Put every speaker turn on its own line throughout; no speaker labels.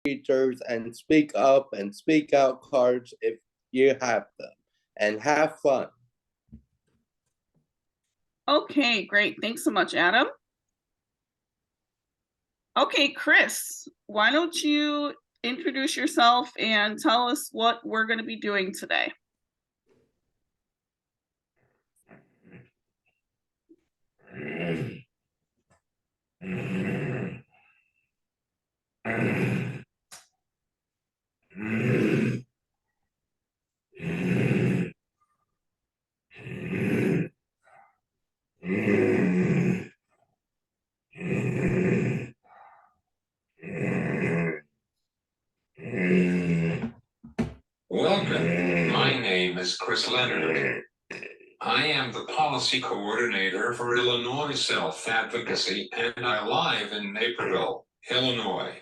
features and speak up and speak out cards if you have them, and have fun.
Okay, great. Thanks so much, Adam. Okay, Chris, why don't you introduce yourself and tell us what we're going to be doing today?
Welcome. My name is Chris Leonard. I am the policy coordinator for Illinois Self-Advocacy, and I live in Naperville, Illinois.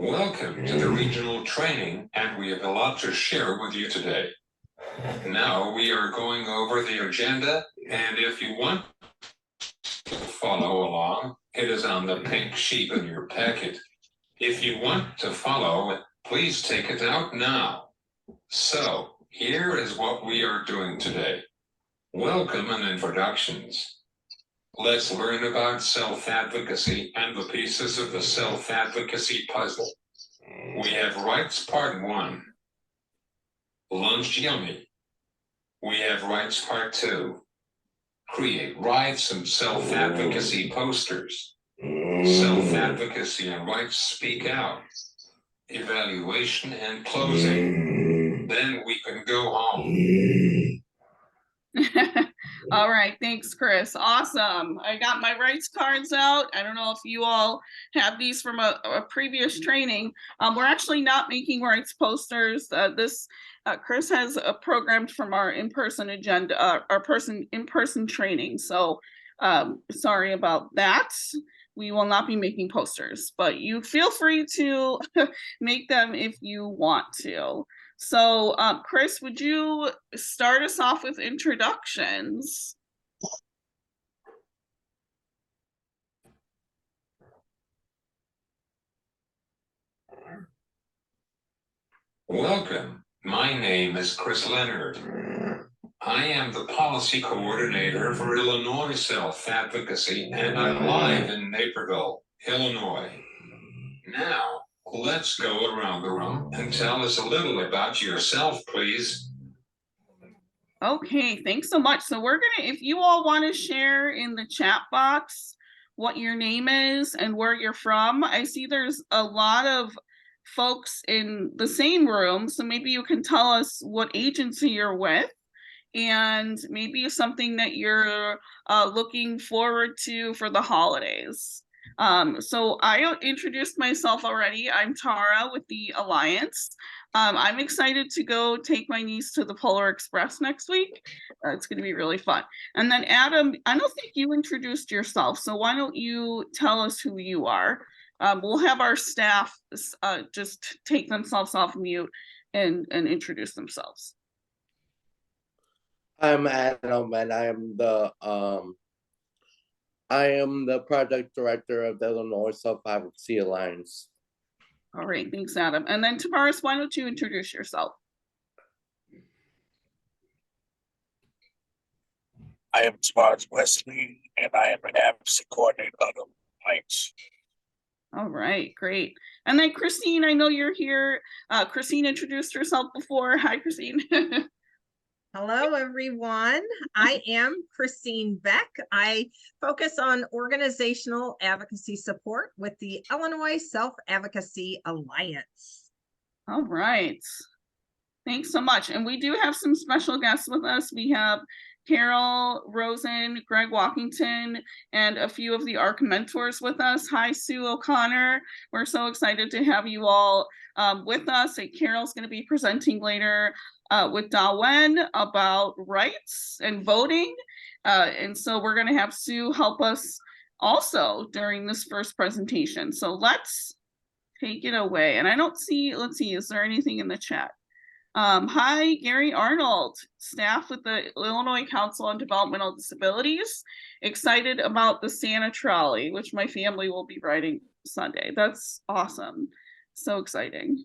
Welcome to the regional training, and we have a lot to share with you today. Now we are going over the agenda, and if you want to follow along, it is on the pink sheet in your packet. If you want to follow, please take it out now. So, here is what we are doing today. Welcome and introductions. Let's learn about self-advocacy and the pieces of the self-advocacy puzzle. We have rights part 1. Lunch yummy. We have rights part 2. Create rights and self-advocacy posters. Self-advocacy and rights speak out. Evaluation and closing. Then we can go home.
All right, thanks, Chris. Awesome. I got my rights cards out. I don't know if you all have these from a previous training. We're actually not making rights posters. Chris has a programmed from our in-person agenda, our in-person training. So sorry about that. We will not be making posters, but you feel free to make them if you want to. So, Chris, would you start us off with introductions?
Welcome. My name is Chris Leonard. I am the policy coordinator for Illinois Self-Advocacy, and I live in Naperville, Illinois. Now, let's go around the room and tell us a little about yourself, please.
Okay, thanks so much. So if you all want to share in the chat box what your name is and where you're from. I see there's a lot of folks in the same room, so maybe you can tell us what agency you're with, and maybe something that you're looking forward to for the holidays. So I introduced myself already. I'm Tara with the Alliance. I'm excited to go take my niece to the Polar Express next week. It's going to be really fun. And then Adam, I don't think you introduced yourself, so why don't you tell us who you are? We'll have our staff just take themselves off mute and introduce themselves.
I'm Adam, and I am the project director of the Illinois Self-Advocacy Alliance.
All right, thanks, Adam. And then Tavares, why don't you introduce yourself?
I am Tavares Wesley, and I am an advocacy coordinator of the Alliance.
All right, great. And then Christine, I know you're here. Christine introduced herself before. Hi, Christine.
Hello, everyone. I am Christine Beck. I focus on organizational advocacy support with the Illinois Self-Advocacy Alliance.
All right. Thanks so much. And we do have some special guests with us. We have Carol Rosen, Greg Walkington, and a few of the ARC mentors with us. Hi, Sue O'Connor. We're so excited to have you all with us. Carol's going to be presenting later with Dawen about rights and voting. And so we're going to have Sue help us also during this first presentation. So let's take it away. And I don't see, let's see, is there anything in the chat? Hi, Gary Arnold, staff with the Illinois Council on Developmental Disabilities. Excited about the Santa trolley, which my family will be riding Sunday. That's awesome. So exciting.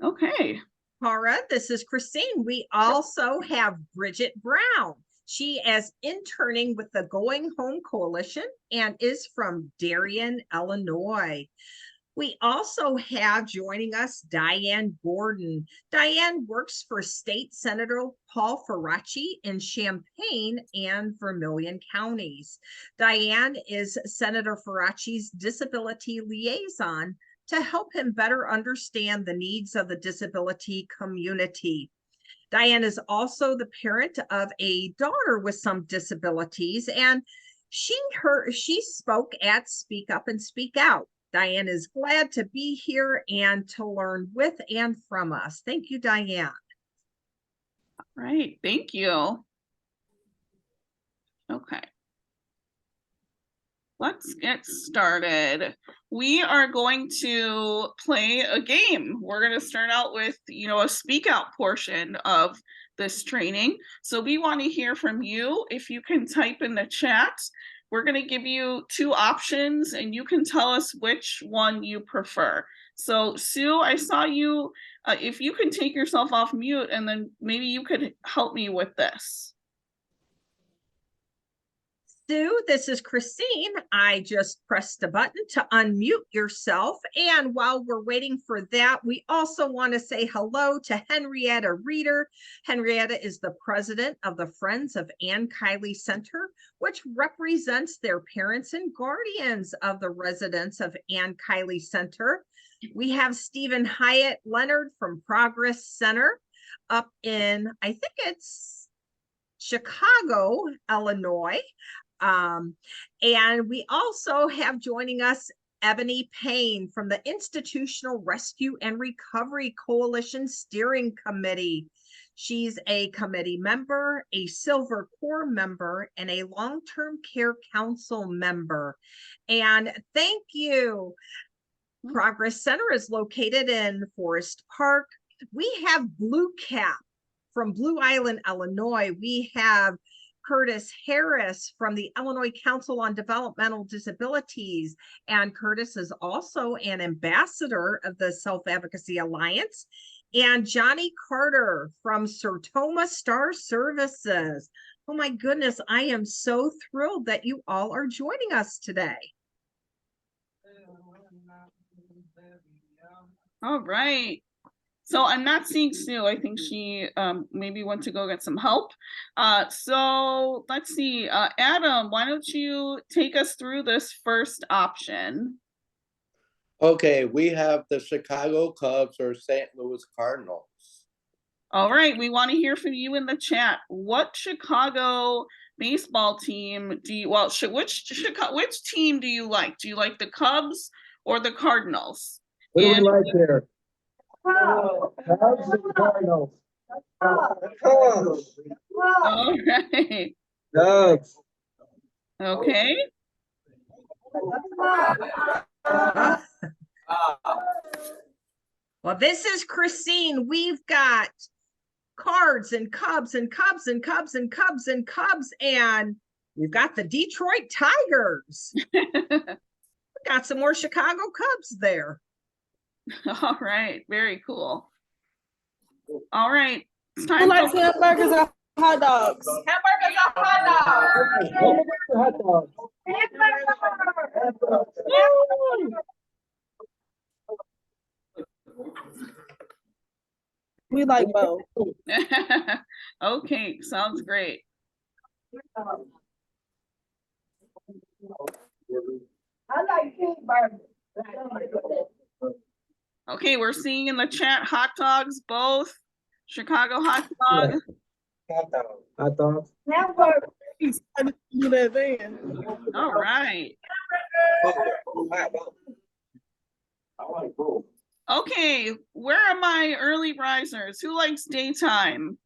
Okay.
Tara, this is Christine. We also have Bridget Brown. She is interning with the Going Home Coalition and is from Darien, Illinois. We also have joining us Diane Gordon. Diane works for State Senator Paul Faraci in Champaign and Vermilion counties. Diane is Senator Faraci's disability liaison to help him better understand the needs of the disability community. Diane is also the parent of a daughter with some disabilities, and she spoke at Speak Up and Speak Out. Diane is glad to be here and to learn with and from us. Thank you, Diane.
All right, thank you. Okay. Let's get started. We are going to play a game. We're going to start out with, a speak out portion of this training. So we want to hear from you. If you can type in the chat, we're going to give you two options and you can tell us which one you prefer. So Sue, I saw you, if you can take yourself off mute and then maybe you could help me with this.
Sue, this is Christine. I just pressed a button to unmute yourself. And while we're waiting for that, we also want to say hello to Henrietta Reeder. Henrietta is the president of the Friends of Ann Kiley Center, which represents their parents and guardians of the residents of Ann Kiley Center. We have Stephen Hyatt Leonard from Progress Center up in, I think it's Chicago, Illinois. And we also have joining us Ebony Payne from the Institutional Rescue and Recovery Coalition Steering Committee. She's a committee member, a Silver Corps member, and a Long-Term Care Council member. And thank you. Progress Center is located in Forest Park. We have Blue Cap from Blue Island, Illinois. We have Curtis Harris from the Illinois Council on Developmental Disabilities. And Curtis is also an ambassador of the Self-Advocacy Alliance. And Johnny Carter from Sertoma Star Services. Oh my goodness, I am so thrilled that you all are joining us today.
All right. So I'm not seeing Sue. I think she maybe went to go get some help. So let's see. Adam, why don't you take us through this first option?
Okay, we have the Chicago Cubs or St. Louis Cardinals.
All right, we want to hear from you in the chat. What Chicago baseball team do you, well, which team do you like? Do you like the Cubs or the Cardinals?
What do we like here? Cubs and Cardinals.
All right.
Cubs.
Okay.
Well, this is Christine. We've got Cards and Cubs and Cubs and Cubs and Cubs and Cubs, and we've got the Detroit Tigers. We got some more Chicago Cubs there.
All right, very cool. All right, it's time.
Who likes hamburgers or hot dogs?
Hamburgers or hot dogs?
Hot dogs.
We like both.
Okay, sounds great.
I like cheeseburgers.
Okay, we're seeing in the chat hot dogs, both. Chicago hot dog.
Hot dogs. Hamburger.
Do that then.
All right. Okay, where are my early risers? Who likes daytime?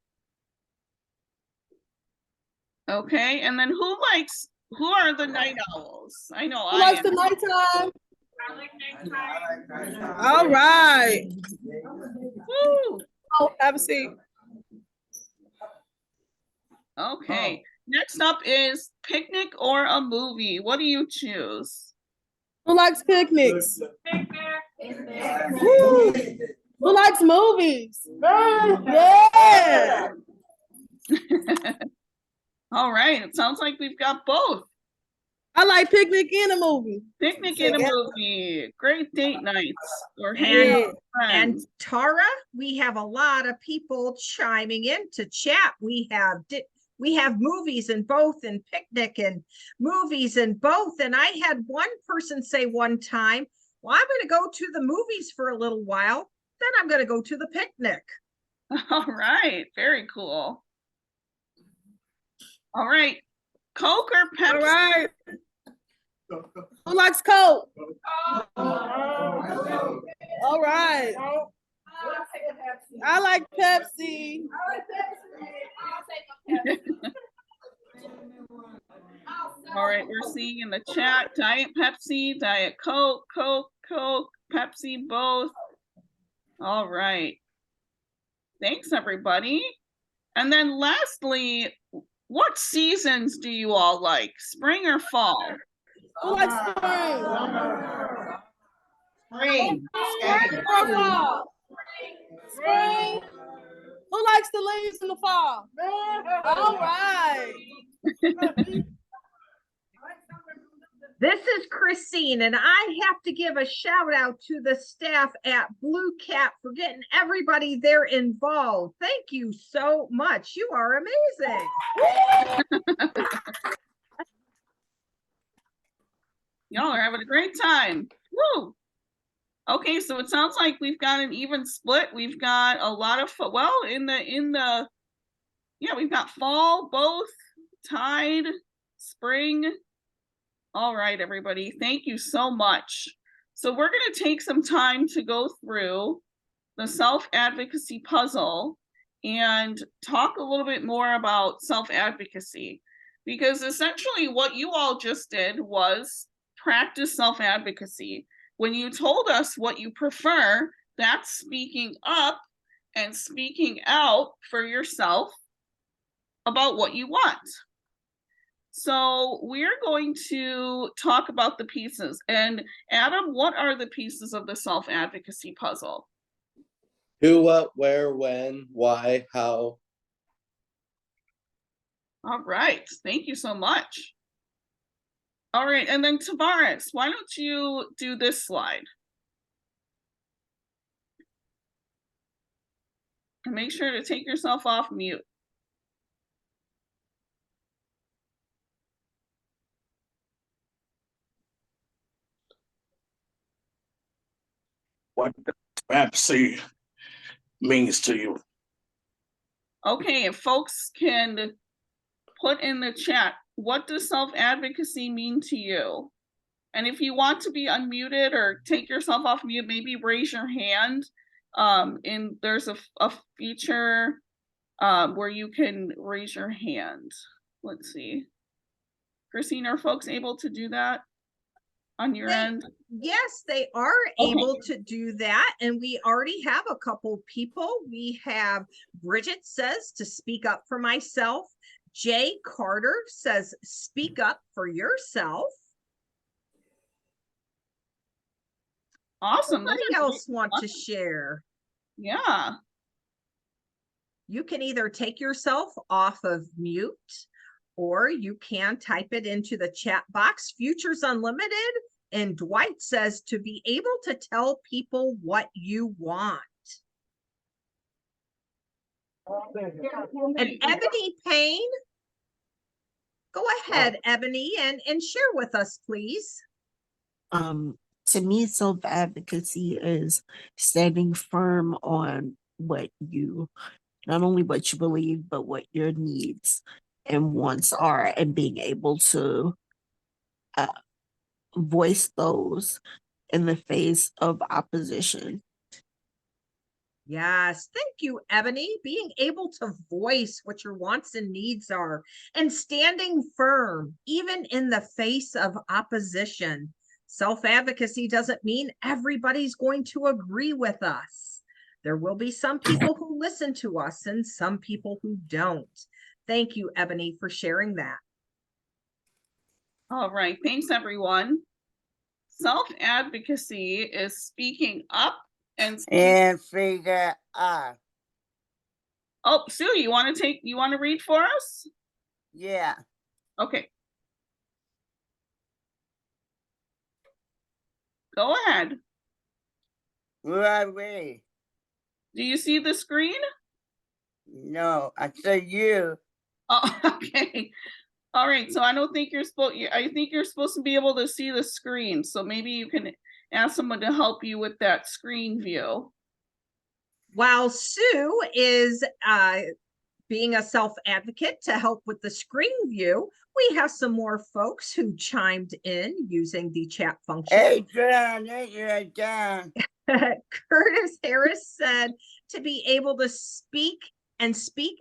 Okay, and then who are the night owls? I know
Who
I
likes
am.
the nighttime?
I like nighttime.
All right.
Woo!
Oh, have a seat.
Okay, next up is picnic or a movie. What do you choose?
Who likes picnics? Woo. Who likes movies? Yeah.
All right, it sounds like we've got both.
I like picnic and a movie.
Picnic and a movie, great date nights, or
And-
hanging out with
And
friends.
Tara, we have a lot of people chiming in to chat. We have movies in both, and picnic and movies in both. And I had one person say one time, well, I'm going to go to the movies for a little while, then I'm going to go to the picnic.
All right, very cool. All right, Coke or Pepsi?
All right. Who likes Coke? All right. I like Pepsi.
All right, we're seeing in the chat, Diet Pepsi, Diet Coke, Coke, Pepsi, both. All right. Thanks, everybody. And then lastly, what seasons do you all like, spring or fall?
Who likes spring?
Spring.
Spring or fall? Spring. Who likes the leaves in the fall? All right.
This is Christine, and I have to give a shout out to the staff at Blue Cat for getting everybody there involved. Thank you so much. You are amazing.
Y'all are having a great time. Woo! Okay, so it sounds like we've got an even split. We've got a lot of we've got fall, both tied, spring. All right, everybody, thank you so much. So we're going to take some time to go through the self-advocacy puzzle and talk a little bit more about self-advocacy, because essentially what you all just did was practice self-advocacy. When you told us what you prefer, that's speaking up and speaking out for yourself about what you want. So we're going to talk about the pieces. And Adam, what are the pieces of the self-advocacy puzzle?
Who, what, where, when, why, how.
All right, thank you so much. All right, and then Tavares, why don't you do this slide? And make sure to take yourself off mute.
What does Pepsi means to you?
Okay, if folks can put in the chat, what does self-advocacy mean to you? And if you want to be unmuted or take yourself off mute, maybe raise your hand. There's a feature where you can raise your hand. Let's see. Christine, are folks able to do that on your end?
Yes, they are able to do that. And we already have a couple people. We have Bridget says to speak up for myself. Jay Carter says, speak up for yourself.
Awesome.
Anybody else want to share?
Yeah.
You can either take yourself off of mute, or you can type it into the chat box. Futures Unlimited. And Dwight says to be able to tell people what you want. And Ebony Payne, go ahead, Ebony, and share with us, please.
To me, self-advocacy is standing firm on what you, not only what you believe, but what your needs and wants are, and being able to voice those in the face of opposition.
Yes, thank you, Ebony. Being able to voice what your wants and needs are and standing firm, even in the face of opposition. Self-advocacy doesn't mean everybody's going to agree with us. There will be some people who listen to us and some people who don't. Thank you, Ebony, for sharing that.
All right, thanks everyone. Self-advocacy is speaking up and
figure out.
Oh, Sue, you want to read for us?
Yeah.
Okay. Go ahead.
Where ready?
Do you see the screen?
No, I said you.
Oh, okay. All right. So I don't think you're supposed. I think you're supposed to be able to see the screen. So maybe you can ask someone to help you with that screen view.
While Sue is being a self-advocate to help with the screen view, we have some more folks who chimed in using the chat function.
Hey, John.
Curtis Harris said to be able to speak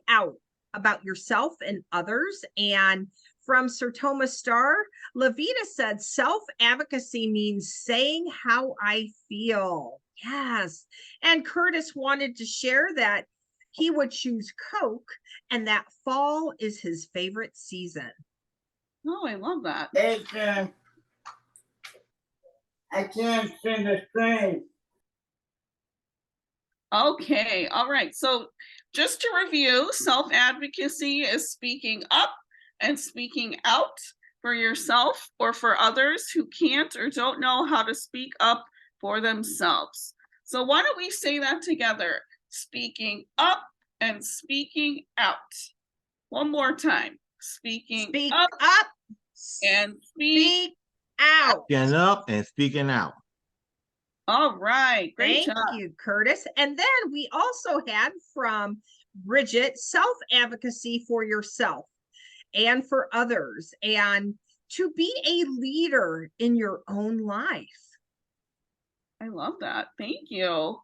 out about yourself and others. And from Sir Thomas Starr, Lavita said self-advocacy means saying how I feel. Yes. And Curtis wanted to share that he would choose Coke and that fall is his favorite season.
Oh, I love that.
Hey, John. I can't see the screen.
Okay. All right. So just to review, self-advocacy is speaking up and speaking out for yourself or for others who can't or don't know how to speak up for themselves. So why don't we say that together? Speaking up and speaking out. One more time. Speak up and speak
out.
Speaking up and speaking out.
All right. Great
Thank
job.
you, Curtis. And then we also had from Bridget, self-advocacy for yourself and for others, and to be a leader in your own life.
I love that. Thank you.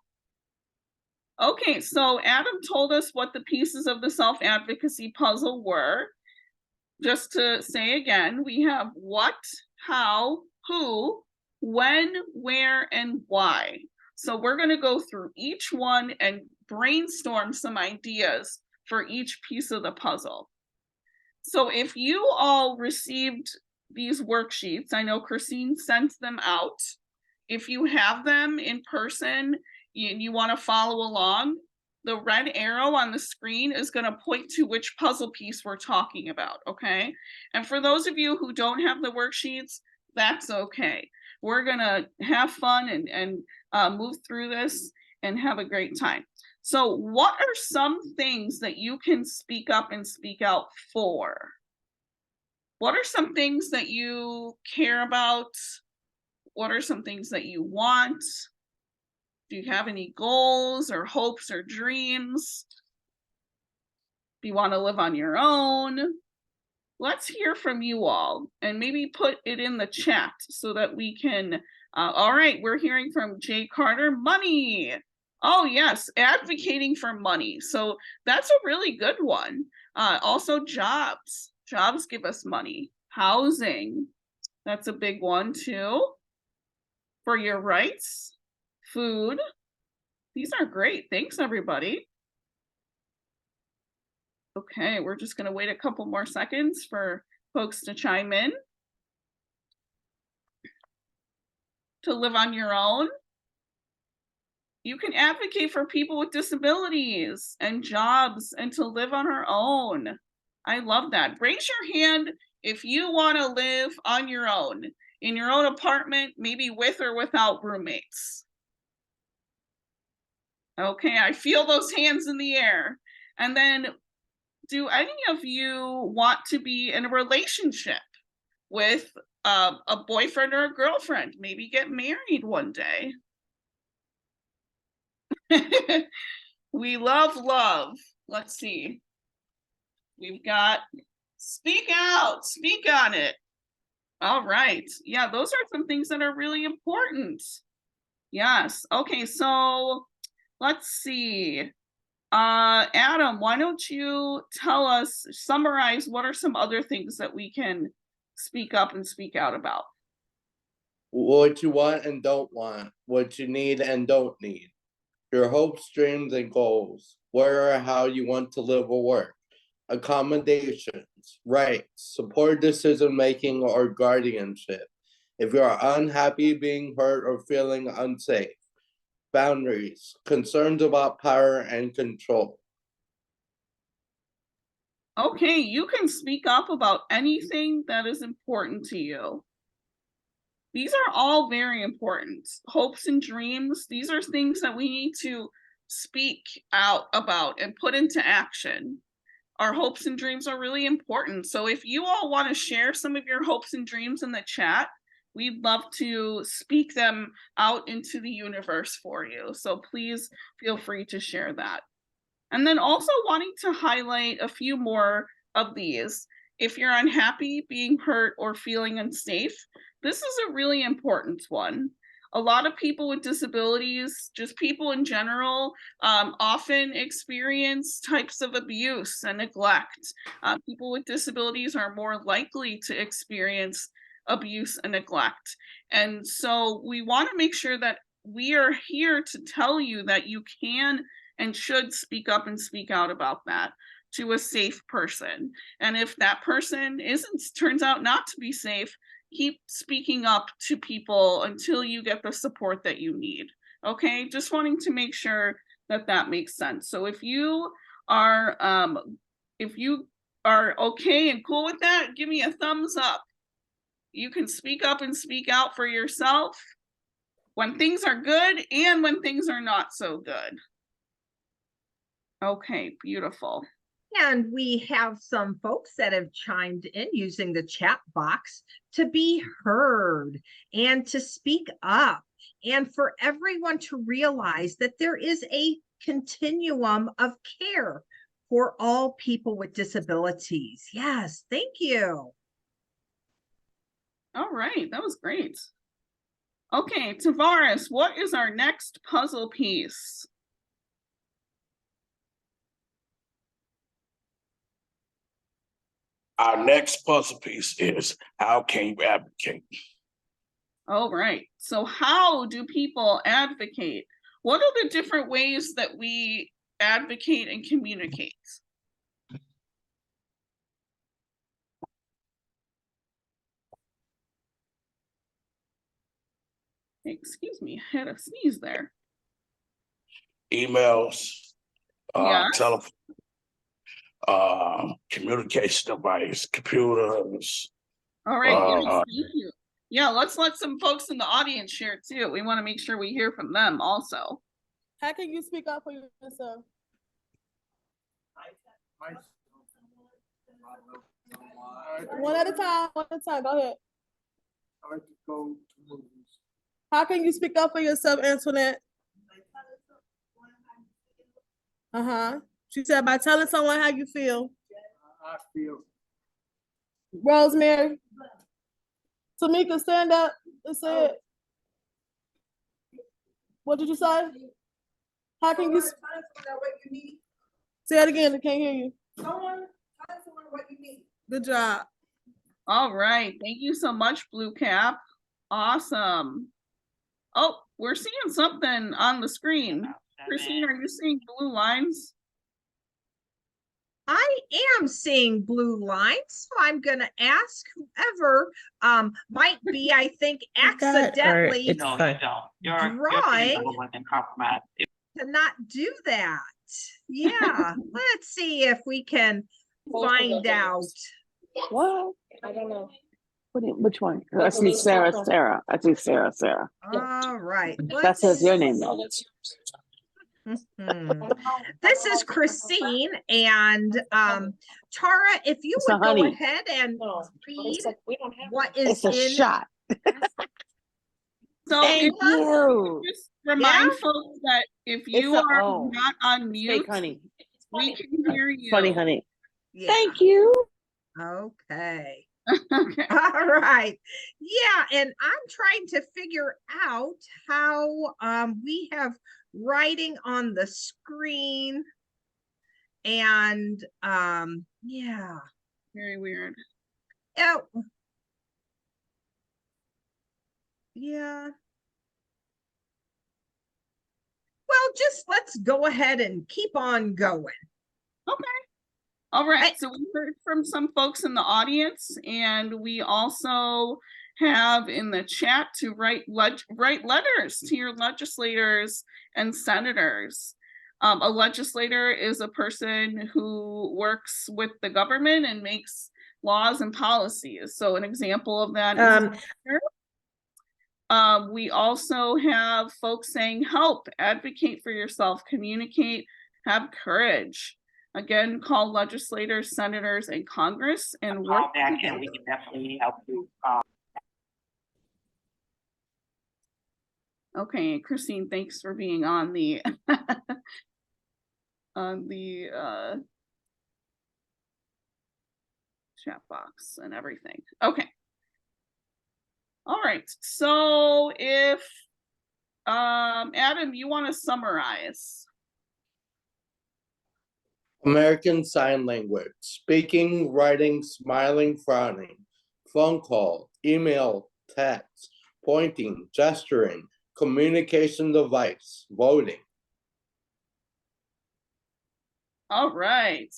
Okay, so Adam told us what the pieces of the self-advocacy puzzle were. Just to say again, we have what, how, who, when, where, and why. So we're going to go through each one and brainstorm some ideas for each piece of the puzzle. So if you all received these worksheets, I know Christine sent them out. If you have them in person, you want to follow along, the red arrow on the screen is going to point to which puzzle piece we're talking about, okay? And for those of you who don't have the worksheets, that's okay. We're going to have fun and move through this and have a great time. So what are some things that you can speak up and speak out for? What are some things that you care about? What are some things that you want? Do you have any goals or hopes or dreams? Do you want to live on your own? Let's hear from you all and maybe put it in the chat so that we can, all right, we're hearing from Jay Carter, money. Oh yes, advocating for money. So that's a really good one. Also jobs. Jobs give us money. Housing, that's a big one too. For your rights, food. These are great. Thanks, everybody. Okay, we're just going to wait a couple more seconds for folks to chime in. To live on your own. You can advocate for people with disabilities and jobs and to live on our own. I love that. Raise your hand if you want to live on your own, in your own apartment, maybe with or without roommates. Okay, I feel those hands in the air. And then, do any of you want to be in a relationship with a boyfriend or a girlfriend? Maybe get married one day. We love love. Let's see. We've got speak out, speak on it. All right. Yeah, those are some things that are really important. Yes. Okay, so let's see. Adam, why don't you tell us, summarize what are some other things that we can speak up and speak out about?
What you want and don't want, what you need and don't need, your hopes, dreams, and goals, where or how you want to live or work, accommodations, rights, support decision-making or guardianship, if you are unhappy, being hurt, or feeling unsafe, boundaries, concerns about power and control.
Okay, you can speak up about anything that is important to you. These are all very important. Hopes and dreams, these are things that we need to speak out about and put into action. Our hopes and dreams are really important. So if you all want to share some of your hopes and dreams in the chat, we'd love to speak them out into the universe for you. So please feel free to share that. And then also wanting to highlight a few more of these. If you're unhappy, being hurt, or feeling unsafe, this is a really important one. A lot of people with disabilities, just people in general, often experience types of abuse and neglect. People with disabilities are more likely to experience abuse and neglect. And so we want to make sure that we are here to tell you that you can and should speak up and speak out about that to a safe person. And if that person turns out not to be safe, keep speaking up to people until you get the support that you need. Okay, just wanting to make sure that that makes sense. So if you are okay and cool with that, give me a thumbs up. You can speak up and speak out for yourself when things are good and when things are not so good. Okay, beautiful.
And we have some folks that have chimed in using the chat box to be heard and to speak up, and for everyone to realize that there is a continuum of care for all people with disabilities. Yes, thank you.
All right, that was great. Okay, Tavares, what is our next puzzle piece?
Our next puzzle piece is how can you advocate?
All right, so how do people advocate? What are the different ways that we advocate and communicate? Excuse me, I had a sneeze there.
Emails,
Yes.
telephone, communication device, computers.
All right, yes, thank you. Yeah, let's let some folks in the audience share too. We want to make sure we hear from them also.
How can you speak up for yourself? One at a time, go ahead.
I like to go to movies.
How can you speak up for yourself, Antoinette? She said by telling someone how you feel.
I feel.
Rosemary. Tamika, stand up and say it. What did you say? How can you say it again? I can't hear you. Good job.
All right, thank you so much, Blue Cap. Awesome. Oh, we're seeing something on the screen. Christine, are you seeing blue lines?
I am seeing blue lines, so I'm going to ask whoever might be, I think, accidentally drawing to not do that. Yeah, let's see if we can find out.
What? I don't know. Which one? I see Sarah. I see Sarah.
All right.
That says your name.
This is Christine, and Tara, if you
It's a
would go
honey.
ahead and read what
It's
is
a
in.
shot.
So
Thank
if
you.
just remind
Yeah?
folks that if
It's
you
a-
are
oh.
not on
Fake
mute,
honey.
we can hear you.
Funny honey.
Yeah.
Thank you.
Okay.
Okay.
All right. Yeah, and I'm trying to figure out how we have writing on the screen, and yeah.
Very weird.
Oh. Yeah. Well, just let's go ahead and keep on going.
Okay. All right. So we heard from some folks in the audience, and we also have in the chat to write letters to your legislators and senators. A legislator is a person who works with the government and makes laws and policies. So an example of that is we also have folks saying, help, advocate for yourself, communicate, have courage. Again, call legislators, senators, and Congress and work
back
together.
and we can definitely help you.
Okay, Christine, thanks for being on the on the chat box and everything. Okay. All right. So if Adam, you want to summarize?
American Sign Language, speaking, writing, smiling, frowning, phone call, email, text, pointing, gesturing, communication device, voting.
All right.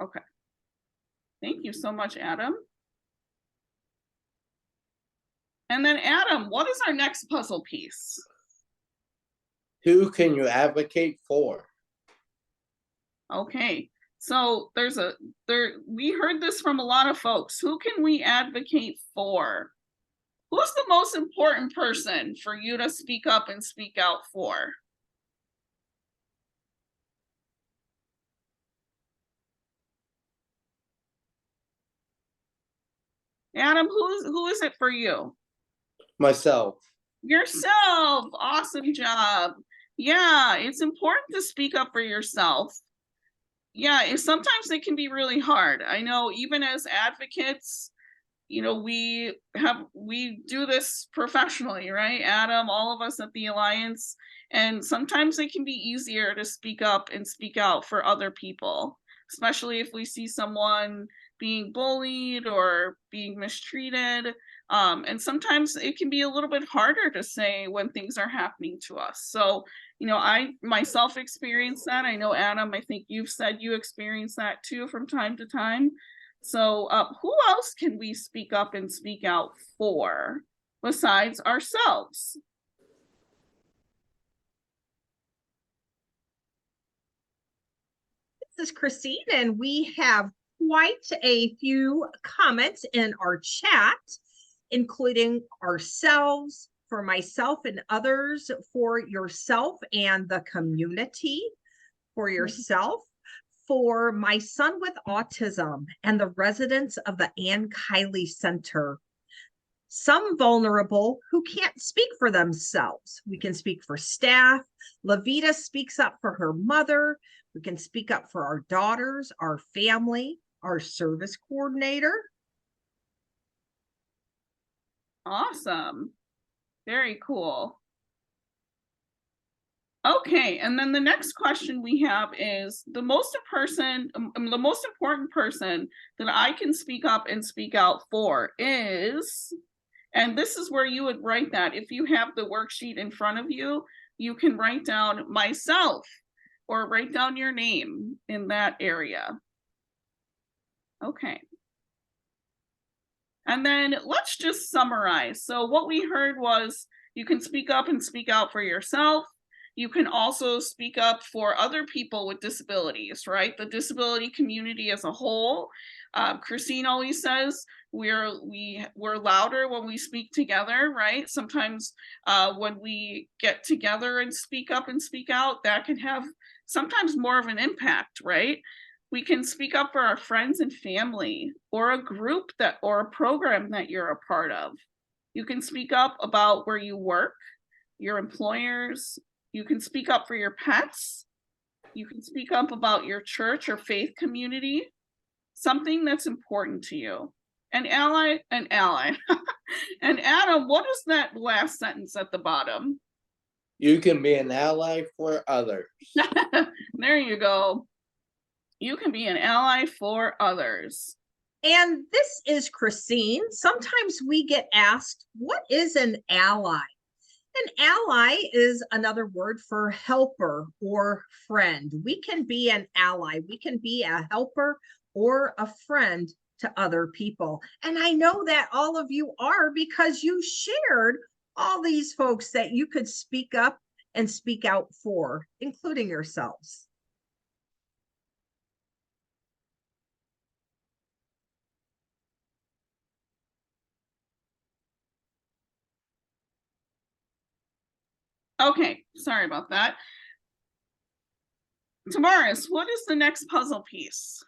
Okay. Thank you so much, Adam. And then Adam, what is our next puzzle piece?
Who can you advocate for?
Okay, so we heard this from a lot of folks. Who can we advocate for? Who's the most important person for you to speak up and speak out for? Adam, who is it for you?
Myself.
Yourself. Awesome job. Yeah, it's important to speak up for yourself. Yeah, sometimes it can be really hard. I know even as advocates, you know, we do this professionally, right? Adam, all of us at the Alliance, and sometimes it can be easier to speak up and speak out for other people, especially if we see someone being bullied or being mistreated. And sometimes it can be a little bit harder to say when things are happening to us. So, you know, I myself experienced that. I know, Adam, I think you've said you experience that too from time to time. So who else can we speak up and speak out for besides ourselves?
This is Christine, and we have quite a few comments in our chat, including ourselves, for myself and others, for yourself and the community, for yourself, for my son with autism and the residents of the Ann Kiley Center. Some vulnerable who can't speak for themselves. We can speak for staff. Lavita speaks up for her mother. We can speak up for our daughters, our family, our service coordinator.
Awesome. Very cool. Okay, and then the next question we have is the most important person that I can speak up and speak out for is, and this is where you would write that. If you have the worksheet in front of you, you can write down myself or write down your name in that area. Okay. And then let's just summarize. So what we heard was you can speak up and speak out for yourself. You can also speak up for other people with disabilities, right? The disability community as a whole. Christine always says, we're louder when we speak together, right? Sometimes when we get together and speak up and speak out, that can have sometimes more of an impact, right? We can speak up for our friends and family, or a group that, or a program that you're a part of. You can speak up about where you work, your employers. You can speak up for your pets. You can speak up about your church or faith community, something that's important to you. An ally. And Adam, what is that last sentence at the bottom?
You can be an ally for others.
There you go. You can be an ally for others.
And this is Christine. Sometimes we get asked, what is an ally? An ally is another word for helper or friend. We can be an ally. We can be a helper or a friend to other people. And I know that all of you are, because you shared all these folks that you could speak up and speak out for, including yourselves.
Okay, sorry about that. Tamaris, what is the next puzzle piece?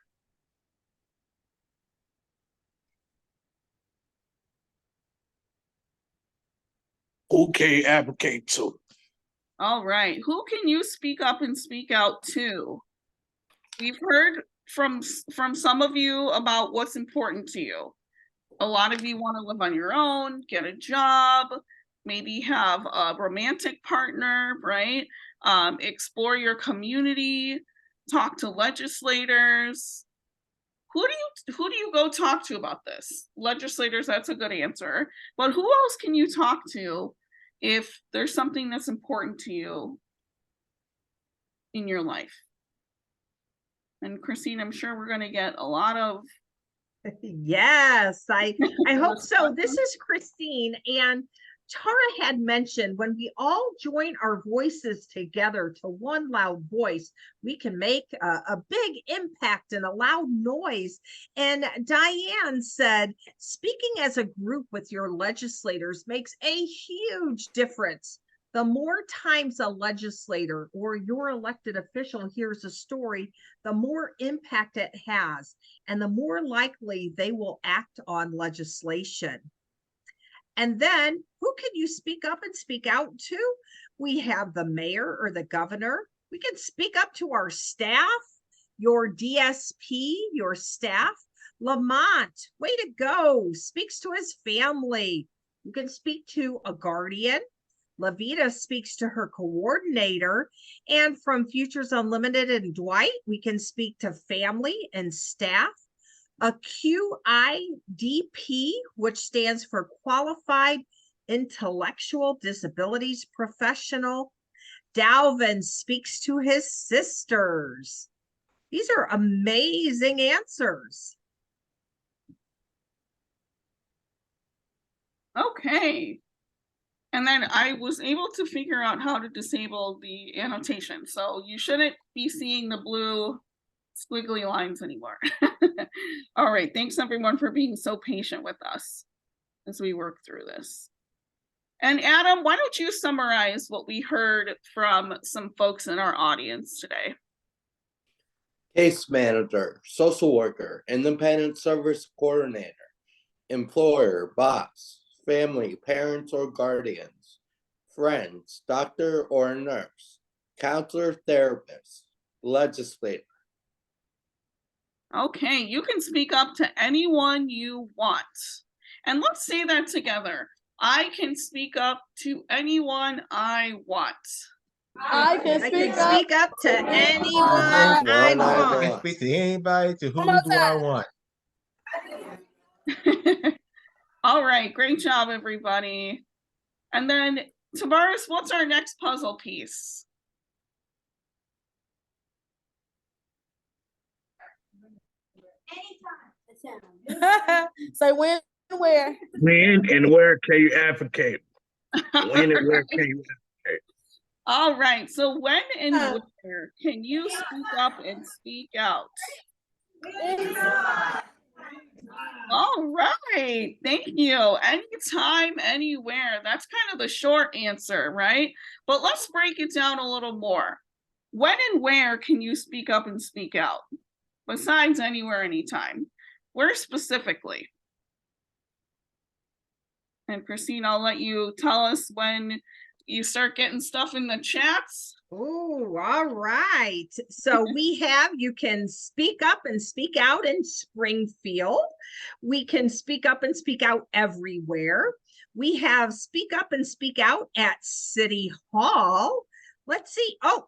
Who can you advocate to?
All right, who can you speak up and speak out to? We've heard from some of you about what's important to you. A lot of you want to live on your own, get a job, maybe have a romantic partner, right? Explore your community, talk to legislators. Who do you go talk to about this? Legislators, that's a good answer. But who else can you talk to if there's something that's important to you in your life? And Christine, I'm sure we're going to get a lot of
Yes, I hope so. This is Christine, and Tara had mentioned when we all join our voices together to one loud voice, we can make a big impact and a loud noise. And Diane said, speaking as a group with your legislators makes a huge difference. The more times a legislator or your elected official hears a story, the more impact it has, and the more likely they will act on legislation. And then who can you speak up and speak out to? We have the mayor or the governor. We can speak up to our staff, your DSP, your staff. Lamont, way to go, speaks to his family. You can speak to a guardian. Lavita speaks to her coordinator. And from Futures Unlimited and Dwight, we can speak to family and staff. A QIDP, which stands for Qualified Intellectual Disabilities Professional. Dalvin speaks to his sisters. These are amazing answers.
Okay. And then I was able to figure out how to disable the annotation. So you shouldn't be seeing the blue squiggly lines anymore. All right, thanks everyone for being so patient with us as we work through this. And Adam, why don't you summarize what we heard from some folks in our audience today?
Case manager, social worker, independent service coordinator, employer, boss, family, parents or guardians, friends, doctor or nurse, counselor, therapist, legislator.
Okay, you can speak up to anyone you want. And let's say that together. I can speak up to anyone I want.
I can
speak up to anyone I want.
I can speak to anybody. To who
One more
do I
time.
want?
All right, great job, everybody. And then, Tavares, what's our next puzzle piece?
Say when and where.
When and where can you advocate? When and where can you advocate?
All right, so when and where can you speak up and speak out? All right. Thank you. Anytime, anywhere. That's kind of the short answer, right? But let's break it down a little more. When and where can you speak up and speak out? Besides anywhere, anytime. Where specifically? And Christine, I'll let you tell us when you start getting stuff in the chats.
Oh, all right. So we have, you can speak up and speak out in Springfield. We can speak up and speak out everywhere. We have speak up and speak out at City Hall. Let's see. Oh,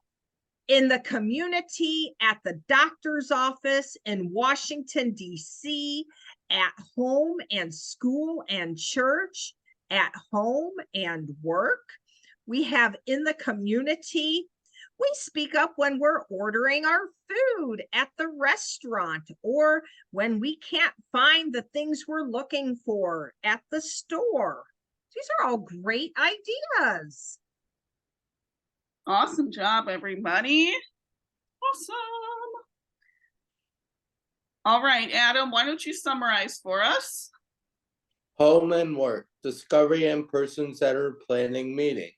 in the community, at the doctor's office, in Washington, D.C., at home and school and church, at home and work. We have in the community, we speak up when we're ordering our food at the restaurant or when we can't find the things we're looking for at the store. These are all great ideas.
Awesome job, everybody. Awesome. All right, Adam, why don't you summarize for us?
Home and work, discovery and person-centered planning meetings.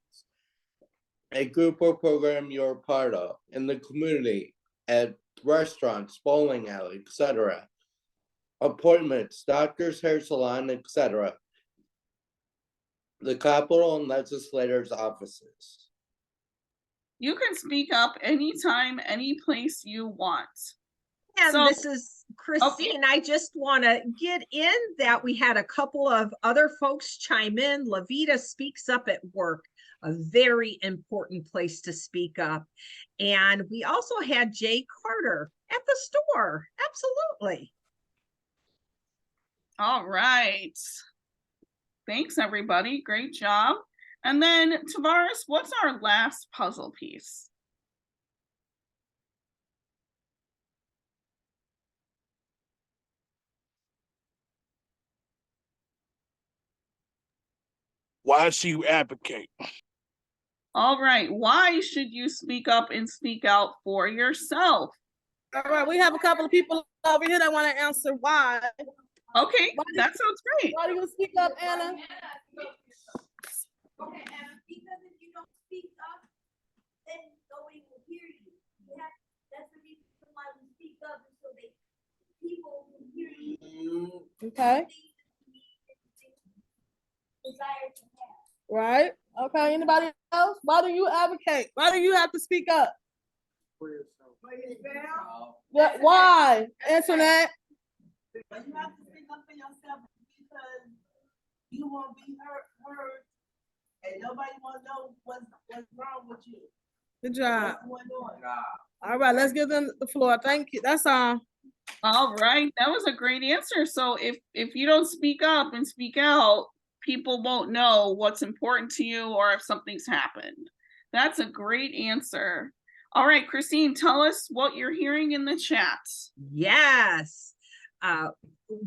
A group or program you're part of in the community, at restaurants, bowling alley, etc. Appointments, doctors, hair salon, etc. The Capitol and legislators' offices.
You can speak up anytime, any place you want.
And
So-
this is Christine. I just want to get in that we had a couple of other folks chime in. Levita speaks up at work, a very important place to speak up. And we also had Jay Carter at the store. Absolutely.
All right. Thanks, everybody. Great job. And then, Tavares, what's our last puzzle piece?
Why should you advocate?
All right. Why should you speak up and speak out for yourself?
All right, we have a couple of people over here that want to answer why.
Okay, that sounds great.
Why do you speak up, Anna?
Okay, Anna, because if you don't speak up, then nobody will hear you. That's the reason why we speak up, so they people will hear you.
Okay.
Desire to have.
Right. Okay. Anybody else? Why do you advocate? Why do you have to speak up?
For yourself.
Yeah, why? Answer that.
You have to speak up for yourself because you won't be heard, and nobody won't know what's wrong with you.
Good job.
What's going on.
All right, let's give them the floor. Thank you. That's all.
All right, that was a great answer. So if you don't speak up and speak out, people won't know what's important to you or if something's happened. That's a great answer. All right, Christine, tell us what you're hearing in the chat.
Yes.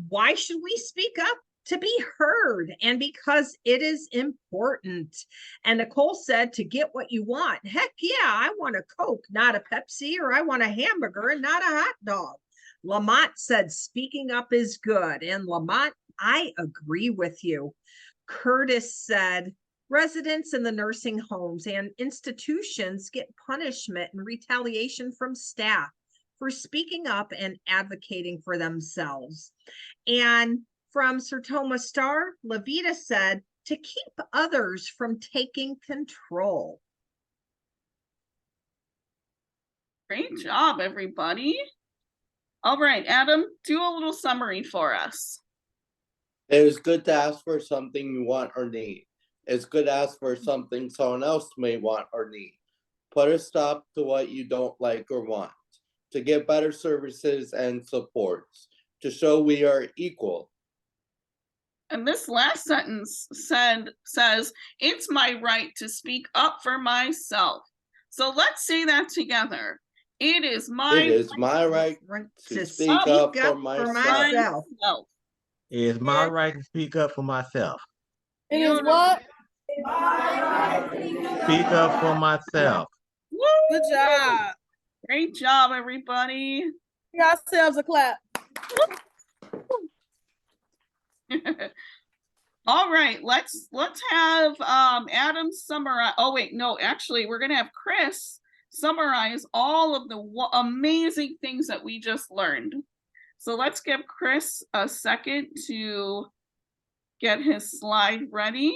Why should we speak up? To be heard, and because it is important. And Nicole said to get what you want. Heck yeah, I want a Coke, not a Pepsi, or I want a hamburger and not a hot dog. Lamont said speaking up is good. And Lamont, I agree with you. Curtis said residents in the nursing homes and institutions get punishment and retaliation from staff for speaking up and advocating for themselves. And from Sertoma Star, Levita said to keep others from taking control.
Great job, everybody. All right, Adam, do a little summary for us.
It is good to ask for something you want or need. It's good to ask for something someone else may want or need. Put a stop to what you don't like or want. To get better services and supports. To show we are equal.
And this last sentence says, it's my right to speak up for myself. So let's say that together. It is my
right to speak up for myself.
It is my right to speak up for myself.
It is what?
Speak up for myself.
Woo!
Good job.
Great job, everybody.
Give ourselves a clap.
All right, let's have Adam summarize. Oh wait, no, actually, we're gonna have Chris summarize all of the amazing things that we just learned. So let's give Chris a second to get his slide ready.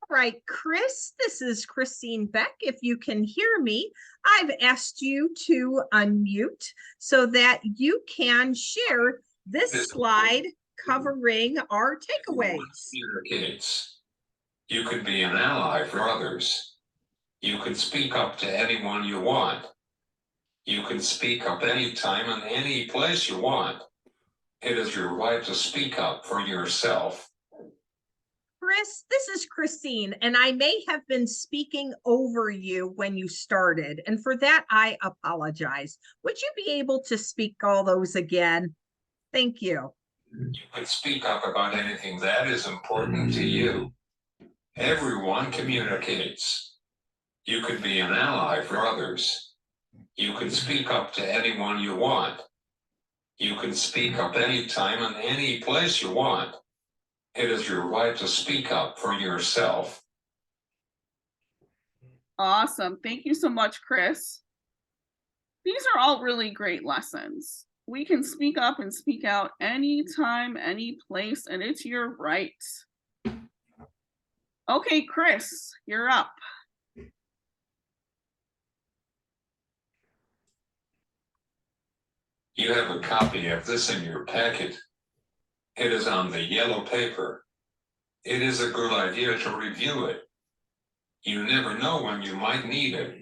All right, Chris, this is Christine Beck. If you can hear me, I've asked you to unmute so that you can share this slide covering our takeaways.
Communicates. You could be an ally for others. You could speak up to anyone you want. You can speak up anytime and any place you want. It is your right to speak up for yourself.
Chris, this is Christine, and I may have been speaking over you when you started, and for that, I apologize. Would you be able to speak all those again? Thank you.
You can speak up about anything that is important to you. Everyone communicates. You could be an ally for others. You can speak up to anyone you want. You can speak up anytime and any place you want. It is your right to speak up for yourself.
Awesome. Thank you so much, Chris. These are all really great lessons. We can speak up and speak out anytime, any place, and it's your right. Okay, Chris, you're up.
You have a copy of this in your packet. It is on the yellow paper. It is a good idea to review it. You never know when you might need it.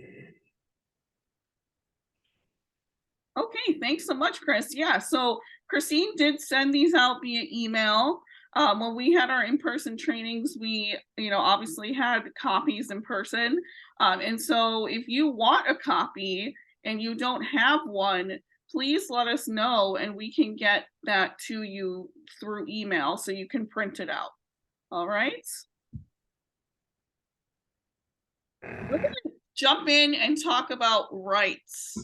Okay, thanks so much, Chris. Yeah, so Christine did send these out via email. When we had our in-person trainings, we, obviously had copies in person. And so if you want a copy and you don't have one, please let us know and we can get that to you through email so you can print it out. All right. We're going to jump in and talk about rights.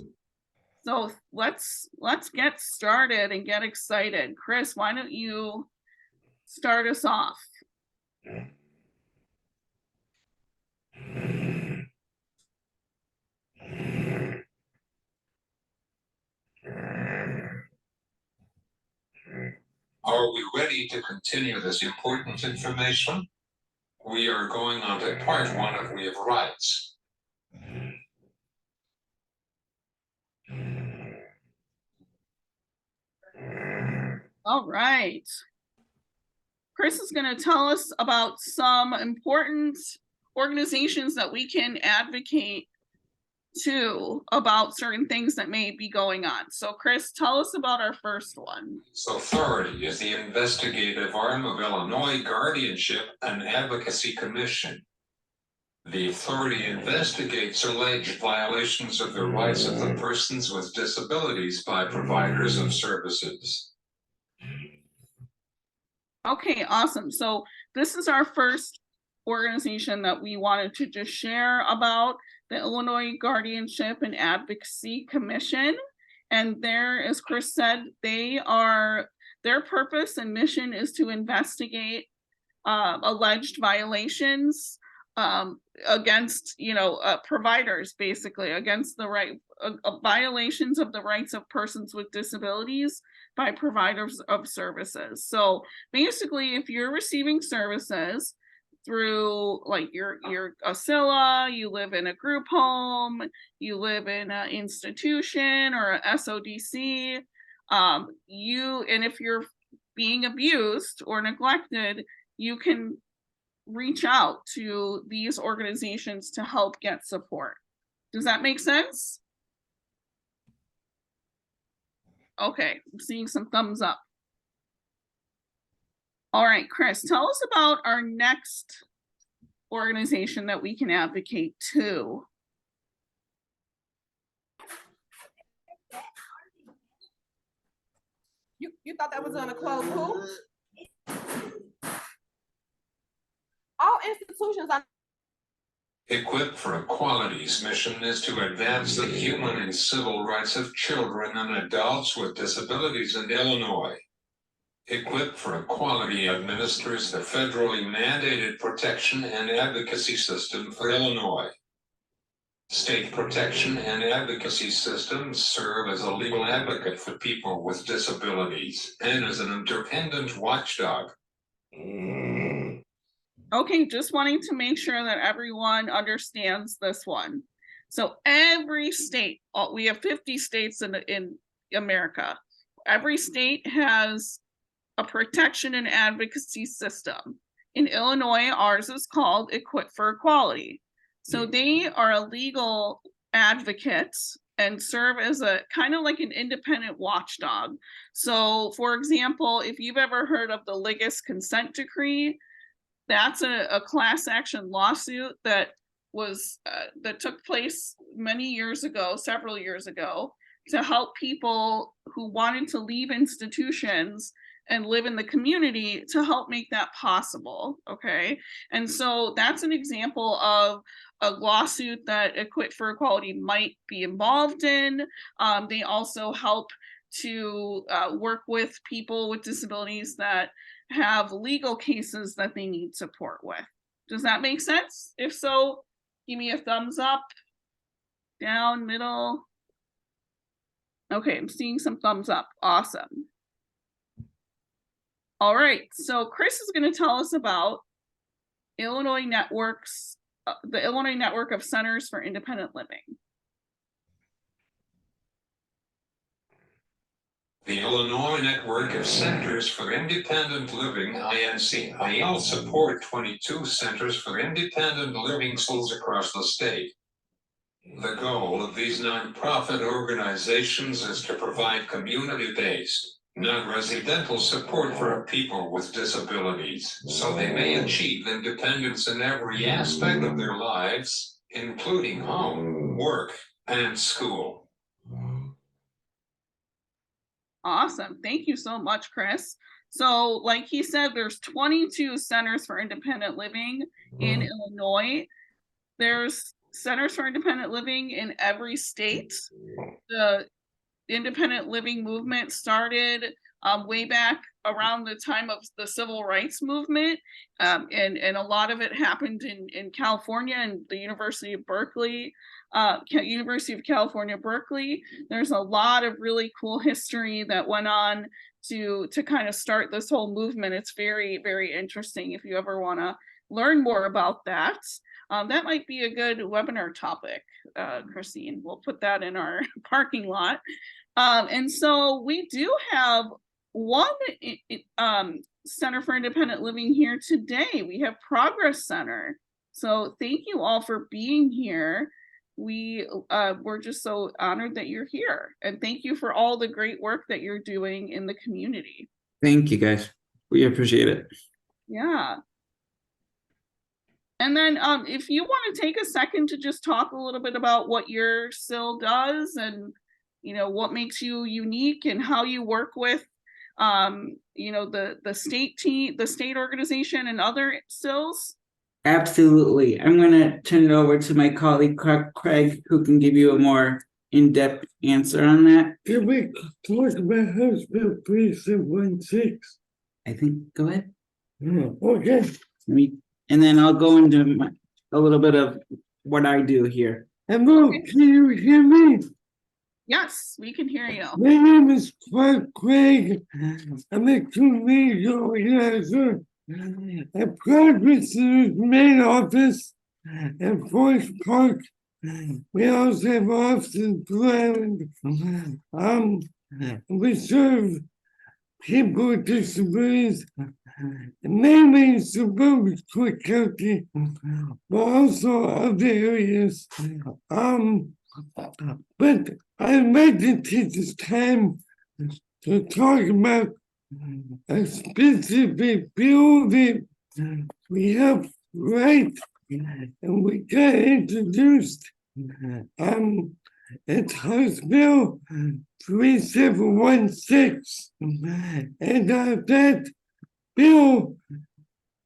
So let's get started and get excited. Chris, why don't you start us off?
Are we ready to continue this important information? We are going on to part 1 of We Have Rights.
All right. Chris is going to tell us about some important organizations that we can advocate to about certain things that may be going on. So Chris, tell us about our first one.
So Authority is the investigative arm of Illinois Guardianship and Advocacy Commission. The authority investigates alleged violations of the rights of the persons with disabilities by providers of services.
Okay, awesome. So this is our first organization that we wanted to just share about, the Illinois Guardianship and Advocacy Commission. And there, as Chris said, their purpose and mission is to investigate alleged violations against, providers, basically, against the violations of the rights of persons with disabilities by providers of services. So basically, if you're receiving services through like your ASILA, you live in a group home, you live in an institution or a SODC, and if you're being abused or neglected, you can reach out to these organizations to help get support. Does that make sense? Okay, I'm seeing some thumbs up. All right, Chris, tell us about our next organization that we can advocate to.
You thought that was gonna close who? All institutions are.
Equip for Equality's mission is to advance the human and civil rights of children and adults with disabilities in Illinois. Equip for Equality administers the federally mandated protection and advocacy system for Illinois. State protection and advocacy systems serve as a legal advocate for people with disabilities and as an independent watchdog.
Okay, just wanting to make sure that everyone understands this one. So every state, we have 50 states in America. Every state has a protection and advocacy system. In Illinois, ours is called Equip for Equality. So they are a legal advocate and serve as a kind of like an independent watchdog. So for example, if you've ever heard of the Liggett consent decree, that's a class action lawsuit that was that took place many years ago, several years ago, to help people who wanted to leave institutions and live in the community, to help make that possible. Okay, and so that's an example of a lawsuit that Equip for Equality might be involved in. They also help to work with people with disabilities that have legal cases that they need support with. Does that make sense? If so, give me a thumbs up, down, middle. Okay, I'm seeing some thumbs up. Awesome. All right, so Chris is going to tell us about Illinois networks, the Illinois Network of Centers for Independent Living.
The Illinois Network of Centers for Independent Living, INCIL, support 22 centers for independent living schools across the state. The goal of these nonprofit organizations is to provide community-based, non-residential support for people with disabilities, so they may achieve independence in every aspect of their lives, including home, work, and school.
Awesome. Thank you so much, Chris. So like he said, there's 22 centers for independent living in Illinois. There's centers for independent living in every state. The independent living movement started way back around the time of the civil rights movement. And a lot of it happened in California and the University of Berkeley. University of California, Berkeley. There's a lot of really cool history that went on to kind of start this whole movement. It's very, very interesting. If you ever want to learn more about that, that might be a good webinar topic, Christine. We'll put that in our parking lot. And so we do have one Center for Independent Living here today. We have Progress Center. So thank you all for being here. We're just so honored that you're here, and thank you for all the great work that you're doing in the community.
Thank you, guys. We appreciate it.
Yeah. And then if you want to take a second to just talk a little bit about what your SIL does, and what makes you unique, and how you work with the state team, the state organization, and other SILs.
Absolutely. I'm going to turn it over to my colleague, Craig, who can give you a more in-depth answer on that.
Can we talk about House Bill 3716?
I think, go ahead.
Okay.
And then I'll go into a little bit of what I do here.
Hello, okay. Can you hear me?
Yes, we can hear you.
My name is Craig. I'm a community organizer at Progress main office in Forest Park. We also have offices in Blue Island. We serve people with disabilities, mainly in suburban Cook County, but also other areas. But I'd like to take this time to talk about a specific bill that we have right, and we got introduced. It's House Bill 3716, and that bill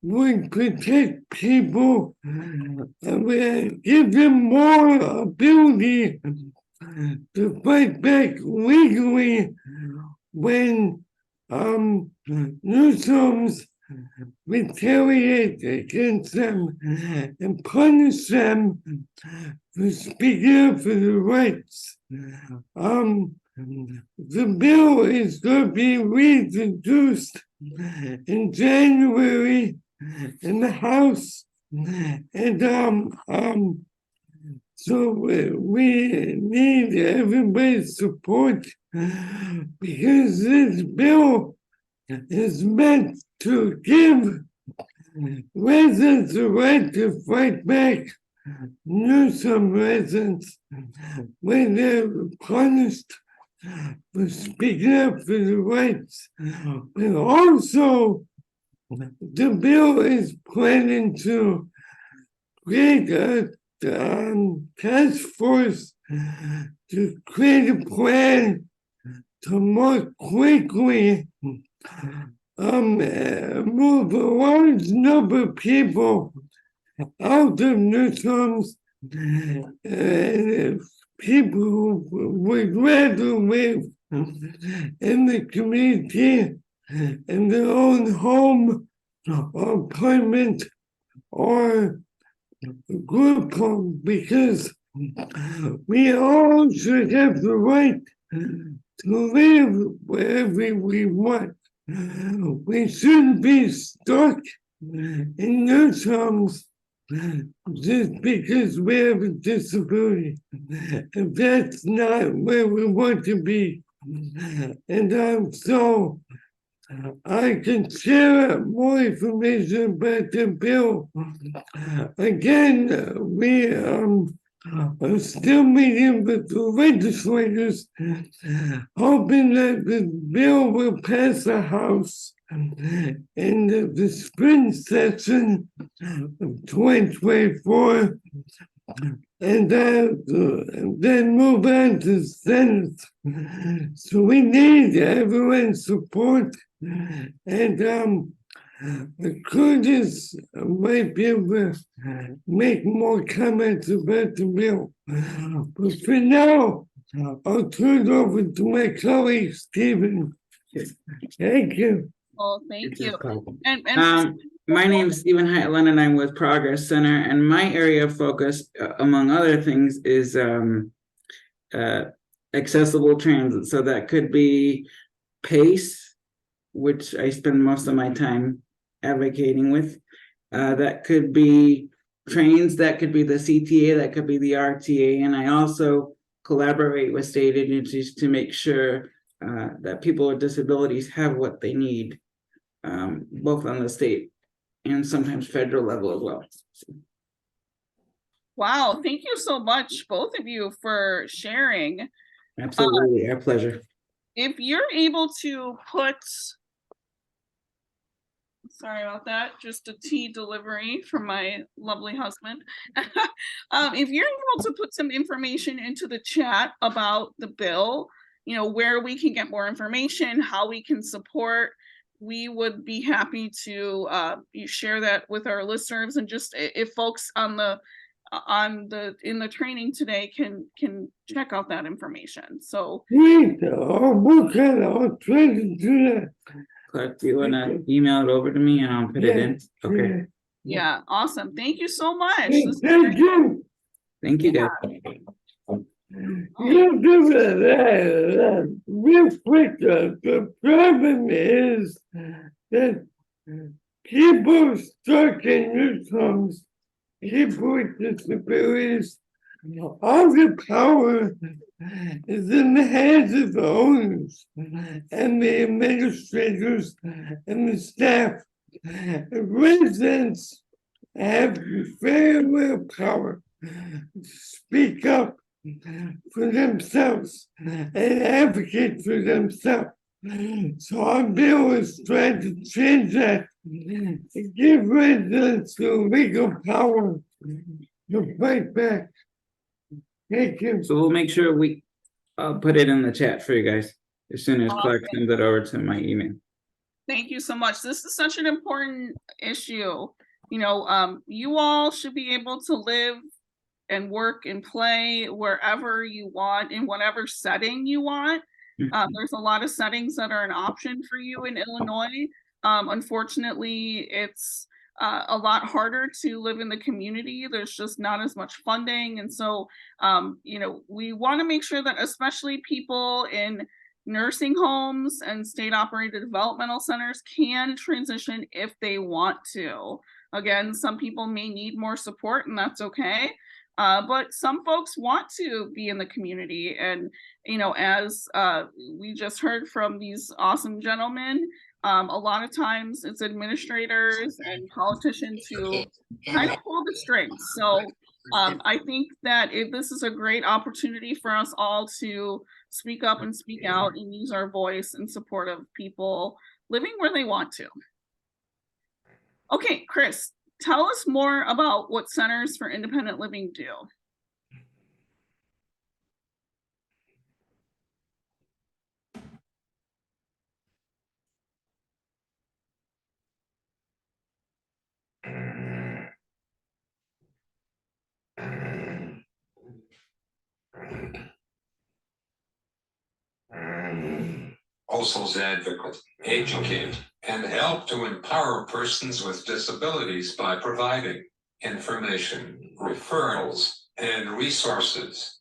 would protect people and give them more ability to fight back legally when newsrooms retaliate against them and punish them for speaking up for their rights. The bill is going to be reintroduced in January in the House, and so we need everybody's support because this bill is meant to give residents the right to fight back Newsom residents when they're punished for speaking up for the rights. And also, the bill is planning to create a task force to create a plan to more quickly move a large number of people out of newsrooms and people who would rather live in the community in their own home or apartment or group home, because we all should have the right to live wherever we want. We shouldn't be stuck in nursing homes just because we have a disability. And that's not where we want to be. And so I can share more information about the bill. Again, we are still meeting with the legislators, hoping that the bill will pass the House in the spring session of 2024, and then move on to the Senate. So we need everyone's support, and Curtis might be able to make more comments about the bill. But for now, I'll turn it over to my colleague, Stephen. Thank you.
Oh, thank you.
My name is Stephen Heitland, and I'm with Progress Center, and my area of focus, among other things, is accessible transit. So that could be PACE, which I spend most of my time advocating with. That could be trains, that could be the CTA, that could be the RTA, and I also collaborate with state agencies to make sure that people with disabilities have what they need, both on the state and sometimes federal level as well.
Wow, thank you so much, both of you, for sharing.
Absolutely, our pleasure.
If you're able to put, sorry about that, just a tea delivery from my lovely husband. If you're able to put some information into the chat about the bill, you know, where we can get more information, how we can support, we would be happy to share that with our listeners. And just if folks in the training today can check out that information. So
Great. I'll try to do that.
Clark, do you want to email it over to me and I'll put it in? Okay.
Yeah, awesome. Thank you so much.
Thank you.
Thank you, guys.
Real quick, the problem is that people stuck in newsrooms, people with disabilities, all the power is in the hands of the owners and the administrators and the staff. The residents have very little power to speak up for themselves and advocate for themselves. So our bill is trying to change that and give residents the legal power to fight back. Thank you.
So we'll make sure I'll put it in the chat for you guys as soon as Clark sends it over to my email.
Thank you so much. This is such an important issue. You know, you all should be able to live and work and play wherever you want, in whatever setting you want. There's a lot of settings that are an option for you in Illinois. Unfortunately, it's a lot harder to live in the community. There's just not as much funding. And so, you know, we want to make sure that especially people in nursing homes and state operated developmental centers can transition if they want to. Again, some people may need more support, and that's okay. But some folks want to be in the community. And, you know, as we just heard from these awesome gentlemen, a lot of times it's administrators and politicians who kind of pull the strings. So I think that this is a great opportunity for us all to speak up and speak out and use our voice in support of people living where they want to. Okay, Chris, tell us more about what Centers for Independent Living do.
Also advocate, educate, and help to empower persons with disabilities by providing information, referrals, and resources,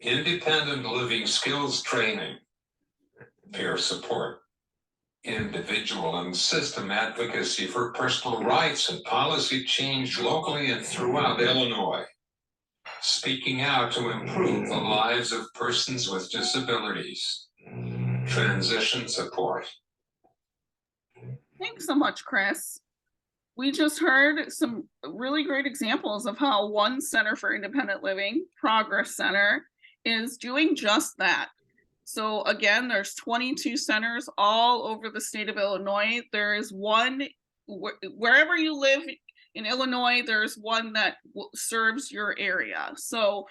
independent living skills training, peer support, individual and system advocacy for personal rights and policy change locally and throughout Illinois, speaking out to improve the lives of persons with disabilities, transition support.
Thanks so much, Chris. We just heard some really great examples of how one Center for Independent Living, Progress Center, is doing just that. So again, there's 22 centers all over the state of Illinois. There is one, wherever you live in Illinois, there's one that serves your area. So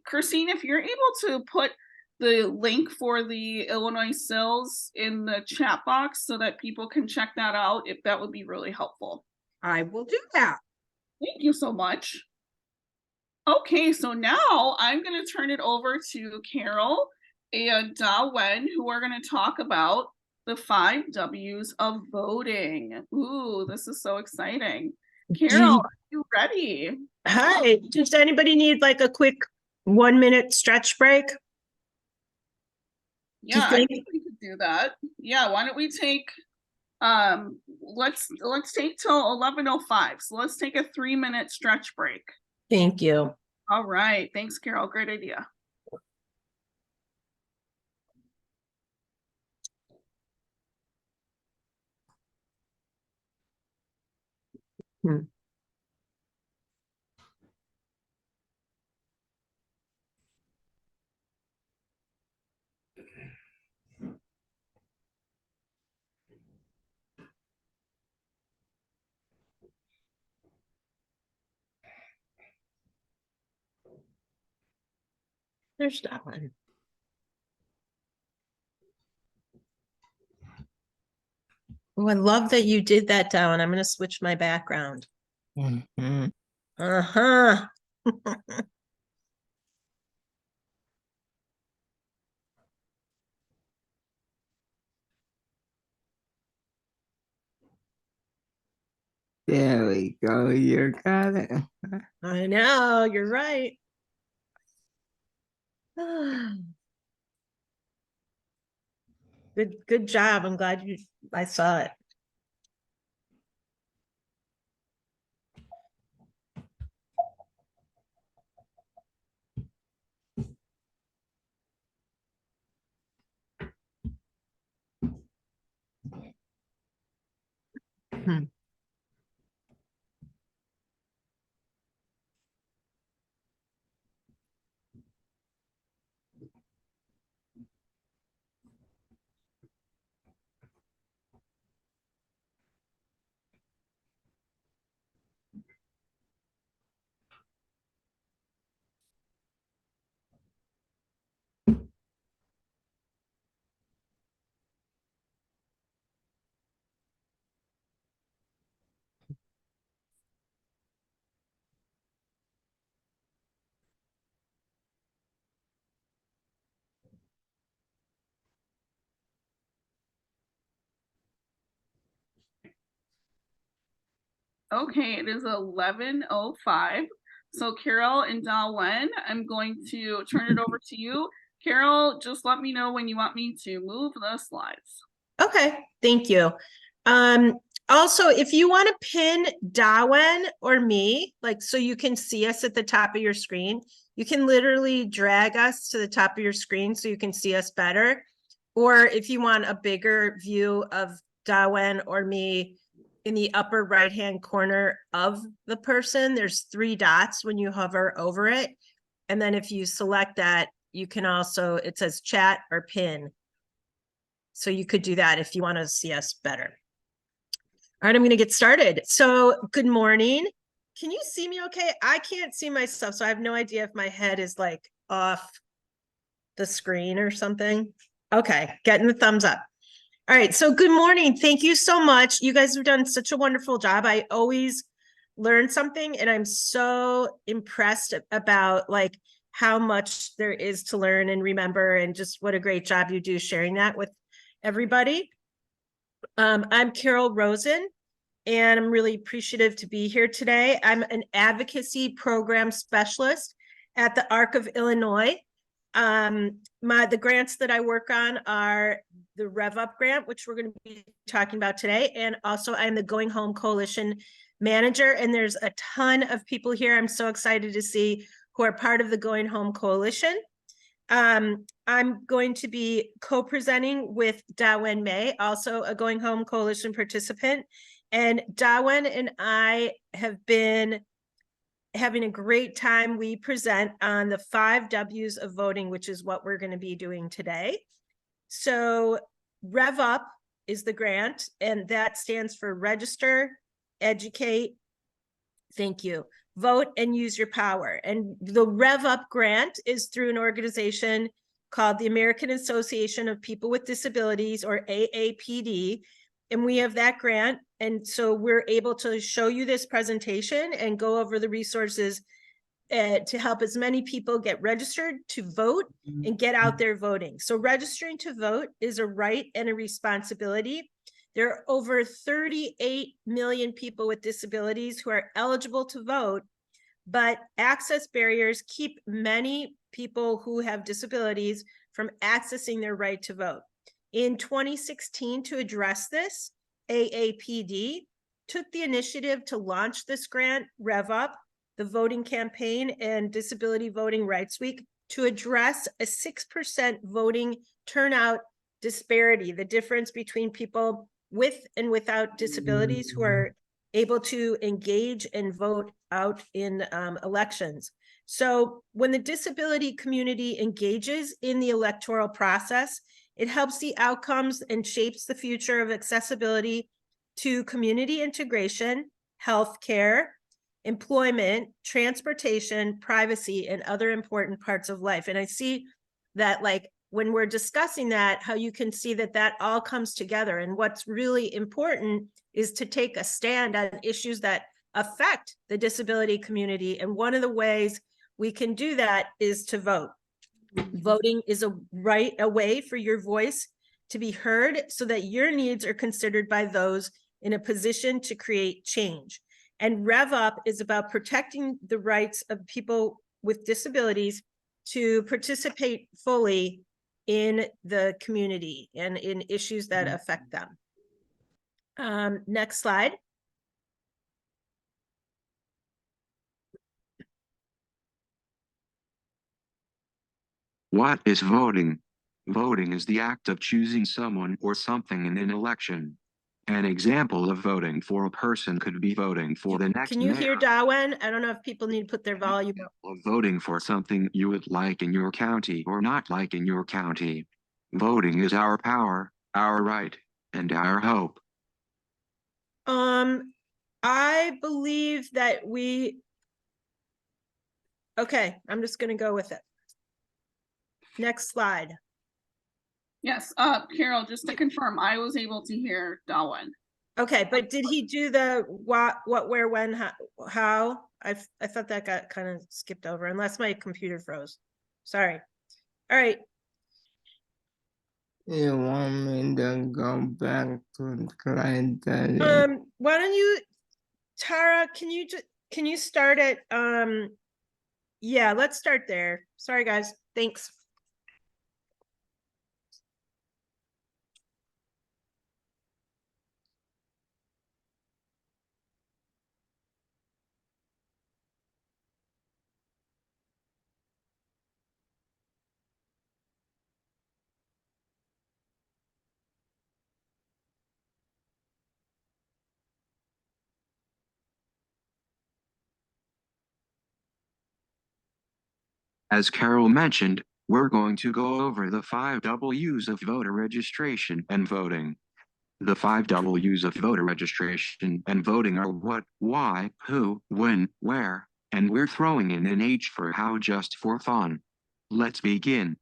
Christine, if you're able to put the link for the Illinois SILs in the chat box so that people can check that out, if that would be really helpful.
I will do that.
Thank you so much. Okay, so now I'm going to turn it over to Carol and Wen, who are going to talk about the 5 W's of voting. Ooh, this is so exciting. Carol, are you ready?
Hi, does anybody need like a quick 1-minute stretch break?
Yeah, I think we could do that. Yeah, why don't we take let's take till 11:05. So let's take a 3-minute stretch break.
Thank you.
All right, thanks, Carol. Great idea.
There's that one. Oh, I love that you did that, Down. I'm going to switch my background. Uh-huh.
There we go. You got it.
I know, you're right. Good job. I'm glad I saw it.
Okay, it is 11:05. So Carol and Dawen, I'm going to turn it over to you. Carol, just let me know when you want me to move the slides.
Okay, thank you. Also, if you want to pin Dawen or me, like so you can see us at the top of your screen, you can literally drag us to the top of your screen so you can see us better. Or if you want a bigger view of Dawen or me, in the upper right-hand corner of the person, there's 3 dots when you hover over it. And then if you select that, you can also, it says chat or pin. So you could do that if you want to see us better. All right, I'm going to get started. So good morning. Can you see me okay? I can't see myself, so I have no idea if my head is like off the screen or something. Okay, getting the thumbs up. All right, so good morning. Thank you so much. You guys have done such a wonderful job. I always learn something, and I'm so impressed about like how much there is to learn and remember, and just what a great job you do sharing that with everybody. I'm Carol Rosen, and I'm really appreciative to be here today. I'm an advocacy program specialist at the ARC of Illinois. The grants that I work on are the Rev Up grant, which we're going to be talking about today. And also I'm the Going Home Coalition manager. And there's a ton of people here I'm so excited to see who are part of the Going Home Coalition. I'm going to be co-presenting with Dawen May, also a Going Home Coalition participant. And Dawen and I have been having a great time. We present on the 5 W's of voting, which is what we're going to be doing today. So Rev Up is the grant, and that stands for register, educate, thank you, vote, and use your power. And the Rev Up grant is through an organization called the American Association of People with Disabilities, or AAPD. And we have that grant. And so we're able to show you this presentation and go over the resources to help as many people get registered to vote and get out there voting. So registering to vote is a right and a responsibility. There are over 38 million people with disabilities who are eligible to vote, but access barriers keep many people who have disabilities from accessing their right to vote. In 2016, to address this, AAPD took the initiative to launch this grant, Rev Up, the voting campaign, and Disability Voting Rights Week, to address a 6% voting turnout disparity, the difference between people with and without disabilities who are able to engage and vote out in elections. So when the disability community engages in the electoral process, it helps the outcomes and shapes the future of accessibility to community integration, healthcare, employment, transportation, privacy, and other important parts of life. And I see that, like, when we're discussing that, how you can see that that all comes together. And what's really important is to take a stand on issues that affect the disability community. And one of the ways we can do that is to vote. Voting is a way for your voice to be heard so that your needs are considered by those in a position to create change. And Rev Up is about protecting the rights of people with disabilities to participate fully in the community and in issues that affect them. Next slide.
What is voting? Voting is the act of choosing someone or something in an election. An example of voting for a person could be voting for the next
Can you
mayor.
hear Dawen? I don't know if people need to put their volume up.
Of voting for something you would like in your county or not like in your county. Voting is our power, our right, and our hope.
I believe that okay, I'm just going to go with it. Next slide.
Yes, Carol, just to confirm, I was able to hear Dawen.
Okay, but did he do the what, where, when, how? I thought that got kind of skipped over, unless my computer froze. Sorry. All right.
You want me to go back to the slide?
Why don't you Tara, can you start at, yeah, let's start there. Sorry, guys. Thanks.
As Carol mentioned, we're going to go over the 5 W's of voter registration and voting. The 5 W's of voter registration and voting are what, why, who, when, where, and we're throwing in an H for how, just for fun. Let's begin.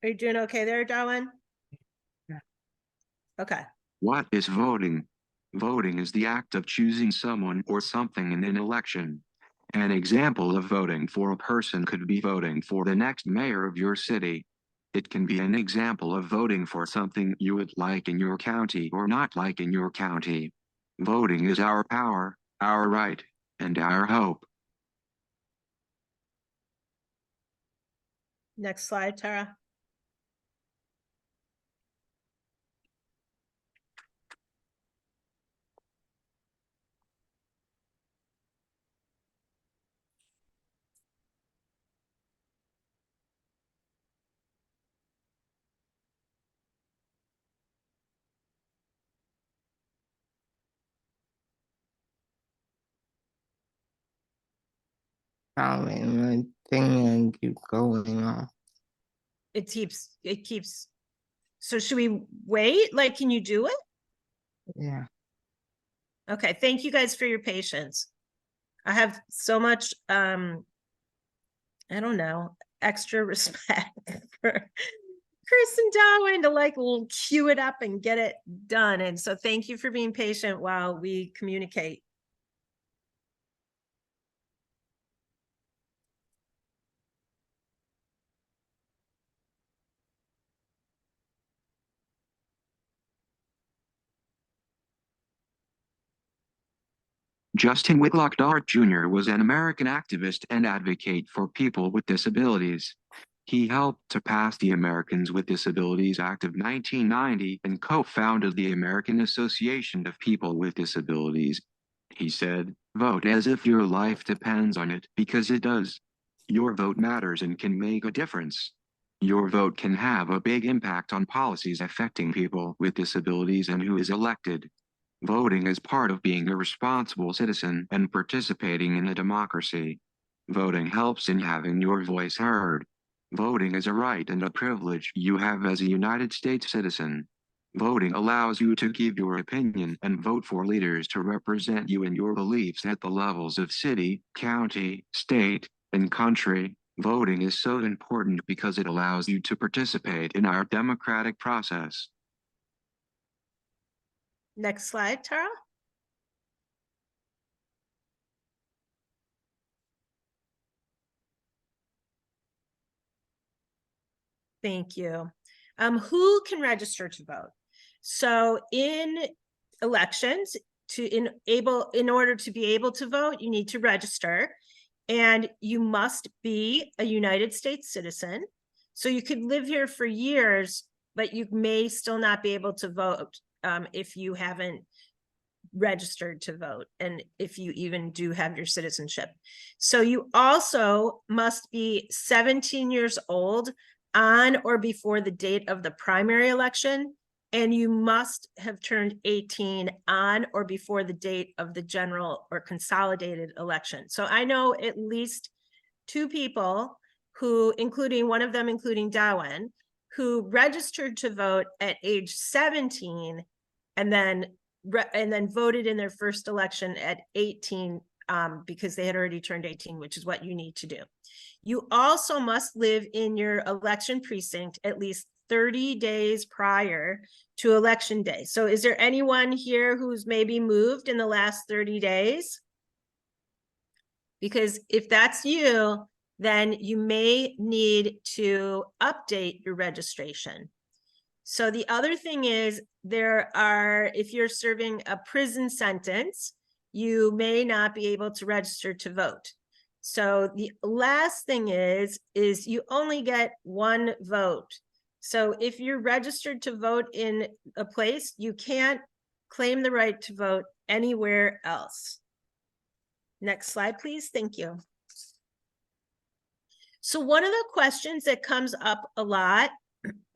Are you doing okay there, Darwin?
Yeah.
Okay.
What is voting? Voting is the act of choosing someone or something in an election. An example of voting for a person could be voting for the next mayor of your city. It can be an example of voting for something you would like in your county or not like in your county. Voting is our power, our right, and our hope.
Next slide, Tara.
The thing and keep going on.
It keeps. So should we wait? Like, can you do it?
Yeah.
Okay. Thank you guys for your patience. I have so much, I don't know, extra respect for Chris and Darwin to like cue it up and get it done. And so thank you for being patient while we communicate.
Justin Whitlock Dart Jr. was an American activist and advocate for people with disabilities. He helped to pass the Americans with Disabilities Act of 1990 and co-founded the American Association of People with Disabilities. He said, "Vote as if your life depends on it, because it does. Your vote matters and can make a difference. Your vote can have a big impact on policies affecting people with disabilities and who is elected. Voting is part of being a responsible citizen and participating in a democracy. Voting helps in having your voice heard. Voting is a right and a privilege you have as a United States citizen. Voting allows you to give your opinion and vote for leaders to represent you and your beliefs at the levels of city, county, state, and country. Voting is so important because it allows you to participate in our democratic process."
Next slide, Tara. Thank you. Who can register to vote? So in elections, in order to be able to vote, you need to register, and you must be a United States citizen. So you could live here for years, but you may still not be able to vote if you haven't registered to vote, and if you even do have your citizenship. So you also must be 17 years old on or before the date of the primary election and you must have turned 18 on or before the date of the general or consolidated election. So I know at least 2 people who, including one of them, including Darwin, who registered to vote at age 17 and then voted in their first election at 18 because they had already turned 18, which is what you need to do. You also must live in your election precinct at least 30 days prior to election day. So is there anyone here who's maybe moved in the last 30 days? Because if that's you, then you may need to update your registration. So the other thing is if you're serving a prison sentence, you may not be able to register to vote. So the last thing is you only get 1 vote. So if you're registered to vote in a place, you can't claim the right to vote anywhere else. Next slide, please. Thank you. So one of the questions that comes up a lot,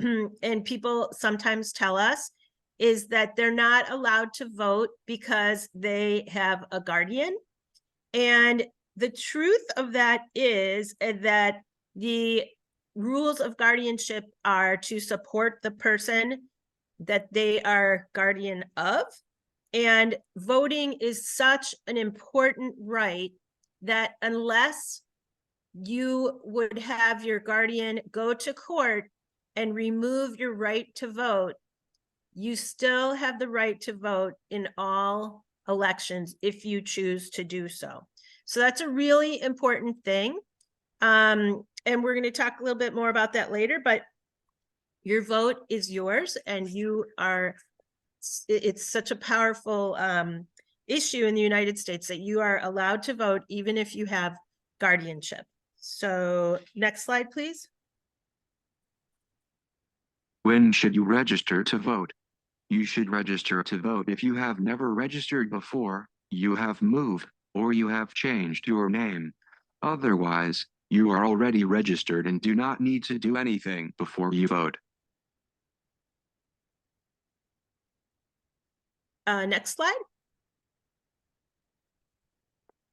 and people sometimes tell us, is that they're not allowed to vote because they have a guardian. And the truth of that is that the rules of guardianship are to support the person that they are guardian of. And voting is such an important right that unless you would have your guardian go to court and remove your right to vote, you still have the right to vote in all elections if you choose to do so. So that's a really important thing. And we're going to talk a little bit more about that later, but your vote is yours, and it's such a powerful issue in the United States that you are allowed to vote even if you have guardianship. So next slide, please.
When should you register to vote? You should register to vote if you have never registered before, you have moved, or you have changed your name. Otherwise, you are already registered and do not need to do anything before you vote.
Next slide.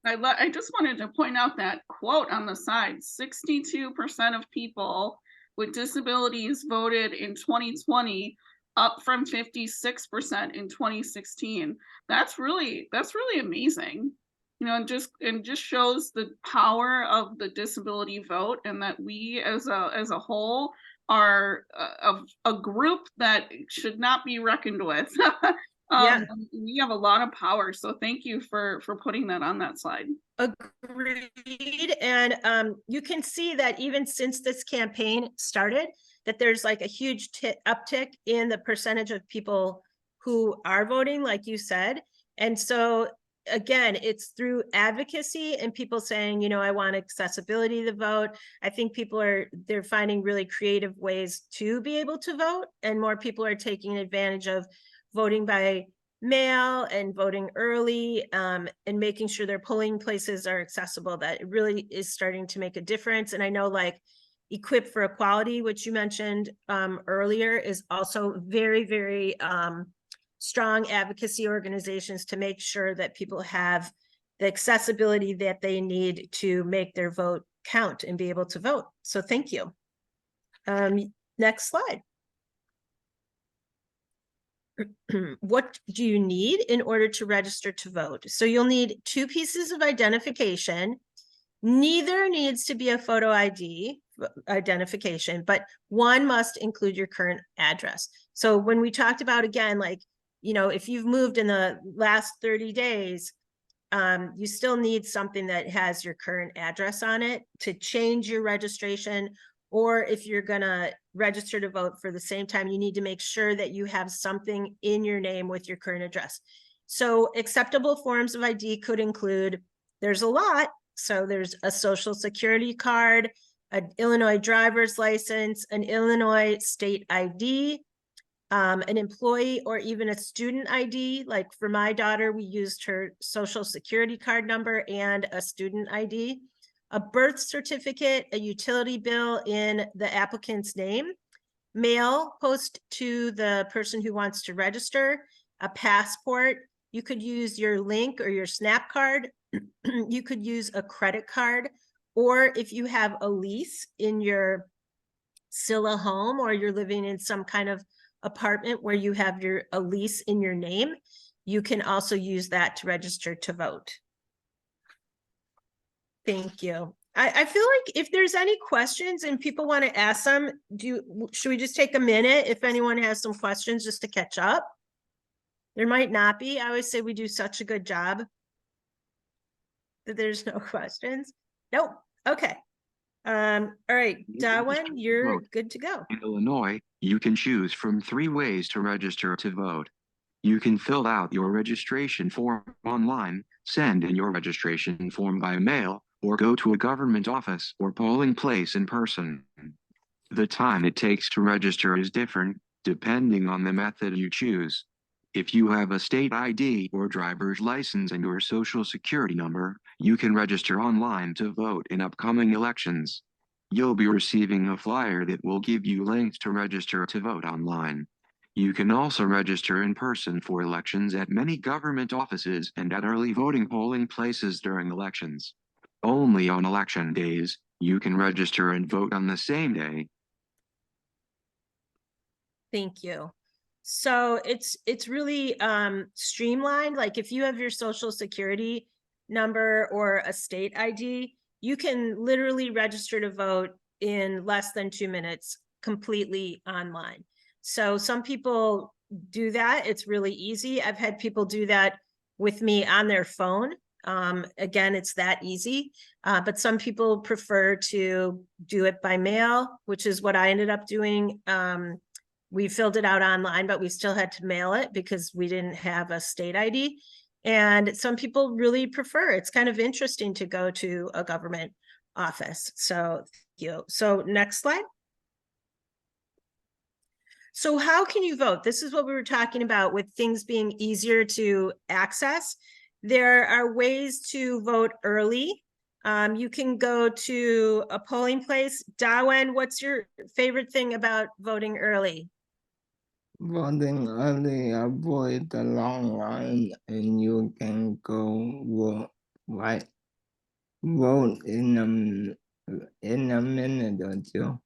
I just wanted to point out that quote on the side. 62% of people with disabilities voted in 2020, up from 56% in 2016. That's really amazing. You know, and just shows the power of the disability vote, and that we as a whole are a group that should not be reckoned with.
Yeah.
We have a lot of power, so thank you for putting that on that slide.
Agreed. And you can see that even since this campaign started, that there's like a huge uptick in the percentage of people who are voting, like you said. And so again, it's through advocacy and people saying, you know, I want accessibility to vote. I think they're finding really creative ways to be able to vote, and more people are taking advantage of voting by mail and voting early, and making sure their polling places are accessible. That it really is starting to make a difference. And I know like Equip for Equality, which you mentioned earlier, is also very, very strong advocacy organizations to make sure that people have the accessibility that they need to make their vote count and be able to vote. So thank you. Next slide. What do you need in order to register to vote? So you'll need 2 pieces of identification. Neither needs to be a photo ID identification, but one must include your current address. So when we talked about, again, like, you know, if you've moved in the last 30 days, you still need something that has your current address on it to change your registration. Or if you're gonna register to vote for the same time, you need to make sure that you have something in your name with your current address. So acceptable forms of ID could include, there's a lot. So there's a social security card, an Illinois driver's license, an Illinois state ID, an employee or even a student ID. Like for my daughter, we used her social security card number and a student ID. A birth certificate, a utility bill in the applicant's name, mail post to the person who wants to register, a passport. You could use your link or your snap card. You could use a credit card, or if you have a lease in your Scylla home, or you're living in some kind of apartment where you have a lease in your name, you can also use that to register to vote. Thank you. I feel like if there's any questions and people want to ask them, should we just take a minute if anyone has some questions just to catch up? There might not be. I always say we do such a good job that there's no questions. Nope. Okay. All right, Darwin, you're good to go.
In Illinois, you can choose from 3 ways to register to vote. You can fill out your registration form online, send in your registration form by mail, or go to a government office or polling place in person. The time it takes to register is different, depending on the method you choose. If you have a state ID or driver's license and your social security number, you can register online to vote in upcoming elections. You'll be receiving a flyer that will give you links to register to vote online. You can also register in person for elections at many government offices and at early voting polling places during elections. Only on election days, you can register and vote on the same day.
Thank you. So it's really streamlined. Like if you have your social security number or a state ID, you can literally register to vote in less than 2 minutes, completely online. So some people do that. It's really easy. I've had people do that with me on their phone. Again, it's that easy, but some people prefer to do it by mail, which is what I ended up doing. We filled it out online, but we still had to mail it because we didn't have a state ID. And some people really prefer, it's kind of interesting to go to a government office. So thank you. So next slide. So how can you vote? This is what we were talking about with things being easier to access. There are ways to vote early. You can go to a polling place. Darwin, what's your favorite thing about voting early?
Voting early, avoid the long line, and you can go vote, vote in a minute or two.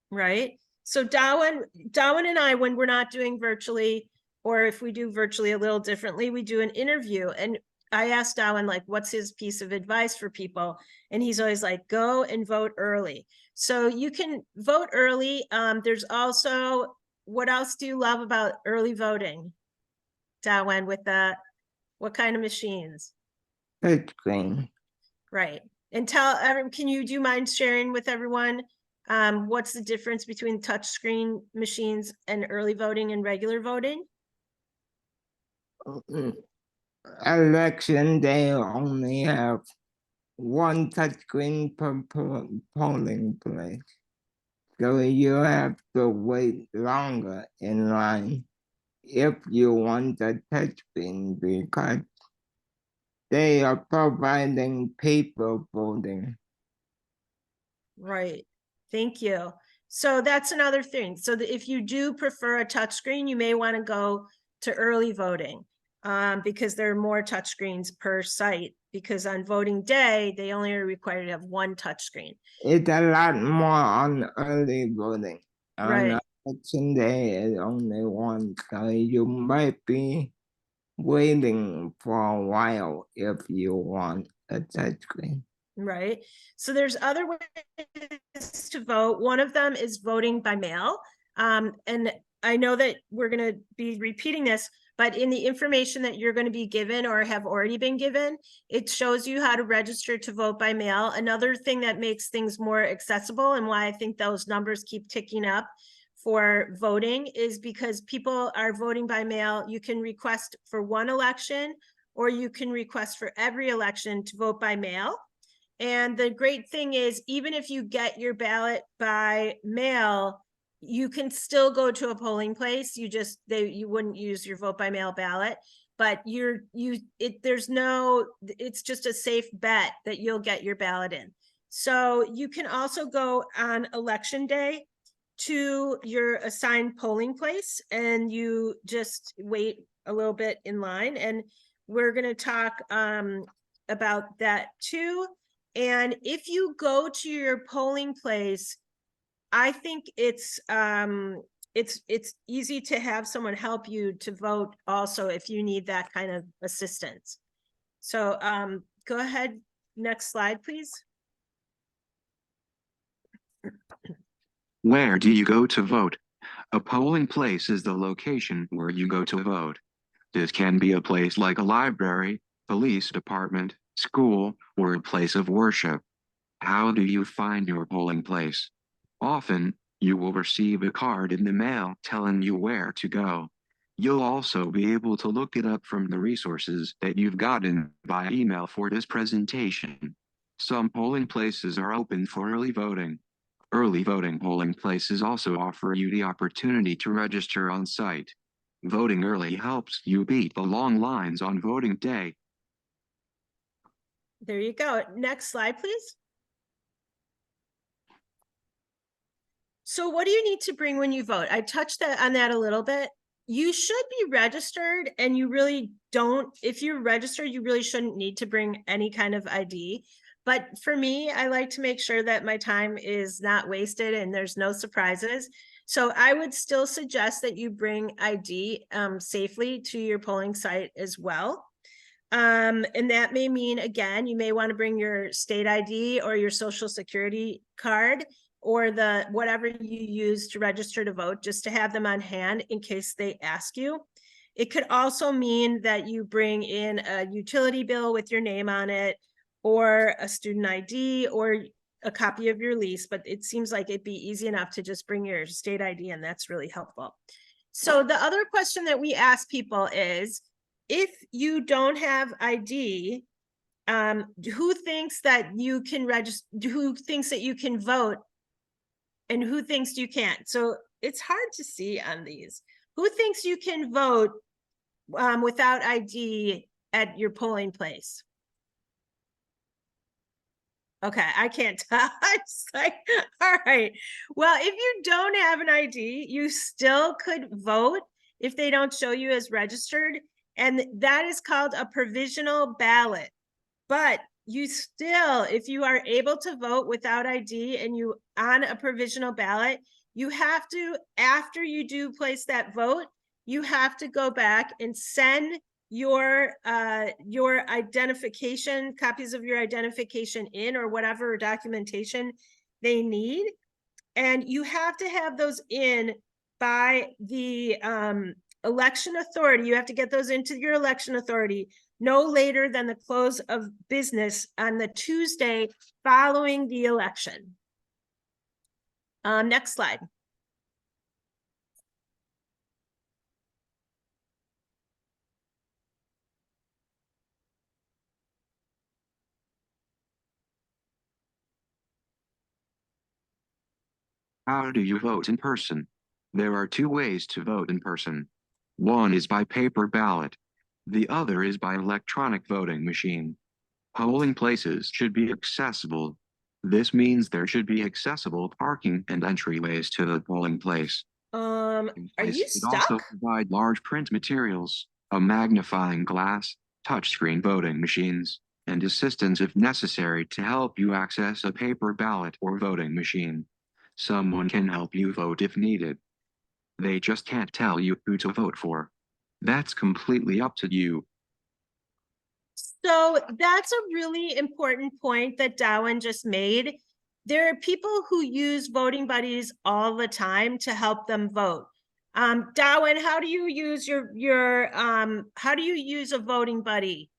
Right. So Darwin and I, when we're not doing virtually, or if we do virtually a little differently, we do an interview. And I asked Darwin, like, what's his piece of advice for people? And he's always like, go and vote early. So you can vote early. There's also, what else do you love about early voting, Darwin, with that? What kind of machines?
Touchscreen.
Right. And tell everyone, do you mind sharing with everyone what's the difference between touchscreen machines and early voting and regular voting?
Election day only have one touchscreen per polling place. So you have to wait longer in line if you want the touchscreen because they are providing paper voting.
Right. Thank you. So that's another thing. So that if you do prefer a touchscreen, you may want to go to early voting because there are more touchscreens per site, because on voting day, they only are required to have one touchscreen.
It's a lot more on early voting.
Right.
On election day, it's only one, so you might be waiting for a while if you want a touchscreen.
Right. So there's other ways to vote. One of them is voting by mail. And I know that we're going to be repeating this, but in the information that you're going to be given or have already been given, it shows you how to register to vote by mail. Another thing that makes things more accessible and why I think those numbers keep ticking up for voting is because people are voting by mail. You can request for one election, or you can request for every election to vote by mail. And the great thing is, even if you get your ballot by mail, you can still go to a polling place. You wouldn't use your vote by mail ballot, but it's just a safe bet that you'll get your ballot in. So you can also go on election day to your assigned polling place and you just wait a little bit in line, and we're going to talk about that too. And if you go to your polling place, I think it's easy to have someone help you to vote also if you need that kind of assistance. So go ahead, next slide, please.
Where do you go to vote? A polling place is the location where you go to vote. This can be a place like a library, police department, school, or a place of worship. How do you find your polling place? Often, you will receive a card in the mail telling you where to go. You'll also be able to look it up from the resources that you've gotten by email for this presentation. Some polling places are open for early voting. Early voting polling places also offer you the opportunity to register on site. Voting early helps you beat the long lines on voting day.
There you go. Next slide, please. So what do you need to bring when you vote? I touched on that a little bit. You should be registered, and you really don't. If you're registered, you really shouldn't need to bring any kind of ID. But for me, I like to make sure that my time is not wasted and there's no surprises. So I would still suggest that you bring ID safely to your polling site as well. And that may mean, again, you may want to bring your state ID or your social security card or the whatever you use to register to vote, just to have them on hand in case they ask you. It could also mean that you bring in a utility bill with your name on it, or a student ID, or a copy of your lease, but it seems like it'd be easy enough to just bring your state ID, and that's really helpful. So the other question that we ask people is, if you don't have ID, who thinks that you can register, who thinks that you can vote, and who thinks you can't? So it's hard to see on these. Who thinks you can vote without ID at your polling place? Okay, I can't tell. It's like, all right. Well, if you don't have an ID, you still could vote if they don't show you as registered. And that is called a provisional ballot. But you still, if you are able to vote without ID and you on a provisional ballot, you have to, after you do place that vote, you have to go back and send your identification, copies of your identification in, or whatever documentation they need. And you have to have those in by the election authority. You have to get those into your election authority no later than the close of business on the Tuesday following the election. Next slide.
How do you vote in person? There are two ways to vote in person. One is by paper ballot. The other is by electronic voting machine. Polling places should be accessible. This means there should be accessible parking and entryways to the polling place.
Are you
It also
stuck?
provide large print materials, a magnifying glass, touchscreen voting machines, and assistance if necessary to help you access a paper ballot or voting machine. Someone can help you vote if needed. They just can't tell you who to vote for. That's completely up to you.
So that's a really important point that Darwin just made. There are people who use voting buddies all the time to help them vote. Darwin, how do you use how do you use a voting buddy?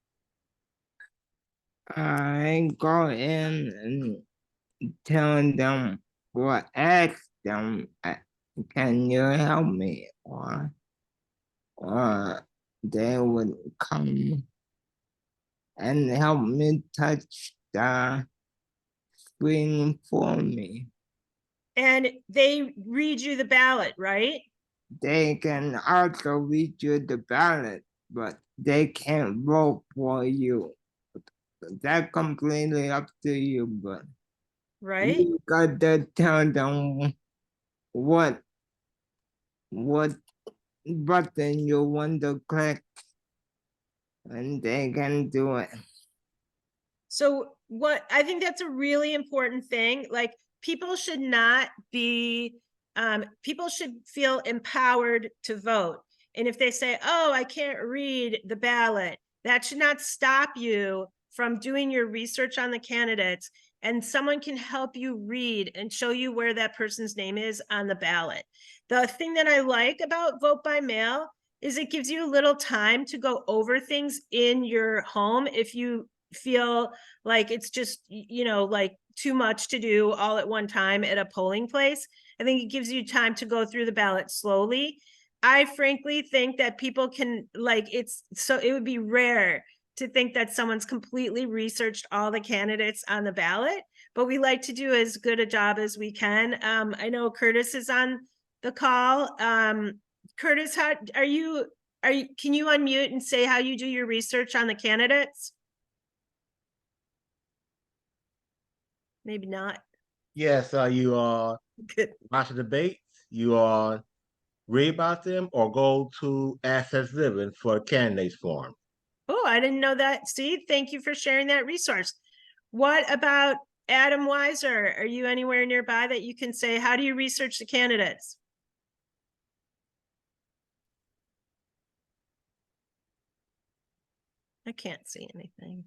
I go in and tell them or ask them, can you help me? Or they would come and help me touch the screen for me.
And they read you the ballot, right?
They can also read you the ballot, but they can't vote for you. That's completely up to you, but
right?
you got to tell them what button you want to click, and they can do it.
So what I think that's a really important thing. Like people should not be, people should feel empowered to vote. And if they say, oh, I can't read the ballot, that should not stop you from doing your research on the candidates. And someone can help you read and show you where that person's name is on the ballot. The thing that I like about vote by mail is it gives you a little time to go over things in your home if you feel like it's just, you know, like too much to do all at one time at a polling place. I think it gives you time to go through the ballot slowly. I frankly think that people can, like, it's so, it would be rare to think that someone's completely researched all the candidates on the ballot, but we like to do as good a job as we can. I know Curtis is on the call. Curtis, how can you unmute and say how you do your research on the candidates? Maybe not.
Yes, you watch the debates, you read about them, or go to Access Living for candidates forum.
Oh, I didn't know that. See, thank you for sharing that resource. What about Adam Weiser? Are you anywhere nearby that you can say, how do you research the candidates? I can't see anything.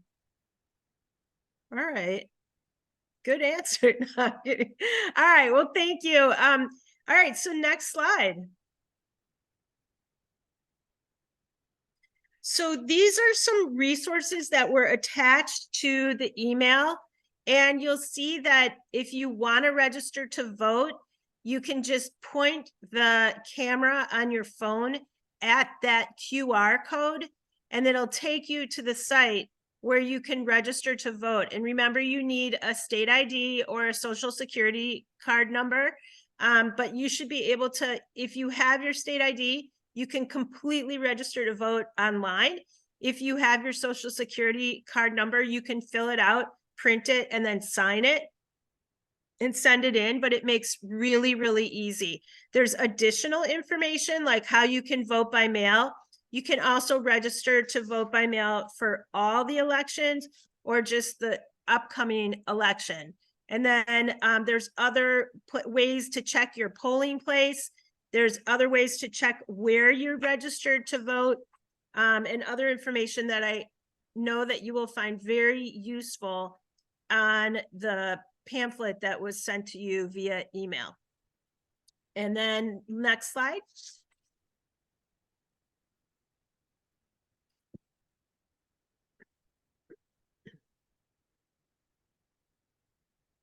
All right. Good answer. No, I'm kidding. All right. Well, thank you. All right. So next slide. So these are some resources that were attached to the email. And you'll see that if you want to register to vote, you can just point the camera on your phone at that QR code, and it'll take you to the site where you can register to vote. And remember, you need a state ID or a social security card number, but you should be able to, if you have your state ID, you can completely register to vote online. If you have your social security card number, you can fill it out, print it, and then sign it and send it in, but it makes really, really easy. There's additional information like how you can vote by mail. You can also register to vote by mail for all the elections or just the upcoming election. And then there's other ways to check your polling place. There's other ways to check where you're registered to vote, and other information that I know that you will find very useful on the pamphlet that was sent to you via email. And then next slide.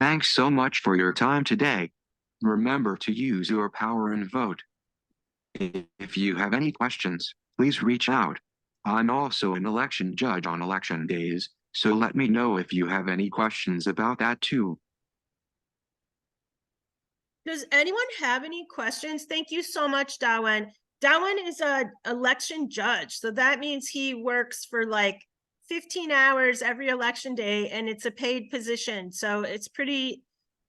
Thanks so much for your time today. Remember to use your power and vote. If you have any questions, please reach out. I'm also an election judge on election days, so let me know if you have any questions about that too.
Does anyone have any questions? Thank you so much, Dawen. Dawen is an election judge, so that means he works for like 15 hours every election day, and it's a paid position. So it's pretty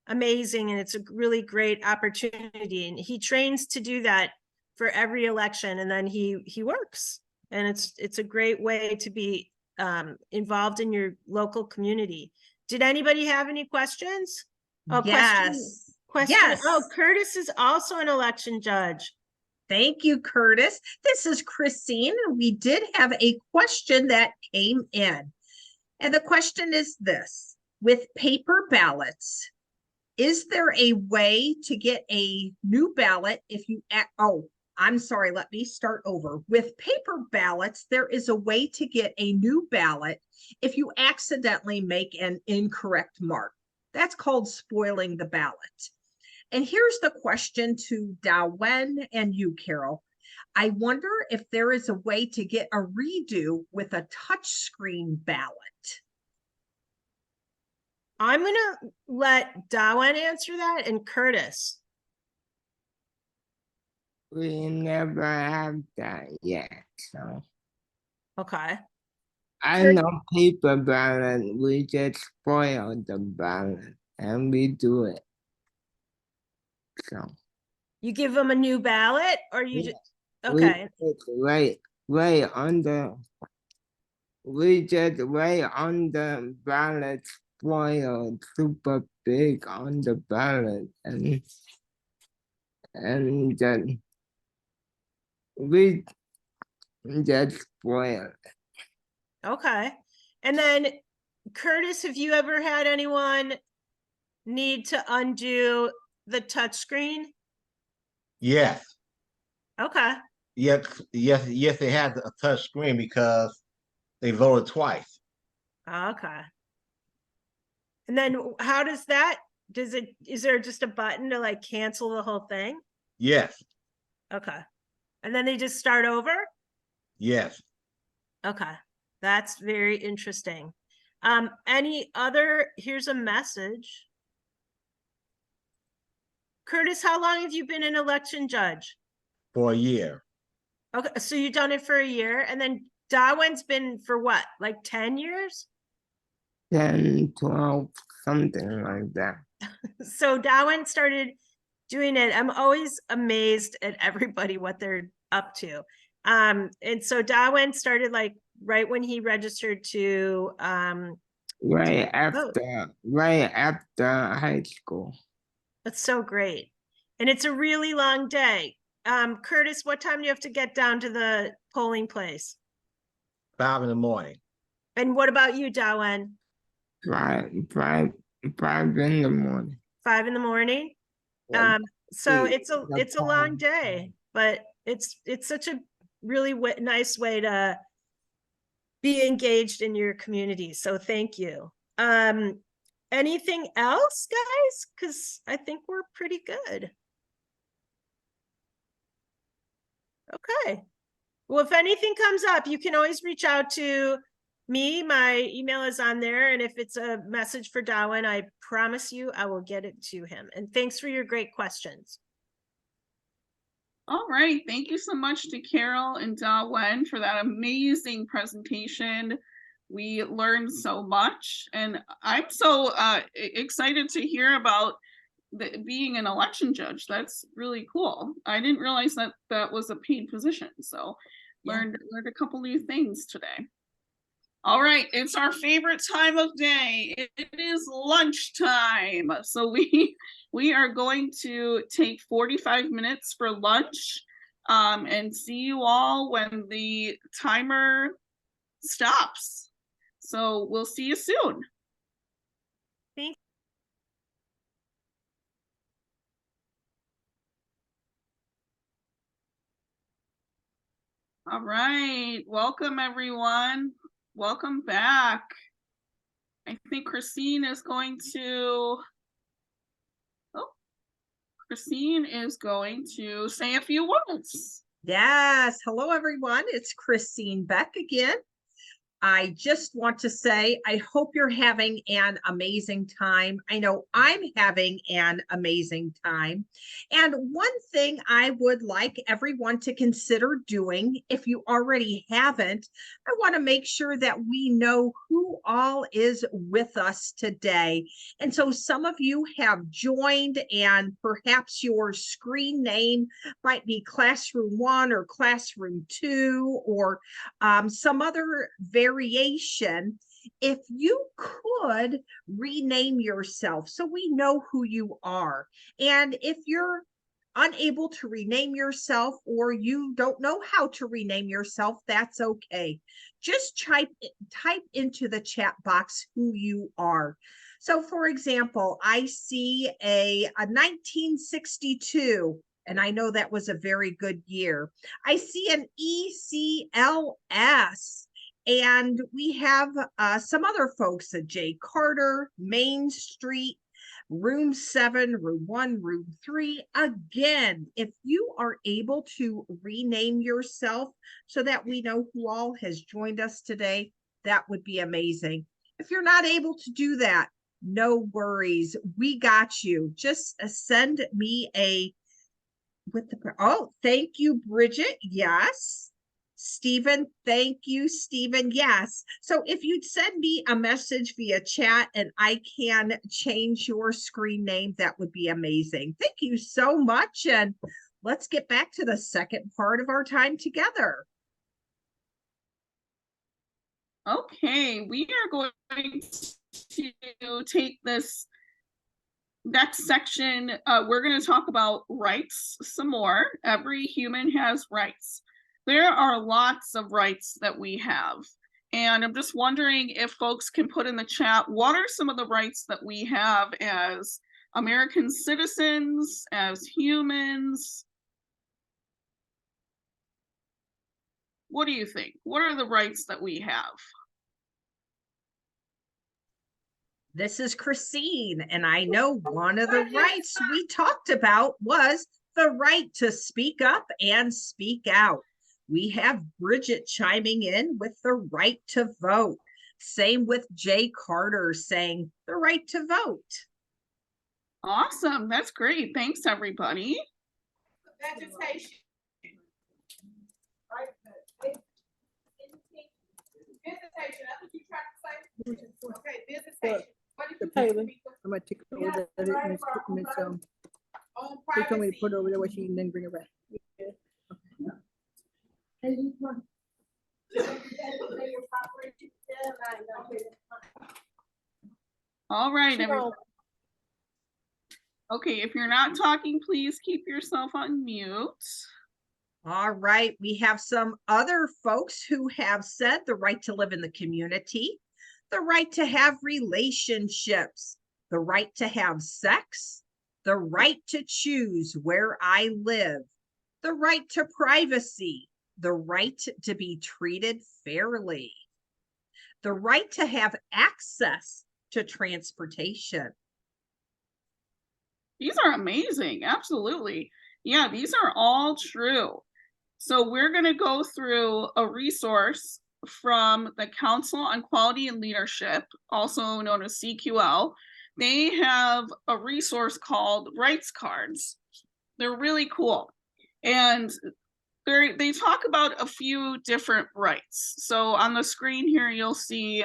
amazing, and it's a really great opportunity. And he trains to do that for every election, and then he works. And it's a great way to be involved in your local community. Did anybody have any questions? Oh,
Yes.
Question.
Yes.
Oh, Curtis is also an election judge.
Thank you, Curtis. This is Christine. We did have a question that came in. And the question is this: with paper ballots, is there a way to get a new ballot if you I'm sorry, let me start over. With paper ballots, there is a way to get a new ballot if you accidentally make an incorrect mark. That's called spoiling the ballot. And here's the question to Dawen and you, Carol. I wonder if there is a way to get a redo with a touchscreen ballot.
I'm going to let Dawen answer that, and Curtis.
We never have that yet, so.
Okay.
I know paper ballot, we just spoil the ballot and we do it. So.
You give them a new ballot, or you
Yeah.
just okay?
Right on the. We just right on the ballot spoiled super big on the ballot and then we just spoiled.
Okay. And then Curtis, have you ever had anyone need to undo the touchscreen?
Yes,
Okay.
yes, they had a touch screen because they voted twice.
Okay. And then how does that, is there just a button to like cancel the whole thing?
Yes,
Okay. And then they just start over?
yes.
Okay. That's very interesting. Here's a message. Curtis, how long have you been an election judge?
For a year.
Okay, so you've done it for a year, and then Darwin's been for what, like 10 years?
10, 12, something like that.
So Darwin started doing it. I'm always amazed at everybody, what they're up to. And so Darwin started like right when he registered to
Right
vote.
after high school.
That's so great. And it's a really long day. Curtis, what time do you have to get down to the polling place?
5 in the morning.
And what about you, Darwin?
5 in the morning.
5 in the morning? So it's a long day, but it's such a really nice way to be engaged in your community. So thank you. Anything else, guys? Because I think we're pretty good. Okay. Well, if anything comes up, you can always reach out to me. My email is on there. And if it's a message for Darwin, I promise you I will get it to him. And thanks for your great questions.
All right. Thank you so much to Carol and Darwin for that amazing presentation. We learned so much, and I'm so excited to hear about being an election judge. That's really cool. I didn't realize that that was a paid position, so learned a couple new things today. All right, it's our favorite time of day. It is lunchtime, so we are going to take 45 minutes for lunch, and see you all when the timer stops. So we'll see you soon.
Thank All right, welcome everyone. Welcome back. I think Christine is going to say a few words.
Yes. Hello, everyone. It's Christine Beck again. I just want to say, I hope you're having an amazing time. I know I'm having an amazing time. And one thing I would like everyone to consider doing, if you already haven't, I want to make sure that we know who all is with us today. And so some of you have joined, and perhaps your screen name might be Classroom 1 or Classroom 2 or some other variation. If you could rename yourself so we know who you are. And if you're unable to rename yourself, or you don't know how to rename yourself, that's okay. Just type into the chat box who you are. So for example, I see a 1962, and I know that was a very good year. I see an ECLS, and we have some other folks, a J. Carter, Main Street, Room 7, Room 1, Room 3. Again, if you are able to rename yourself so that we know who all has joined us today, that would be amazing. If you're not able to do that, no worries. We got you. Just send me a with the, oh, thank you, Bridget. Yes. Stephen, thank you, Stephen. Yes. So if you'd send me a message via chat and I can change your screen name, that would be amazing. Thank you so much. And let's get back to the second part of our time together.
Okay, we are going to take this next section. We're going to talk about rights some more. Every human has rights. There are lots of rights that we have. And I'm just wondering if folks can put in the chat, what are some of the rights that we have as American citizens, as humans? What do you think? What are the rights that we have?
This is Christine, and I know one of the rights we talked about was the right to speak up and speak out. We have Bridget chiming in with the right to vote. Same with Jay Carter saying the right to vote.
Awesome. That's great. Thanks, everybody.
Vegetation. Visitation. That's what you tried to say. Okay, visitation. What did you say?
I'm gonna take it over there. She told me to put it over there where she can then bring it back.
All right, everyone. Okay, if you're not talking, please keep yourself on mute.
All right, we have some other folks who have said the right to live in the community, the right to have relationships, the right to have sex, the right to choose where I live, the right to privacy, the right to be treated fairly, the right to have access to transportation.
These are amazing. Absolutely. Yeah, these are all true. So we're going to go through a resource from the Council on Quality and Leadership, also known as CQL. They have a resource called Rights Cards. They're really cool. And they talk about a few different rights. So on the screen here, you'll see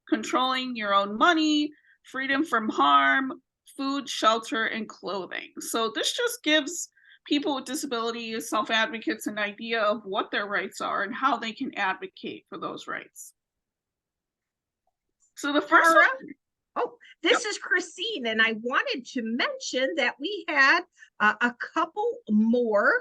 controlling your own money, freedom from harm, food, shelter, and clothing. So this just gives people with disabilities, self-advocates, an idea of what their rights are and how they can advocate for those rights. So the first one,
oh, this is Christine, and I wanted to mention that we had a couple more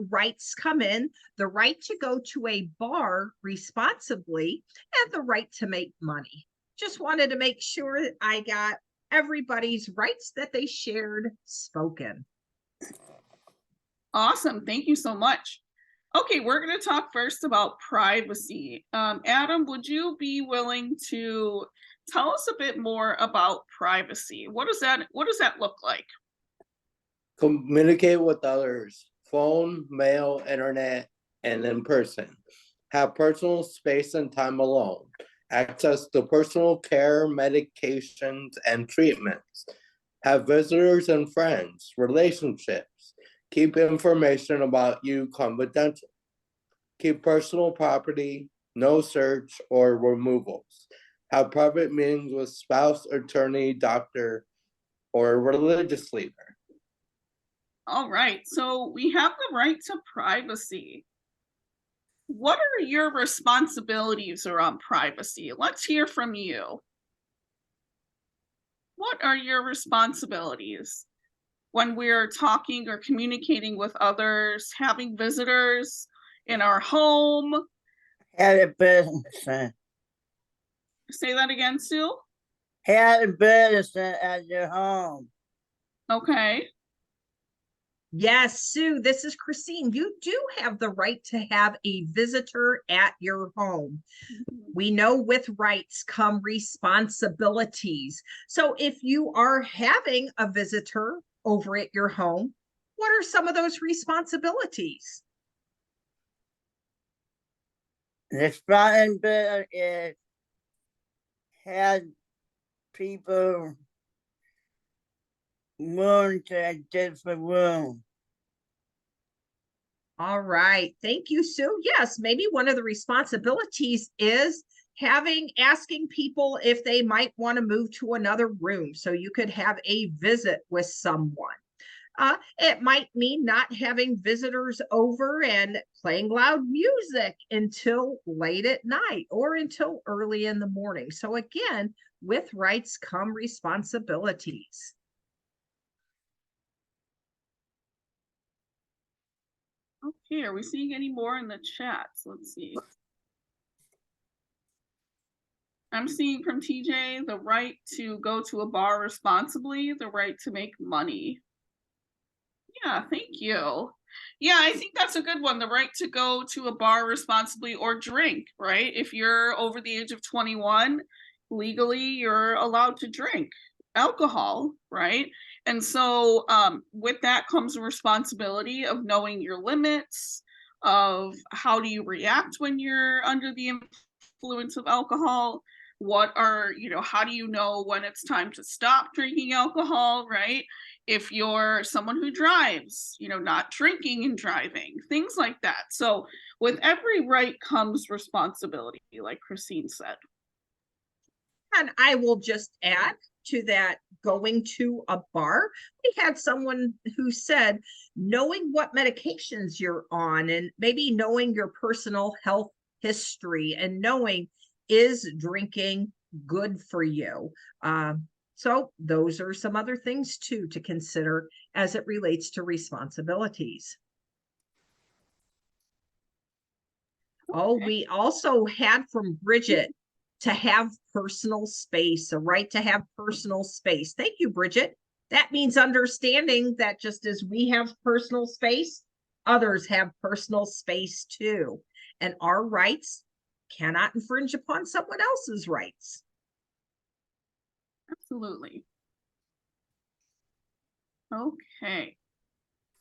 rights come in: the right to go to a bar responsibly and the right to make money. Just wanted to make sure that I got everybody's rights that they shared spoken.
Awesome. Thank you so much. Okay, we're going to talk first about privacy. Adam, would you be willing to tell us a bit more about privacy? What does that look like?
Communicate with others, phone, mail, internet, and in person. Have personal space and time alone. Access to personal care, medications, and treatments. Have visitors and friends, relationships. Keep information about you confidential. Keep personal property, no search or removals. Have private meetings with spouse, attorney, doctor, or religious leader.
All right, so we have the right to privacy. What are your responsibilities around privacy? Let's hear from you. What are your responsibilities when we're talking or communicating with others, having visitors in our home?
Had a business.
Say that again, Sue.
Had a business at your home.
Okay.
Yes, Sue, this is Christine. You do have the right to have a visitor at your home. We know with rights come responsibilities. So if you are having a visitor over at your home, what are some of those responsibilities?
The responsibility is had people move to a different room.
All right. Thank you, Sue. Yes, maybe one of the responsibilities is asking people if they might want to move to another room so you could have a visit with someone. It might mean not having visitors over and playing loud music until late at night or until early in the morning. So again, with rights come responsibilities.
Okay, are we seeing any more in the chats? Let's see. I'm seeing from TJ the right to go to a bar responsibly, the right to make money. Yeah, thank you. Yeah, I think that's a good one. The right to go to a bar responsibly or drink, right? If you're over the age of 21, legally you're allowed to drink alcohol, right? And so with that comes a responsibility of knowing your limits, of how do you react when you're under the influence of alcohol. How do you know when it's time to stop drinking alcohol, right? If you're someone who drives, not drinking and driving, things like that. So with every right comes responsibility, like Christine said.
And I will just add to that, going to a bar. We had someone who said, knowing what medications you're on and maybe knowing your personal health history and knowing, is drinking good for you? So those are some other things too to consider as it relates to responsibilities. Oh, we also had from Bridget to have personal space, a right to have personal space. Thank you, Bridget. That means understanding that just as we have personal space, others have personal space too. And our rights cannot infringe upon someone else's rights.
Absolutely. Okay.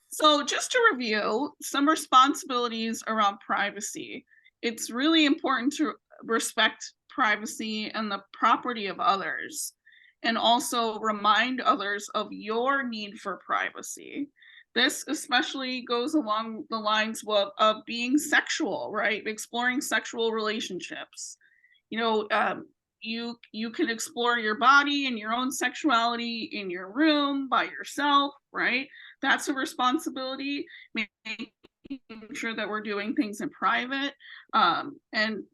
So just to review some responsibilities around privacy. It's really important to respect privacy and the property of others, and also remind others of your need for privacy. This especially goes along the lines of being sexual, right? Exploring sexual relationships. You can explore your body and your own sexuality in your room by yourself, right? That's a responsibility, making sure that we're doing things in private. And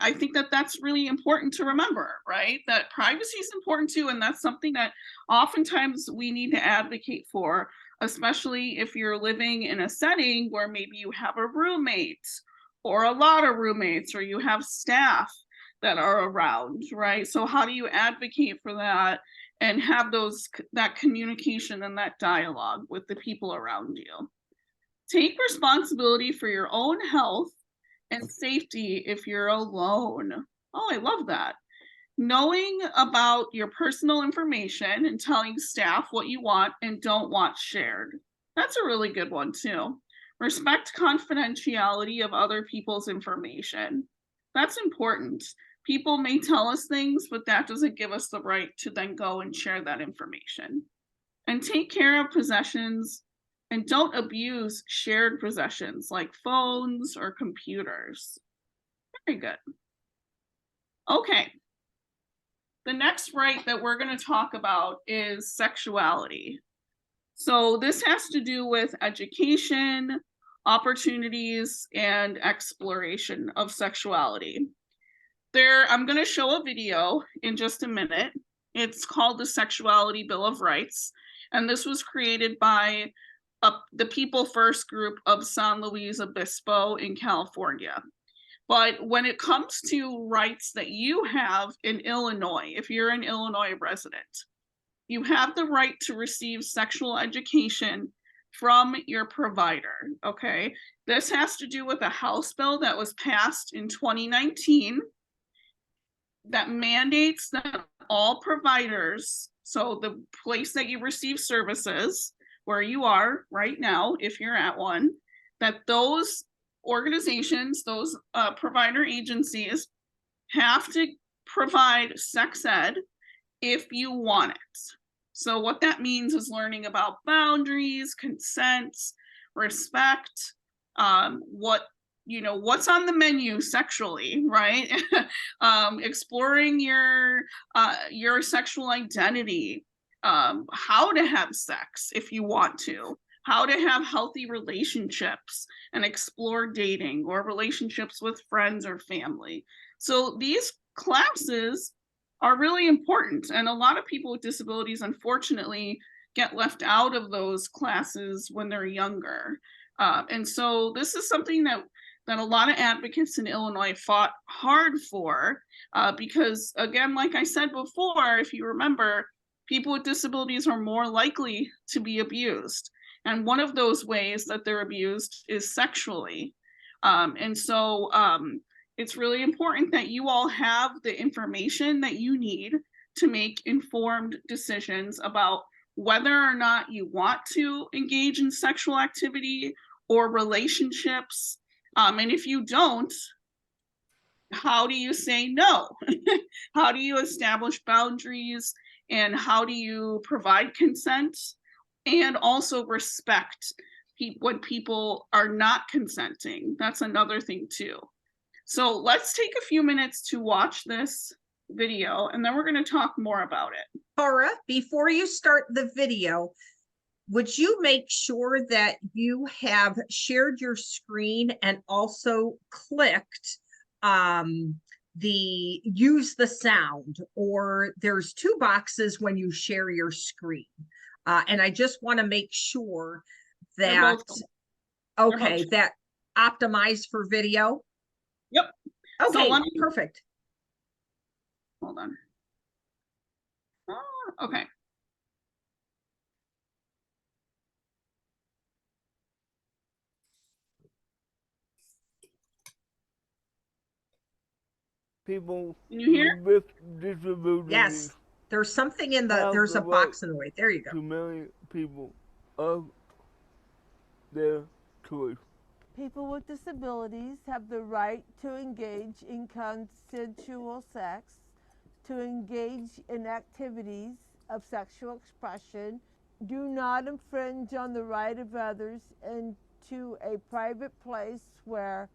I think that that's really important to remember, right? That privacy is important too, and that's something that oftentimes we need to advocate for, especially if you're living in a setting where maybe you have a roommate or a lot of roommates, or you have staff that are around, right? So how do you advocate for that and have that communication and that dialogue with the people around you? Take responsibility for your own health and safety if you're alone. Oh, I love that. Knowing about your personal information and telling staff what you want and don't want shared. That's a really good one too. Respect confidentiality of other people's information. That's important. People may tell us things, but that doesn't give us the right to then go and share that information. And take care of possessions and don't abuse shared possessions like phones or computers. Very good. Okay. The next right that we're going to talk about is sexuality. So this has to do with education, opportunities, and exploration of sexuality. I'm going to show a video in just a minute. It's called the Sexuality Bill of Rights, and this was created by the People First group of San Luis Obispo in California. But when it comes to rights that you have in Illinois, if you're an Illinois resident, you have the right to receive sexual education from your provider, okay? This has to do with a House bill that was passed in 2019 that mandates that all providers, so the place that you receive services, where you are right now, if you're at one, that those organizations, those provider agencies have to provide sex ed if you want it. So what that means is learning about boundaries, consent, respect, what, you know, what's on the menu sexually, right? Exploring your sexual identity, how to have sex if you want to, how to have healthy relationships and explore dating or relationships with friends or family. So these classes are really important, and a lot of people with disabilities, unfortunately, get left out of those classes when they're younger. And so this is something that a lot of advocates in Illinois fought hard for, because again, like I said before, if you remember, people with disabilities are more likely to be abused. And one of those ways that they're abused is sexually. And so it's really important that you all have the information that you need to make informed decisions about whether or not you want to engage in sexual activity or relationships. And if you don't, how do you say no? How do you establish boundaries? And how do you provide consent? And also respect when people are not consenting. That's another thing too. So let's take a few minutes to watch this video, and then we're going to talk more about it.
Laura, before you start the video, would you make sure that you have shared your screen and also clicked the use the sound, or there's two boxes when you share your screen. And I just want to make sure that, okay, that optimized for video.
Yep.
Okay,
so
perfect.
Hold on. Oh, okay.
People
Can you hear?
with disabilities.
Yes, there's something in the, there's a box in the way. There you go.
To many people of their choice.
People with disabilities have the right to engage in consensual sex, to engage in activities of sexual expression, do not infringe on the right of others, and to a private place where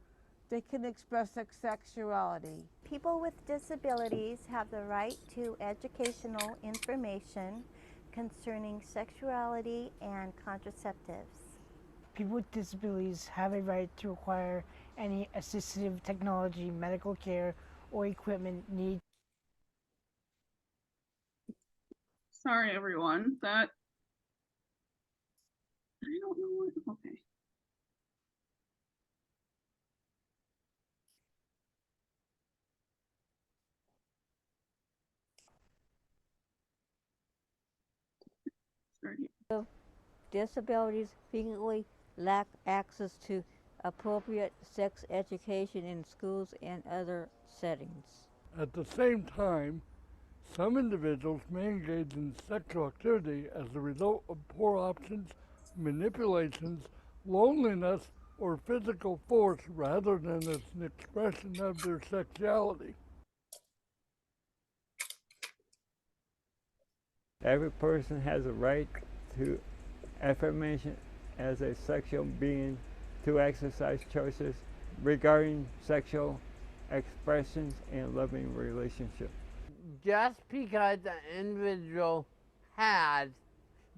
they can express their sexuality.
People with disabilities have the right to educational information concerning sexuality and contraceptives.
People with disabilities have a right to acquire any assistive technology, medical care, or equipment needed.
Sorry, everyone. That I don't know what. Okay.
Disabilities frequently lack access to appropriate sex education in schools and other settings.
At the same time, some individuals may engage in sexual activity as a result of poor options, manipulations, loneliness, or physical force rather than as an expression of their sexuality.
Every person has a right to affirmation as a sexual being, to exercise choices regarding sexual expressions and loving relationships.
Just because an individual has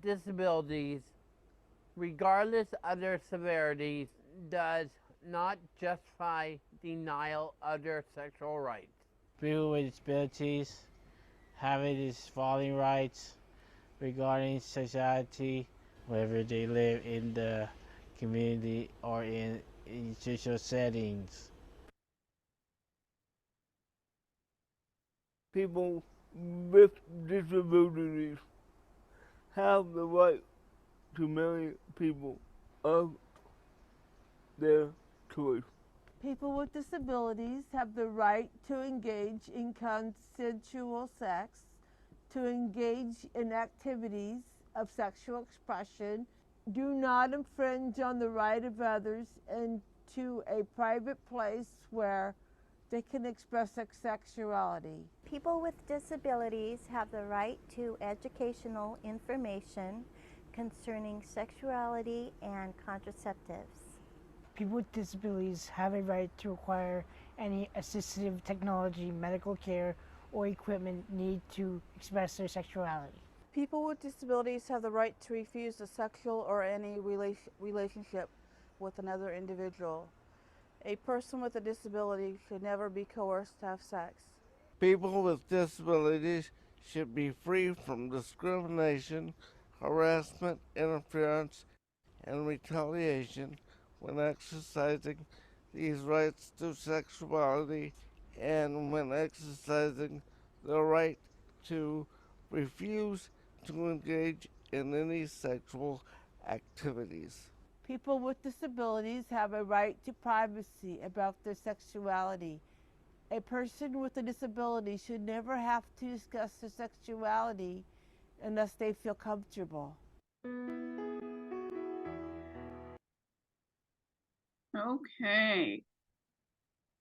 disabilities, regardless of their severities, does not justify denial of their sexual rights.
People with disabilities have these following rights regarding sexuality, whether they live in the community or in institutional settings.
People with disabilities have the right to many people of their choice.
People with disabilities have the right to engage in consensual sex, to engage in activities of sexual expression, do not infringe on the right of others, and to a private place where they can express their sexuality.
People with disabilities have the right to educational information concerning sexuality and contraceptives.
People with disabilities have a right to require any assistive technology, medical care, or equipment needed to express their sexuality.
People with disabilities have the right to refuse a sexual or any relationship with another individual. A person with a disability should never be coerced to have sex.
People with disabilities should be free from discrimination, harassment, interference, and retaliation when exercising these rights to sexuality and when exercising the right to refuse to engage in any sexual activities.
People with disabilities have a right to privacy about their sexuality. A person with a disability should never have to discuss their sexuality unless they feel comfortable.
Okay.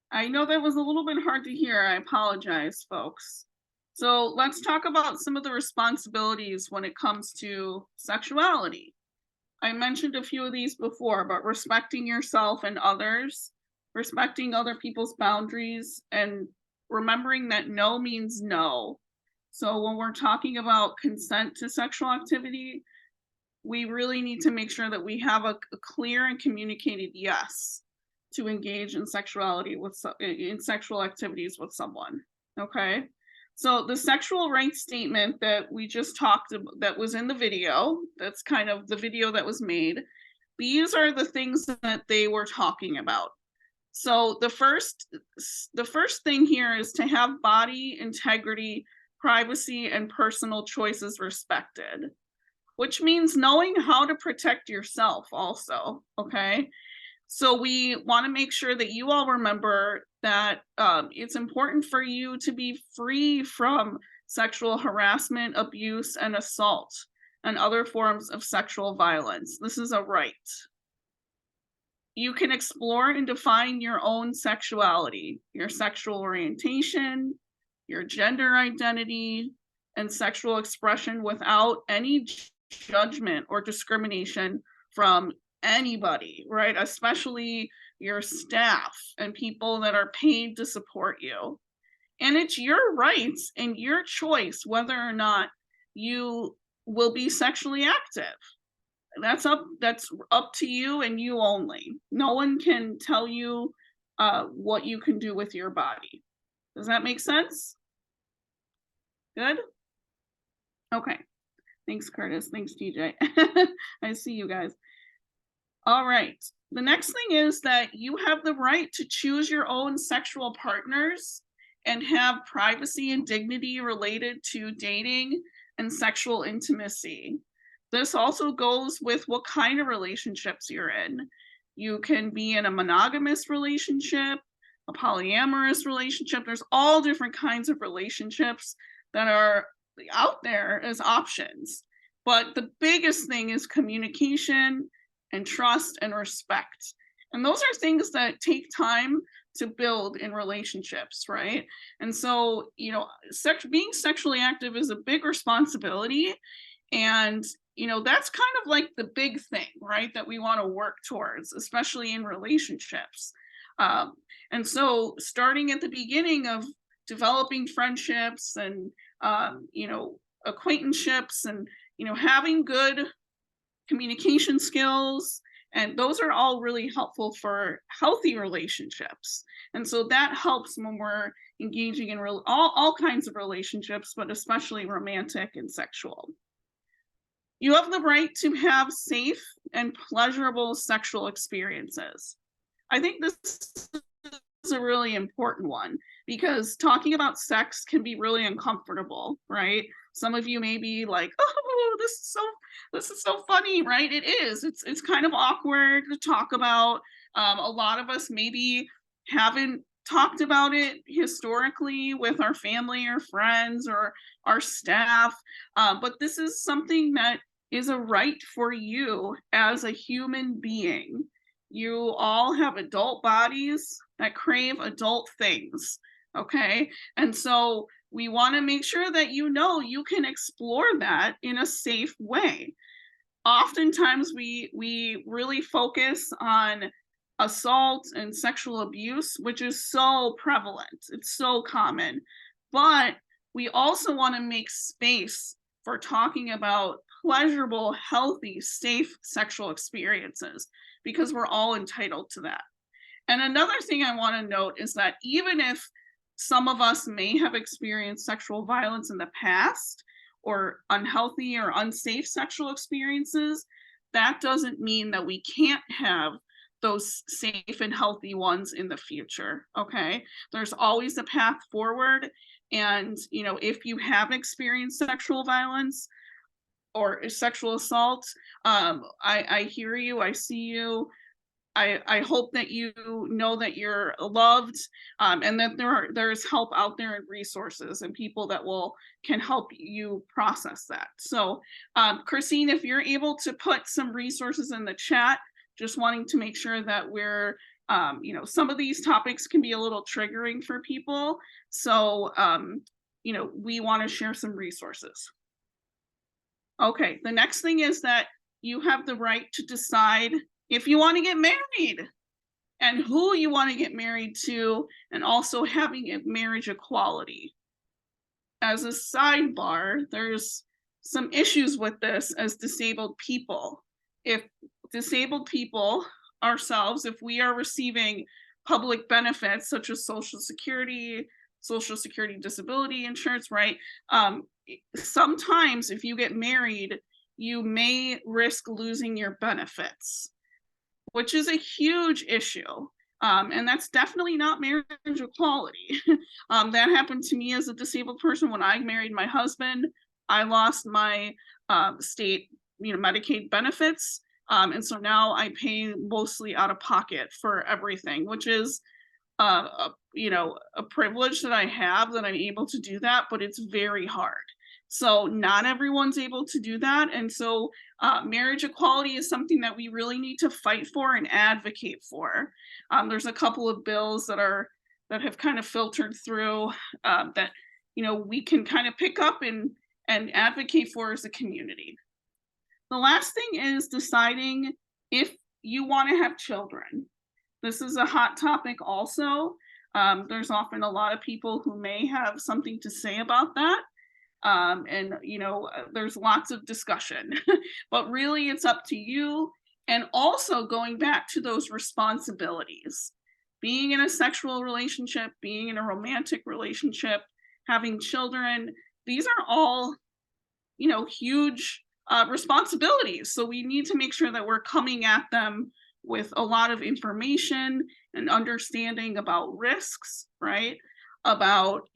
I know that was a little bit hard to hear. I apologize, folks. So let's talk about some of the responsibilities when it comes to sexuality. I mentioned a few of these before, but respecting yourself and others, respecting other people's boundaries, and remembering that no means no. So when we're talking about consent to sexual activity, we really need to make sure that we have a clear and communicated yes to engage in sexuality in sexual activities with someone. Okay. So the sexual rights statement that we just talked about, that was in the video, that's kind of the video that was made, these are the things that they were talking about. So the first thing here is to have body integrity, privacy, and personal choices respected, which means knowing how to protect yourself also, okay? So we want to make sure that you all remember that it's important for you to be free from sexual harassment, abuse, and assault, and other forms of sexual violence. This is a right. You can explore and define your own sexuality, your sexual orientation, your gender identity, and sexual expression without any judgment or discrimination from anybody, right? Especially your staff and people that are paid to support you. And it's your rights and your choice whether or not you will be sexually active. That's up to you and you only. No one can tell you what you can do with your body. Does that make sense? Good? Okay. Thanks, Curtis. Thanks, TJ. I see you guys. All right. The next thing is that you have the right to choose your own sexual partners and have privacy and dignity related to dating and sexual intimacy. This also goes with what kind of relationships you're in. You can be in a monogamous relationship, a polyamorous relationship. There's all different kinds of relationships that are out there as options. But the biggest thing is communication and trust and respect. And those are things that take time to build in relationships, right? And so, you know, being sexually active is a big responsibility. And, you know, that's kind of like the big thing, right? That we want to work towards, especially in relationships. And so starting at the beginning of developing friendships and, you know, acquaintanceships and, you know, having good communication skills, and those are all really helpful for healthy relationships. And so that helps when we're engaging in all kinds of relationships, but especially romantic and sexual. You have the right to have safe and pleasurable sexual experiences. I think this is a really important one because talking about sex can be really uncomfortable, right? Some of you may be like, oh, this is so funny, right? It is. It's kind of awkward to talk about. A lot of us maybe haven't talked about it historically with our family or friends or our staff, but this is something that is a right for you as a human being. You all have adult bodies that crave adult things, okay? And so we want to make sure that you know you can explore that in a safe way. Oftentimes we really focus on assault and sexual abuse, which is so prevalent. It's so common. But we also want to make space for talking about pleasurable, healthy, safe sexual experiences, because we're all entitled to that. And another thing I want to note is that even if some of us may have experienced sexual violence in the past, or unhealthy or unsafe sexual experiences, that doesn't mean that we can't have those safe and healthy ones in the future. Okay, there's always a path forward. And if you have experienced sexual violence or sexual assault, I hear you, I see you. I hope that you know that you're loved, and that there's help out there and resources and people that can help you process that. So Christine, if you're able to put some resources in the chat, just wanting to make sure that we're some of these topics can be a little triggering for people. So we want to share some resources. Okay, the next thing is that you have the right to decide if you want to get married and who you want to get married to, and also having a marriage equality. As a sidebar, there's some issues with this as disabled people. If disabled people ourselves, if we are receiving public benefits such as Social Security disability insurance, right? Sometimes if you get married, you may risk losing your benefits, which is a huge issue. And that's definitely not marriage equality. That happened to me as a disabled person when I married my husband. I lost my state Medicaid benefits. And so now I pay mostly out of pocket for everything, which is a privilege that I have, that I'm able to do that, but it's very hard. So not everyone's able to do that. And so marriage equality is something that we really need to fight for and advocate for. There's a couple of bills that have kind of filtered through that we can kind of pick up and advocate for as a community. The last thing is deciding if you want to have children. This is a hot topic also. There's often a lot of people who may have something to say about that. And there's lots of discussion, but really it's up to you. And also going back to those responsibilities, being in a sexual relationship, being in a romantic relationship, having children, these are all, huge responsibilities. So we need to make sure that we're coming at them with a lot of information and understanding about risks, right? About,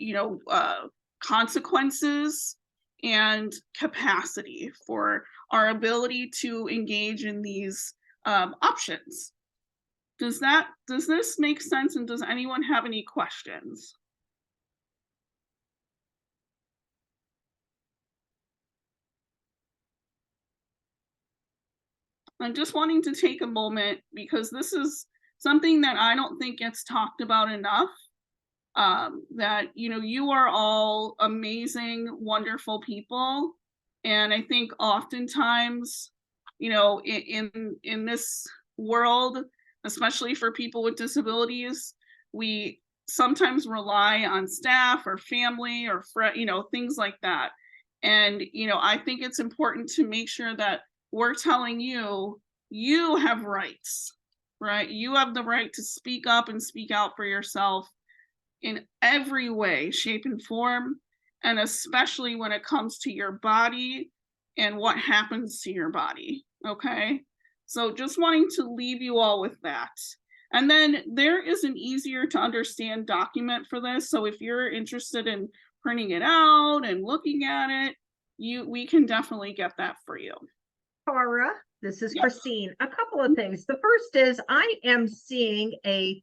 consequences and capacity for our ability to engage in these options. Does this make sense? And does anyone have any questions? I'm just wanting to take a moment because this is something that I don't think gets talked about enough. That you are all amazing, wonderful people, and I think oftentimes, in this world, especially for people with disabilities, we sometimes rely on staff or family or things like that. And I think it's important to make sure that we're telling you have rights, right? You have the right to speak up and speak out for yourself in every way, shape, and form, and especially when it comes to your body and what happens to your body, okay? So just wanting to leave you all with that. And then there is an easier to understand document for this, so if you're interested in printing it out and looking at it, we can definitely get that for you.
Tara, this is Christine. A couple of things. The first is I am seeing a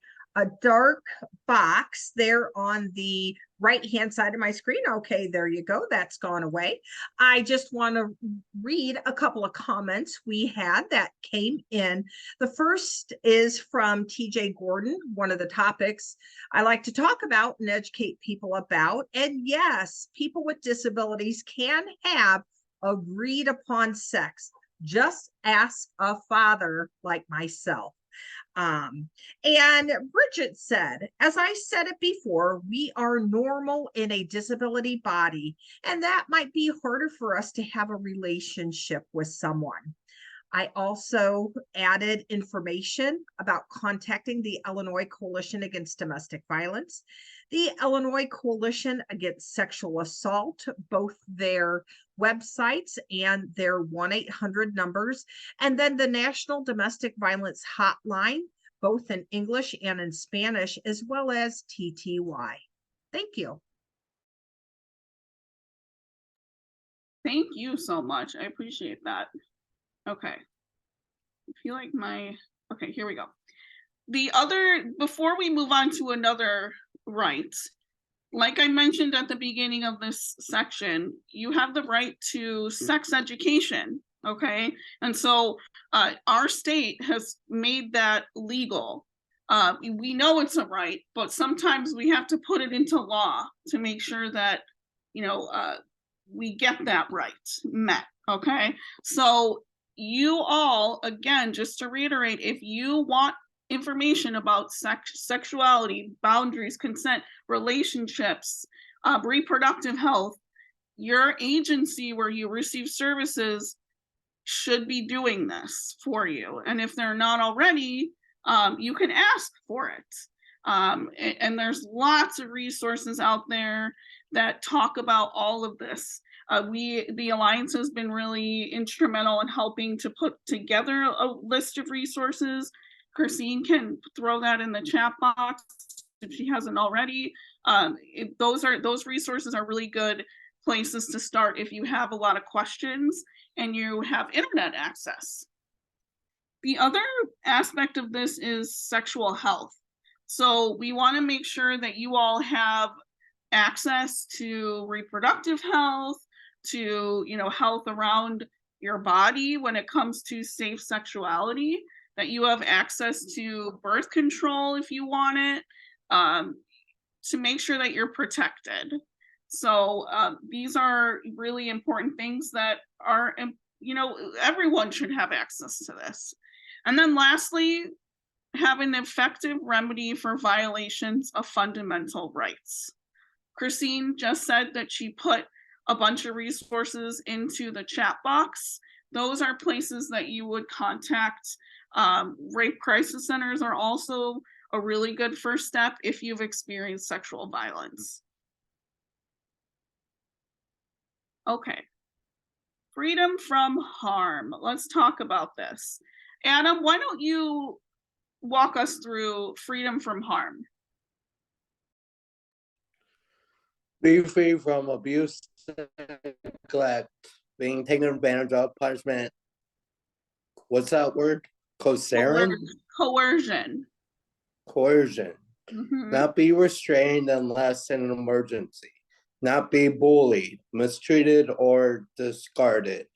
dark box there on the right-hand side of my screen. Okay, there you go. That's gone away. I just want to read a couple of comments we had that came in. The first is from TJ Gordon, one of the topics I like to talk about and educate people about. And yes, people with disabilities can have agreed upon sex. Just ask a father like myself. And Bridget said, as I said it before, we are normal in a disability body, and that might be harder for us to have a relationship with someone. I also added information about contacting the Illinois Coalition Against Domestic Violence, the Illinois Coalition Against Sexual Assault, both their websites and their 1-800 numbers, and then the National Domestic Violence Hotline, both in English and in Spanish, as well as TTY. Thank you.
Thank you so much. I appreciate that. Okay. I feel like okay, here we go. Before we move on to another right, like I mentioned at the beginning of this section, you have the right to sex education, okay? And so our state has made that legal. We know it's a right, but sometimes we have to put it into law to make sure that, we get that right met, okay? So you all, again, just to reiterate, if you want information about sexuality, boundaries, consent, relationships, reproductive health, your agency where you receive services should be doing this for you. And if they're not already, you can ask for it. And there's lots of resources out there that talk about all of this. The Alliance has been really instrumental in helping to put together a list of resources. Christine can throw that in the chat box if she hasn't already. Those resources are really good places to start if you have a lot of questions and you have internet access. The other aspect of this is sexual health. So we want to make sure that you all have access to reproductive health, to health around your body when it comes to safe sexuality, that you have access to birth control if you want it, to make sure that you're protected. So these are really important things that are, everyone should have access to this. And then lastly, have an effective remedy for violations of fundamental rights. Christine just said that she put a bunch of resources into the chat box. Those are places that you would contact. Rape crisis centers are also a really good first step if you've experienced sexual violence. Okay. Freedom from harm. Let's talk about this. Adam, why don't you walk us through freedom from harm?
Be free from abuse, neglect, being taken advantage of, punishment. What's that word? Coercion?
Coercion.
Coercion.
Mm-hmm.
Not be restrained unless in an emergency. Not be bullied, mistreated, or disregarded.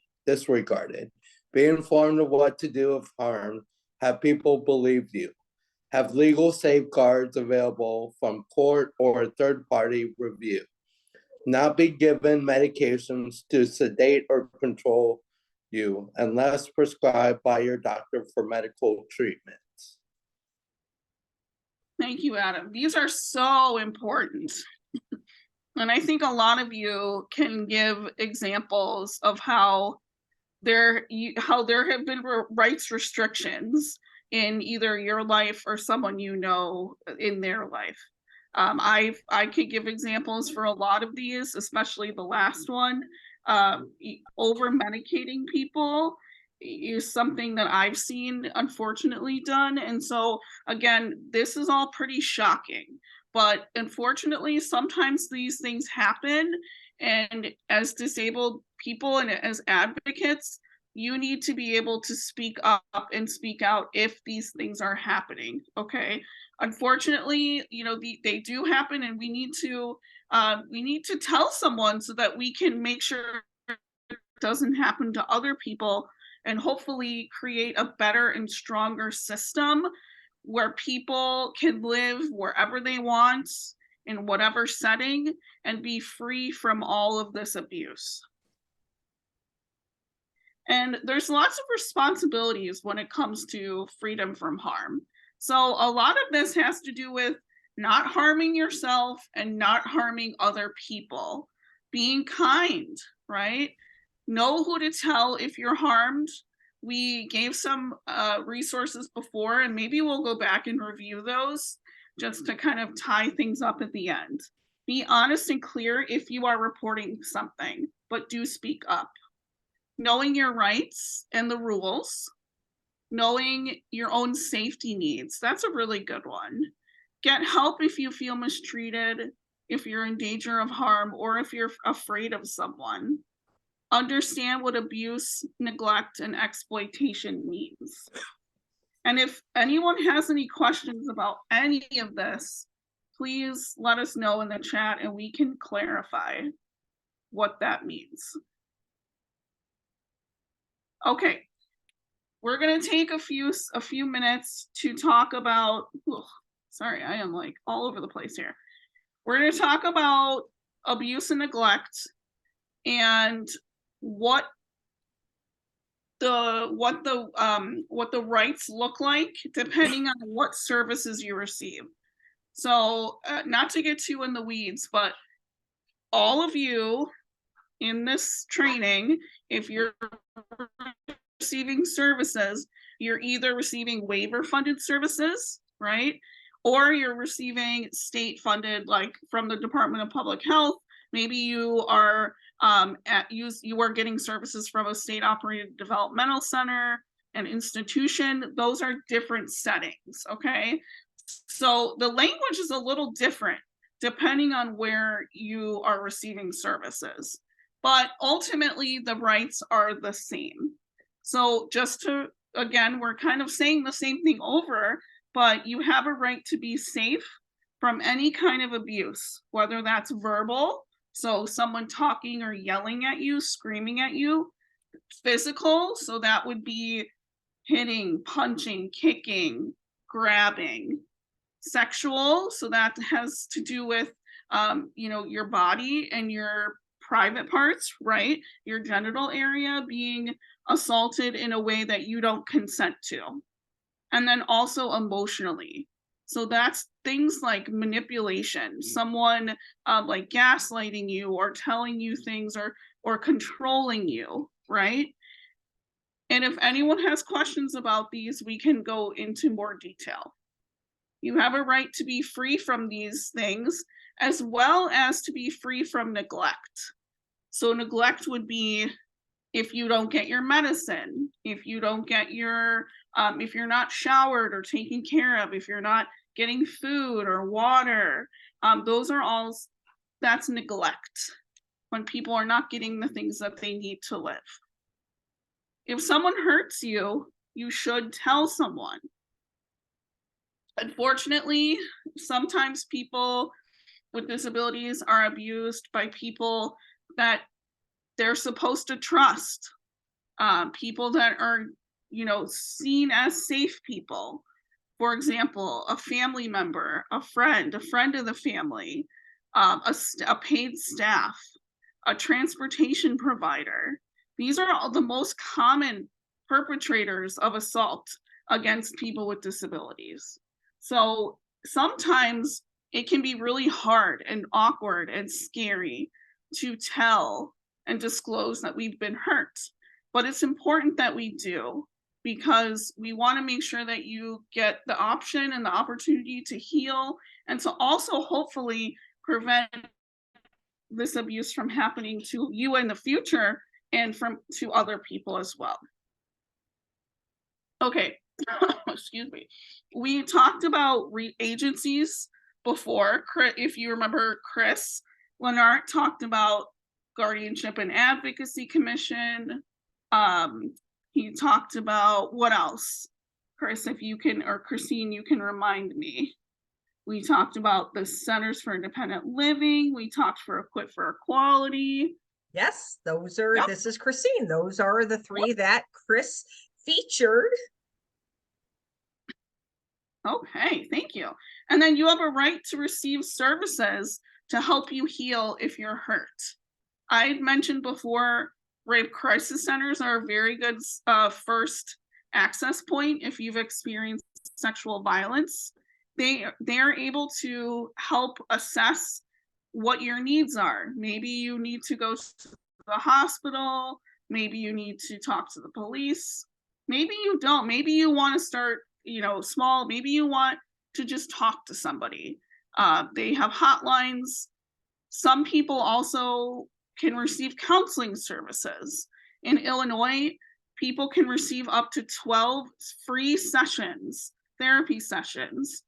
Be informed of what to do if harmed. Have people believe you. Have legal safeguards available from court or third-party review. Not be given medications to sedate or control you unless prescribed by your doctor for medical treatments.
Thank you, Adam. These are so important. And I think a lot of you can give examples of how there have been rights restrictions in either your life or someone you know in their life. I could give examples for a lot of these, especially the last one. Over medicating people is something that I've seen unfortunately done. And so again, this is all pretty shocking, but unfortunately, sometimes these things happen. And as disabled people and as advocates, you need to be able to speak up and speak out if these things are happening, okay? Unfortunately, they do happen, and we need to tell someone so that we can make sure it doesn't happen to other people, and hopefully create a better and stronger system where people can live wherever they want, in whatever setting, and be free from all of this abuse. And there's lots of responsibilities when it comes to freedom from harm. So a lot of this has to do with not harming yourself and not harming other people. Being kind, right? Know who to tell if you're harmed. We gave some resources before, and maybe we'll go back and review those just to kind of tie things up at the end. Be honest and clear if you are reporting something, but do speak up. Knowing your rights and the rules, knowing your own safety needs. That's a really good one. Get help if you feel mistreated, if you're in danger of harm, or if you're afraid of someone. Understand what abuse, neglect, and exploitation means. And if anyone has any questions about any of this, please let us know in the chat and we can clarify what that means. Okay, we're gonna take a few minutes to talk about, sorry, I am like all over the place here. We're gonna talk about abuse and neglect and what the rights look like depending on what services you receive. So not to get too in the weeds, but all of you in this training, if you're receiving services, you're either receiving waiver funded services, right? Or you're receiving state funded, like from the Department of Public Health. Maybe you are you are getting services from a state operated developmental center, an institution. Those are different settings, okay? So the language is a little different depending on where you are receiving services, but ultimately the rights are the same. So just to, again, we're kind of saying the same thing over, but you have a right to be safe from any kind of abuse, whether that's verbal, so someone talking or yelling at you, screaming at you, physical, so that would be hitting, punching, kicking, grabbing, sexual, so that has to do with your body and your private parts, right? Your genital area being assaulted in a way that you don't consent to. And then also emotionally. So that's things like manipulation, someone like gaslighting you or telling you things or controlling you, right? And if anyone has questions about these, we can go into more detail. You have a right to be free from these things, as well as to be free from neglect. So neglect would be if you don't get your medicine, if you don't get your, if you're not showered or taken care of, if you're not getting food or water, those are all, that's neglect. When people are not getting the things that they need to live. If someone hurts you, you should tell someone. Unfortunately, sometimes people with disabilities are abused by people that they're supposed to trust, people that are, seen as safe people. For example, a family member, a friend of the family, a paid staff, a transportation provider. These are all the most common perpetrators of assault against people with disabilities. So sometimes it can be really hard and awkward and scary to tell and disclose that we've been hurt. But it's important that we do, because we want to make sure that you get the option and the opportunity to heal and to also hopefully prevent this abuse from happening to you in the future and to other people as well. Okay, excuse me. We talked about agencies before. If you remember, Chris Lennart talked about Guardianship and Advocacy Commission. He talked about, what else? Chris, if you can, or Christine, you can remind me. We talked about the Centers for Independent Living. We talked for Equip for Equality.
Yes, those are, this is Christine. Those are the three that Chris featured.
Okay, thank you. And then you have a right to receive services to help you heal if you're hurt. I had mentioned before, rape crisis centers are a very good first access point if you've experienced sexual violence. They're able to help assess what your needs are. Maybe you need to go to the hospital, maybe you need to talk to the police, maybe you don't, maybe you want to start, you know, small, maybe you want to just talk to somebody. They have hotlines. Some people also can receive counseling services. In Illinois, people can receive up to 12 free sessions, therapy sessions,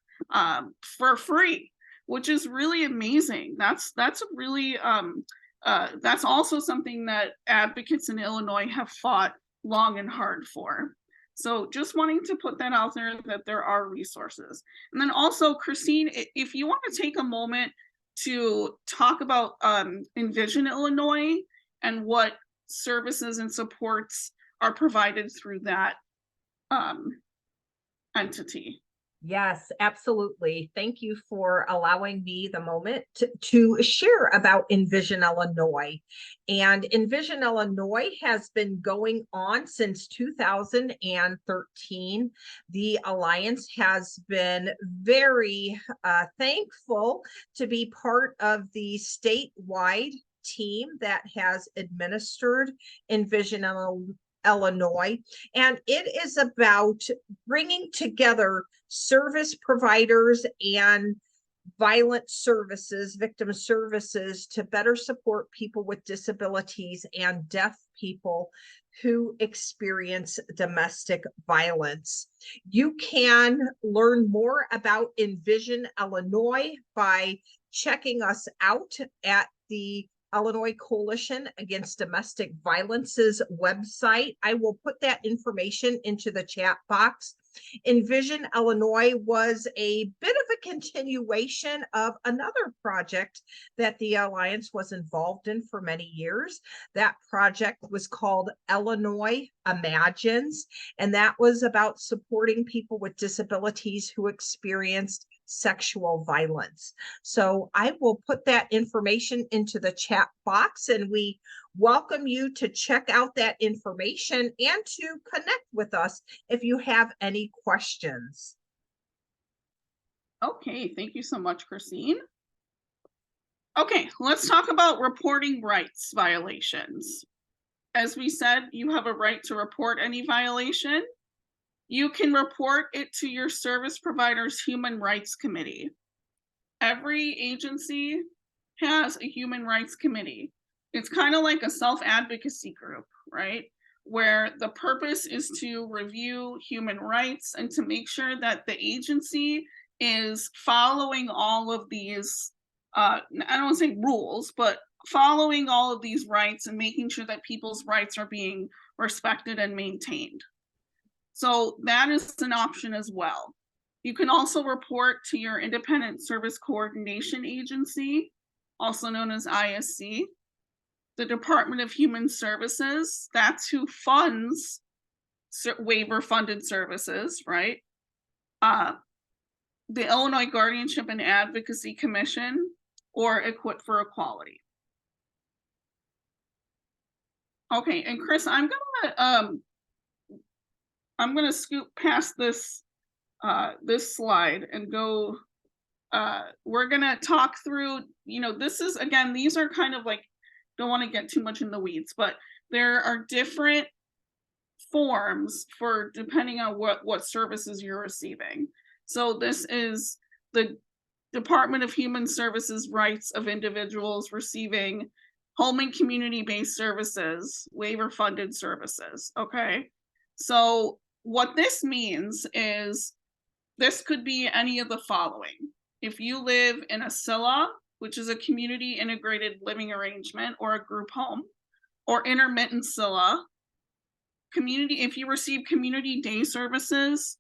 for free, which is really amazing. That's really that's also something that advocates in Illinois have fought long and hard for. So just wanting to put that out there, that there are resources. And then also, Christine, if you want to take a moment to talk about Envision Illinois and what services and supports are provided through that entity.
Yes, absolutely. Thank you for allowing me the moment to share about Envision Illinois. And Envision Illinois has been going on since 2013. The Alliance has been very thankful to be part of the statewide team that has administered Envision Illinois, and it is about bringing together service providers and violent services, victim services, to better support people with disabilities and deaf people who experience domestic violence. You can learn more about Envision Illinois by checking us out at the Illinois Coalition Against Domestic Violence's website. I will put that information into the chat box. Envision Illinois was a bit of a continuation of another project that the Alliance was involved in for many years. That project was called Illinois Imagines, and that was about supporting people with disabilities who experienced sexual violence. So I will put that information into the chat box, and we welcome you to check out that information and to connect with us if you have any questions.
Okay, thank you so much, Christine. Okay, let's talk about reporting rights violations. As we said, you have a right to report any violation. You can report it to your service provider's Human Rights Committee. Every agency has a Human Rights Committee. It's kind of like a self-advocacy group, right? Where the purpose is to review human rights and to make sure that the agency is following all of these, I don't want to say rules, but following all of these rights and making sure that people's rights are being respected and maintained. So that is an option as well. You can also report to your Independent Service Coordination Agency, also known as ISC, the Department of Human Services, that's who funds waiver-funded services, right? The Illinois Guardianship and Advocacy Commission, or Equip for Equality. Okay, and Chris, I'm gonna scoot past this this slide and go. We're gonna talk through. You know, this is, again, these are kind of like, don't want to get too much in the weeds, but there are different forms for depending on what services you're receiving. So this is the Department of Human Services rights of individuals receiving home and community-based services, waiver-funded services, okay? So what this means is this could be any of the following. If you live in a CILA, which is a community integrated living arrangement or a group home, or intermittent CILA, if you receive community day services,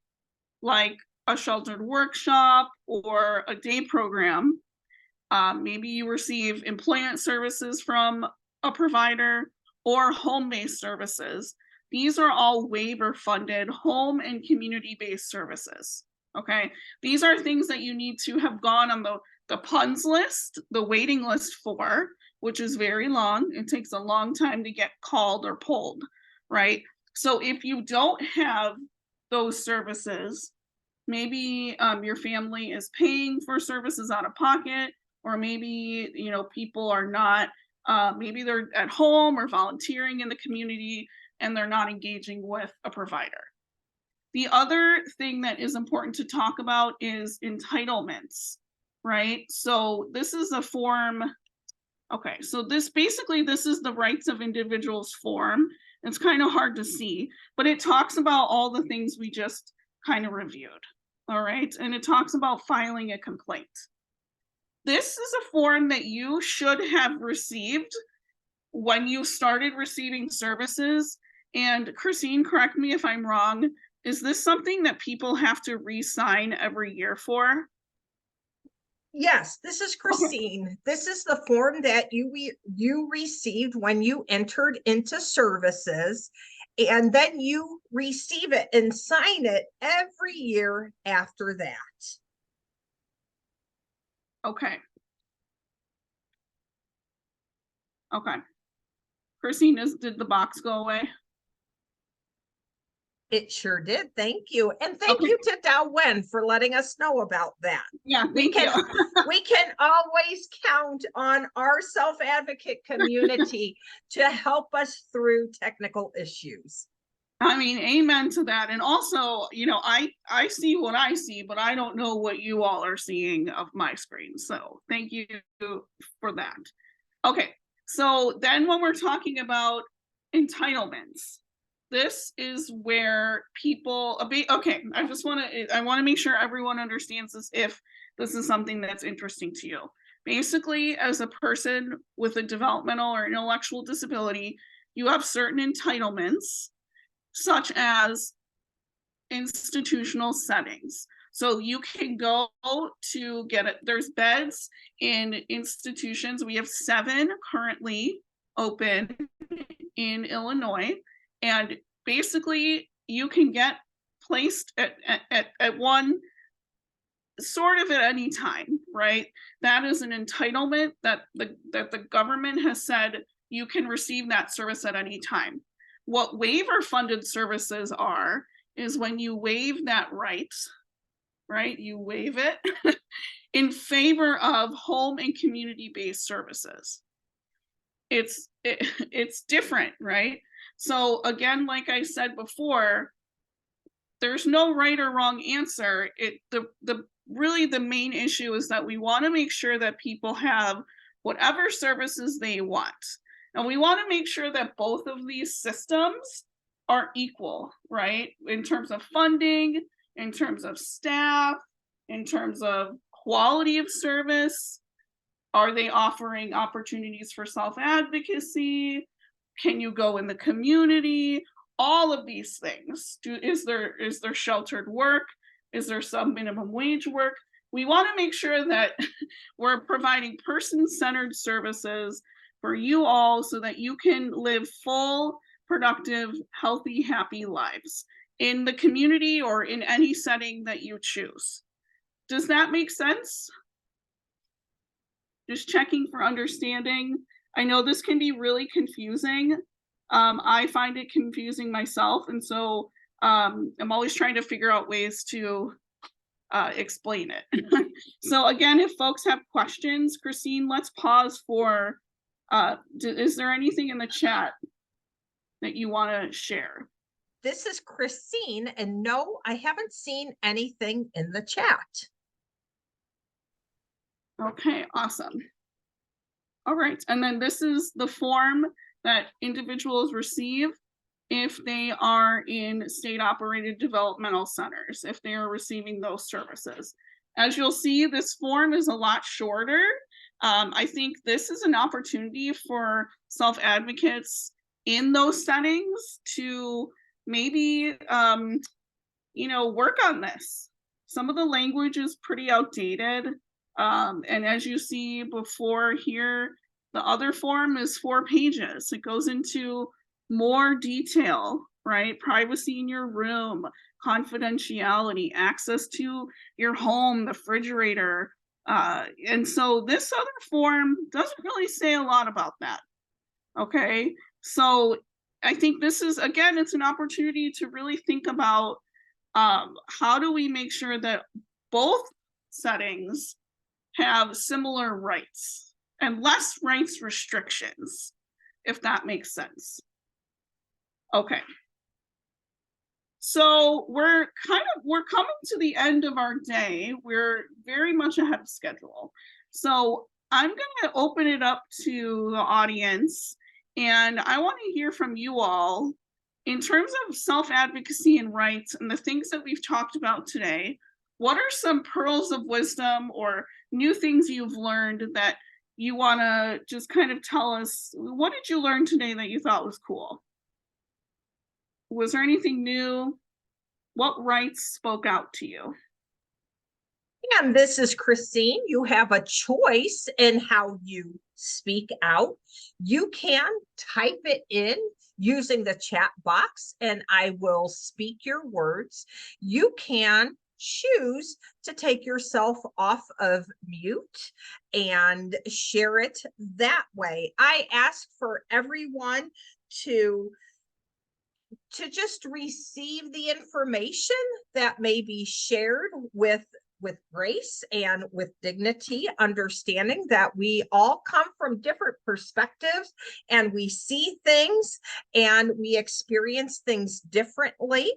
like a sheltered workshop or a day program, maybe you receive employment services from a provider or home-based services. These are all waiver-funded home and community-based services, okay? These are things that you need to have gone on the the PUNS list, the waiting list for, which is very long. It takes a long time to get called or pulled, right? So if you don't have those services, maybe your family is paying for services out of pocket, or maybe, you know, people are not, maybe they're at home or volunteering in the community and they're not engaging with a provider. The other thing that is important to talk about is entitlements, right? So this is a form. Okay, so this is the rights of individuals form. It's kind of hard to see, but it talks about all the things we just kind of reviewed. All right, and it talks about filing a complaint. This is a form that you should have received when you started receiving services. And Christine, correct me if I'm wrong, is this something that people have to re-sign every year for?
Yes, this is Christine. Okay. This is the form that you received when you entered into services, and then you receive it and sign it every year after that.
Okay. Okay. Christine, did the box go away?
It sure did. Thank you. And thank you to Dawen for letting us know about that.
Yeah, thank you.
We can always count on our self-advocate community to help us through technical issues.
I mean, amen to that. And also, you know, I see what I see, but I don't know what you all are seeing of my screen. So thank you for that. Okay, so then when we're talking about entitlements, this is where people, okay, I want to make sure everyone understands this if this is something that's interesting to you. Basically, as a person with a developmental or intellectual disability, you have certain entitlements, such as institutional settings. So you can go to get it. There's beds in institutions. We have 7 currently open in Illinois. And basically, you can get placed at one sort of at any time, right? That is an entitlement that the government has said you can receive that service at any time. What waiver funded services are is when you waive that right? You waive it in favor of home and community-based services. It's different, right? So again, like I said before, there's no right or wrong answer. Really the main issue is that we want to make sure that people have whatever services they want. And we want to make sure that both of these systems are equal, right? In terms of funding, in terms of staff, in terms of quality of service. Are they offering opportunities for self-advocacy? Can you go in the community? All of these things. Is there sheltered work? Is there some minimum wage work? We want to make sure that we're providing person-centered services for you all so that you can live full, productive, healthy, happy lives in the community or in any setting that you choose. Does that make sense? Just checking for understanding. I know this can be really confusing. I find it confusing myself, and so I'm always trying to figure out ways to explain it. So again, if folks have questions, Christine, let's pause for, is there anything in the chat that you want to share?
This is Christine, and no, I haven't seen anything in the chat.
Okay, awesome. All right, and then this is the form that individuals receive if they are in state-operated developmental centers, if they are receiving those services. As you'll see, this form is a lot shorter. I think this is an opportunity for self-advocates in those settings to maybe, you know, work on this. Some of the language is pretty outdated. And as you see before here, the other form is 4 pages. It goes into more detail, right? Privacy in your room, confidentiality, access to your home, the refrigerator, And so this other form doesn't really say a lot about that. Okay, so I think this is, again, it's an opportunity to really think about how do we make sure that both settings have similar rights and less rights restrictions, if that makes sense. Okay. So we're coming to the end of our day. We're very much ahead of schedule. So I'm going to open it up to the audience, and I want to hear from you all in terms of self-advocacy and rights and the things that we've talked about today. What are some pearls of wisdom or new things you've learned that you want to just kind of tell us? What did you learn today that you thought was cool? Was there anything new? What rights spoke out to you?
And this is Christine. You have a choice in how you speak out. You can type it in using the chat box and I will speak your words. You can choose to take yourself off of mute and share it that way. I ask for everyone to just receive the information that may be shared with grace and with dignity, understanding that we all come from different perspectives and we see things and we experience things differently.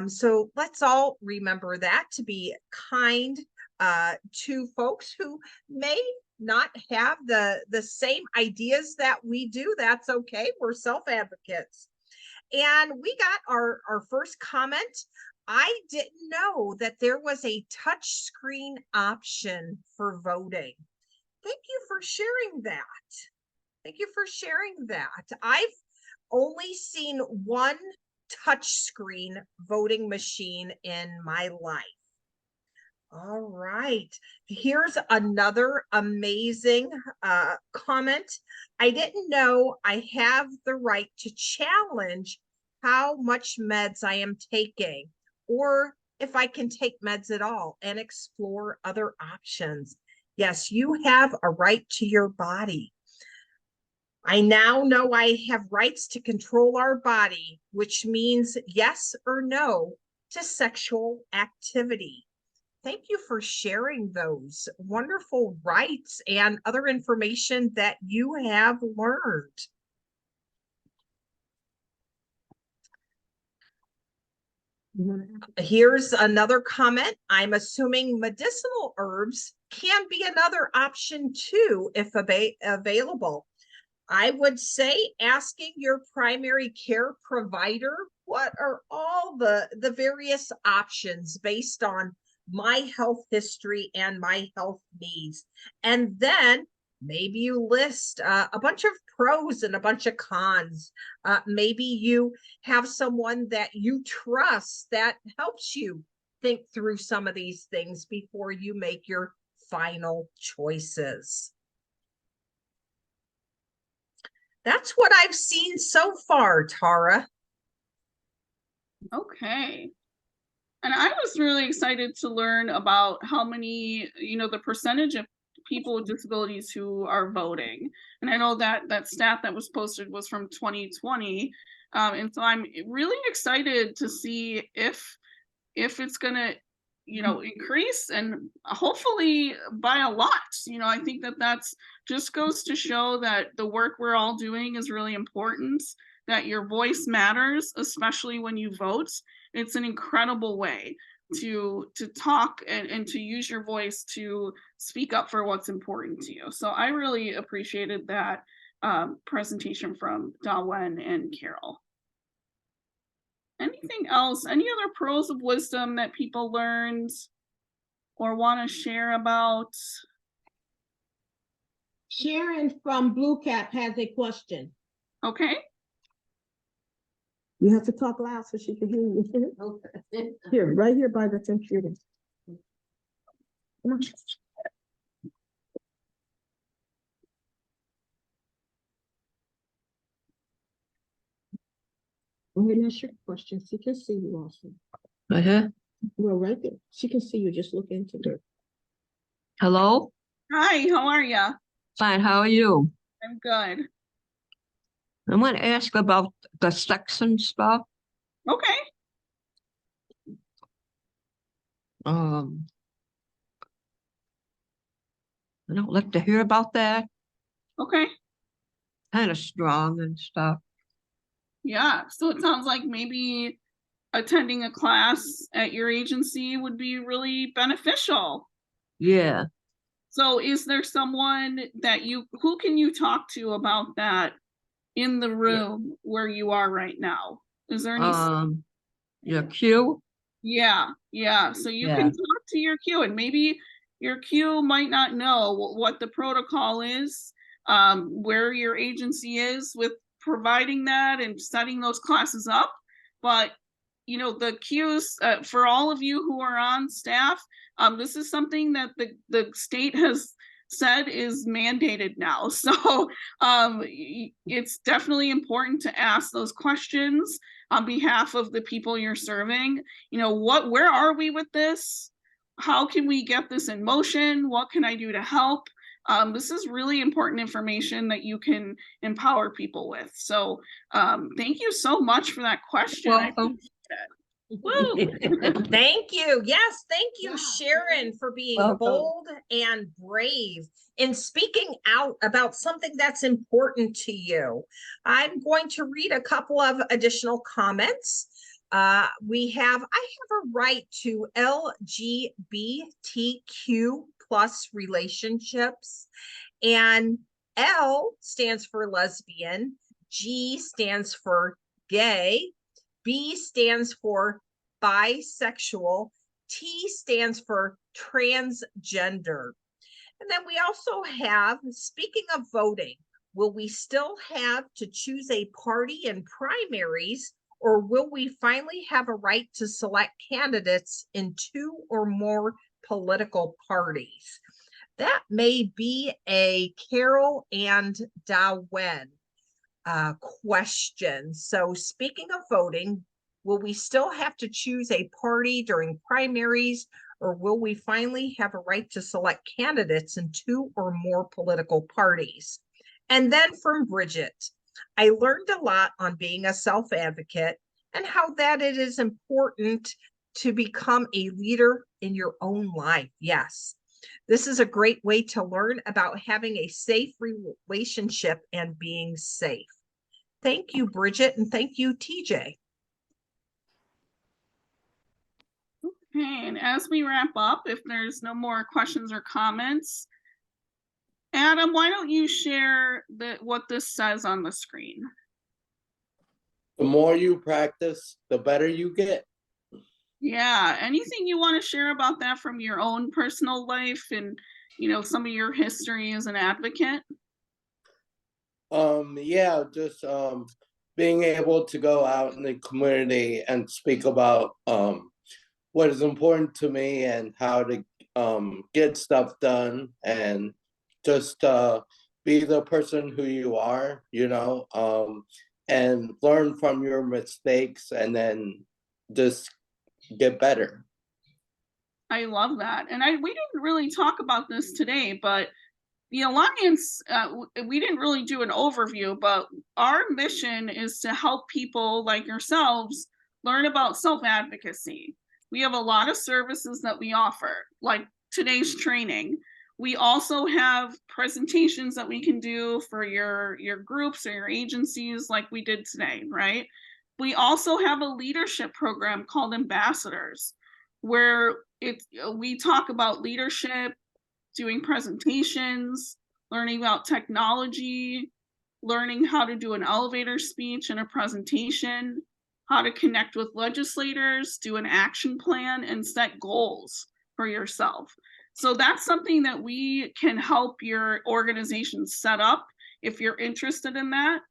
So let's all remember that, to be kind to folks who may not have the same ideas that we do. That's okay. We're self-advocates. And we got our first comment. I didn't know that there was a touch screen option for voting. Thank you for sharing that. Thank you for sharing that. I've only seen one touch screen voting machine in my life. All right, here's another amazing comment. I didn't know I have the right to challenge how much meds I am taking, or if I can take meds at all, and explore other options. Yes, you have a right to your body. I now know I have rights to control our body, which means yes or no to sexual activity. Thank you for sharing those wonderful rights and other information that you have learned. Here's another comment. I'm assuming medicinal herbs can be another option too, if available. I would say asking your primary care provider, what are all the various options based on my health history and my health needs. And then maybe you list a bunch of pros and a bunch of cons. Maybe you have someone that you trust that helps you think through some of these things before you make your final choices. That's what I've seen so far, Tara.
Okay. And I was really excited to learn about how many, the percentage of people with disabilities who are voting. And I know that that stat that was posted was from 2020. And so I'm really excited to see if it's going to, increase, and hopefully by a lot. I think that that's just goes to show that the work we're all doing is really important, that your voice matters, especially when you vote. It's an incredible way to talk and to use your voice to speak up for what's important to you. So I really appreciated that presentation from Dawen and Carol. Anything else? Any other pearls of wisdom that people learned or want to share about?
Sharon from Blue Cap has a question.
Okay.
You have to talk loud so she can hear you. Okay. Here, right here by the computer. Come on. Go ahead and ask your question. She can see you also. Well, right there. She can see you. Just look into her.
Hello?
Hi, how are you?
Fine, how are you?
I'm good.
I want to ask about the sex and stuff.
Okay.
Um, I don't like to hear about that.
Okay.
Kind of strong and stuff.
Yeah. So it sounds like maybe attending a class at your agency would be really beneficial.
Yeah.
So is there someone that who can you talk to about that in the room where you are right now? Is there any?
Your Q?
Yeah, yeah. So you
Yeah.
can talk to your Q, and maybe your Q might not know what the protocol is, where your agency is with providing that and setting those classes up. But you know, the Qs for all of you who are on staff, this is something that the state has said is mandated now. So it's definitely important to ask those questions on behalf of the people you're serving. You know, where are we with this? How can we get this in motion? What can I do to help? This is really important information that you can empower people with. So thank you so much for that question.
Welcome.
Woo. Thank you. Yes, thank you, Sharon, for being
Welcome.
bold and brave in speaking out about something that's important to you. I'm going to read a couple of additional comments. I have a right to LGBTQ plus relationships, and L stands for lesbian, G stands for gay, B stands for bisexual, T stands for transgender. And then we also have, speaking of voting, will we still have to choose a party in primaries, or will we finally have a right to select candidates in 2 or more political parties? That may be a Carol and Dawen question. So speaking of voting, will we still have to choose a party during primaries, or will we finally have a right to select candidates in 2 or more political parties? And then from Bridget, I learned a lot on being a self-advocate and how that it is important to become a leader in your own life. Yes. This is a great way to learn about having a safe relationship and being safe. Thank you, Bridget, and thank you, TJ.
Okay, and as we wrap up, if there's no more questions or comments, Adam, why don't you share what this says on the screen?
The more you practice, the better you get.
Yeah, anything you want to share about that from your own personal life and, you know, some of your history as an advocate?
Yeah, just being able to go out in the community and speak about what is important to me and how to get stuff done, and just be the person who you are, you know, and learn from your mistakes and then just get better.
I love that. And we didn't really talk about this today, but the Alliance, we didn't really do an overview, but our mission is to help people like yourselves learn about self-advocacy. We have a lot of services that we offer, like today's training. We also have presentations that we can do for your groups or your agencies like we did today, right? We also have a leadership program called Ambassadors, where we talk about leadership, doing presentations, learning about technology, learning how to do an elevator speech and a presentation, how to connect with legislators, do an action plan, and set goals for yourself. So that's something that we can help your organization set up if you're interested in that.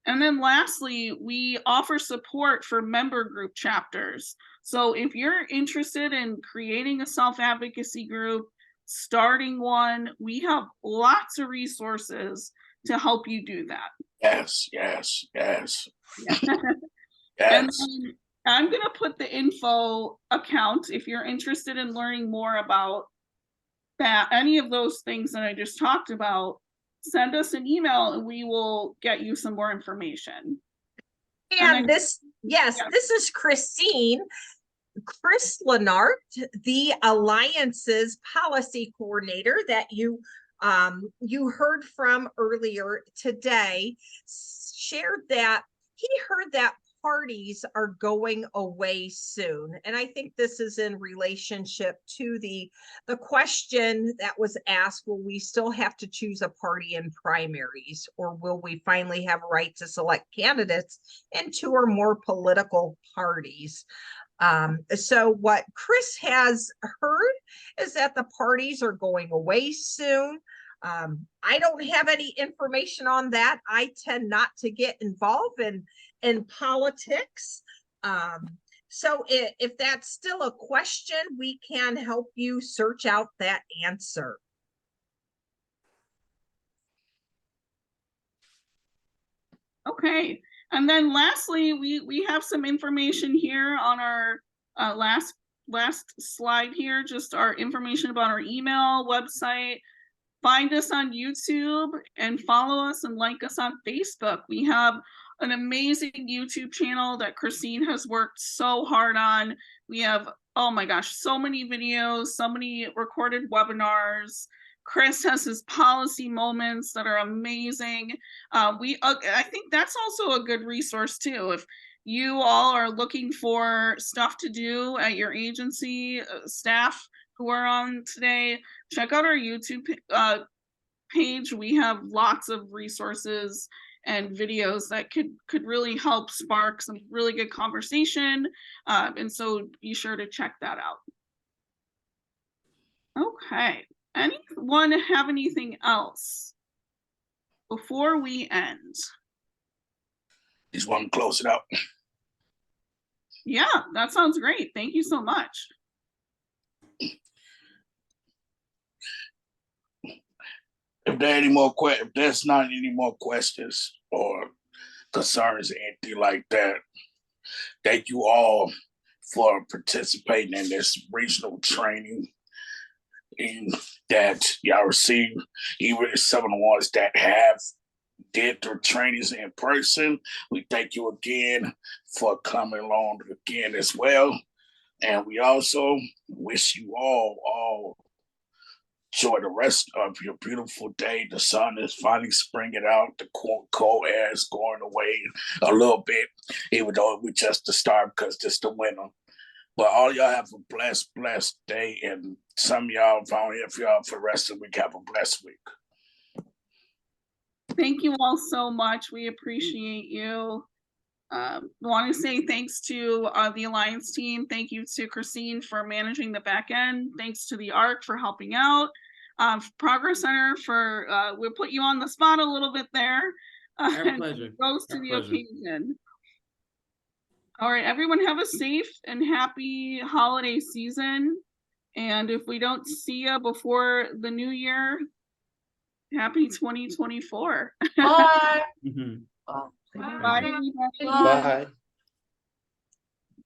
And then lastly, we offer support for member group chapters. So if you're interested in creating a self-advocacy group, starting one, we have lots of resources to help you do that.
Yes, yes, yes.
And then I'm going to put the info account if you're interested in learning more about that any of those things that I just talked about, send us an email and we will get you some more information.
And this is Christine. Chris Lenart, the Alliance's policy coordinator that you heard from earlier today, shared that he heard that parties are going away soon. And I think this is in relationship to the question that was asked, will we still have to choose a party in primaries, or will we finally have a right to select candidates in 2 or more political parties? So what Chris has heard is that the parties are going away soon. I don't have any information on that. I tend not to get involved in politics. So if that's still a question, we can help you search out that answer.
Okay. And then lastly, we have some information here on our last slide here, just our information about our email, website. Find us on YouTube and follow us and like us on Facebook. We have an amazing YouTube channel that Christine has worked so hard on. We have, oh my gosh, so many videos, so many recorded webinars. Chris has his policy moments that are amazing. I think that's also a good resource too. If you all are looking for stuff to do at your agency, staff who are on today, check out our YouTube page. We have lots of resources and videos that could really help spark some really good conversation. And so be sure to check that out. Okay. Anyone have anything else before we end?
Just want to close it out.
Yeah, that sounds great. Thank you so much.
If there's not any more questions or concerns or anything like that, thank you all for participating in this regional training and that y'all received. Even some of the ones that have did their trainings in person, we thank you again for coming along again as well. And we also wish you all enjoy the rest of your beautiful day. The sun is finally springing out. The cold air is going away a little bit, even though we just the start because it's the winter. But all y'all have a blessed day. And some of y'all, if I don't hear from y'all for the rest of the week, have a blessed week.
Thank you all so much. We appreciate you. Want to say thanks to the Alliance team. Thank you to Christine for managing the back end. Thanks to the ARC for helping out. Progress Center for, we'll put you on the spot a little bit there.
Our pleasure.
Rose to the occasion. All right, everyone have a safe and happy holiday season. And if we don't see you before the new year, happy 2024.
Bye.
Bye, everybody.
Bye.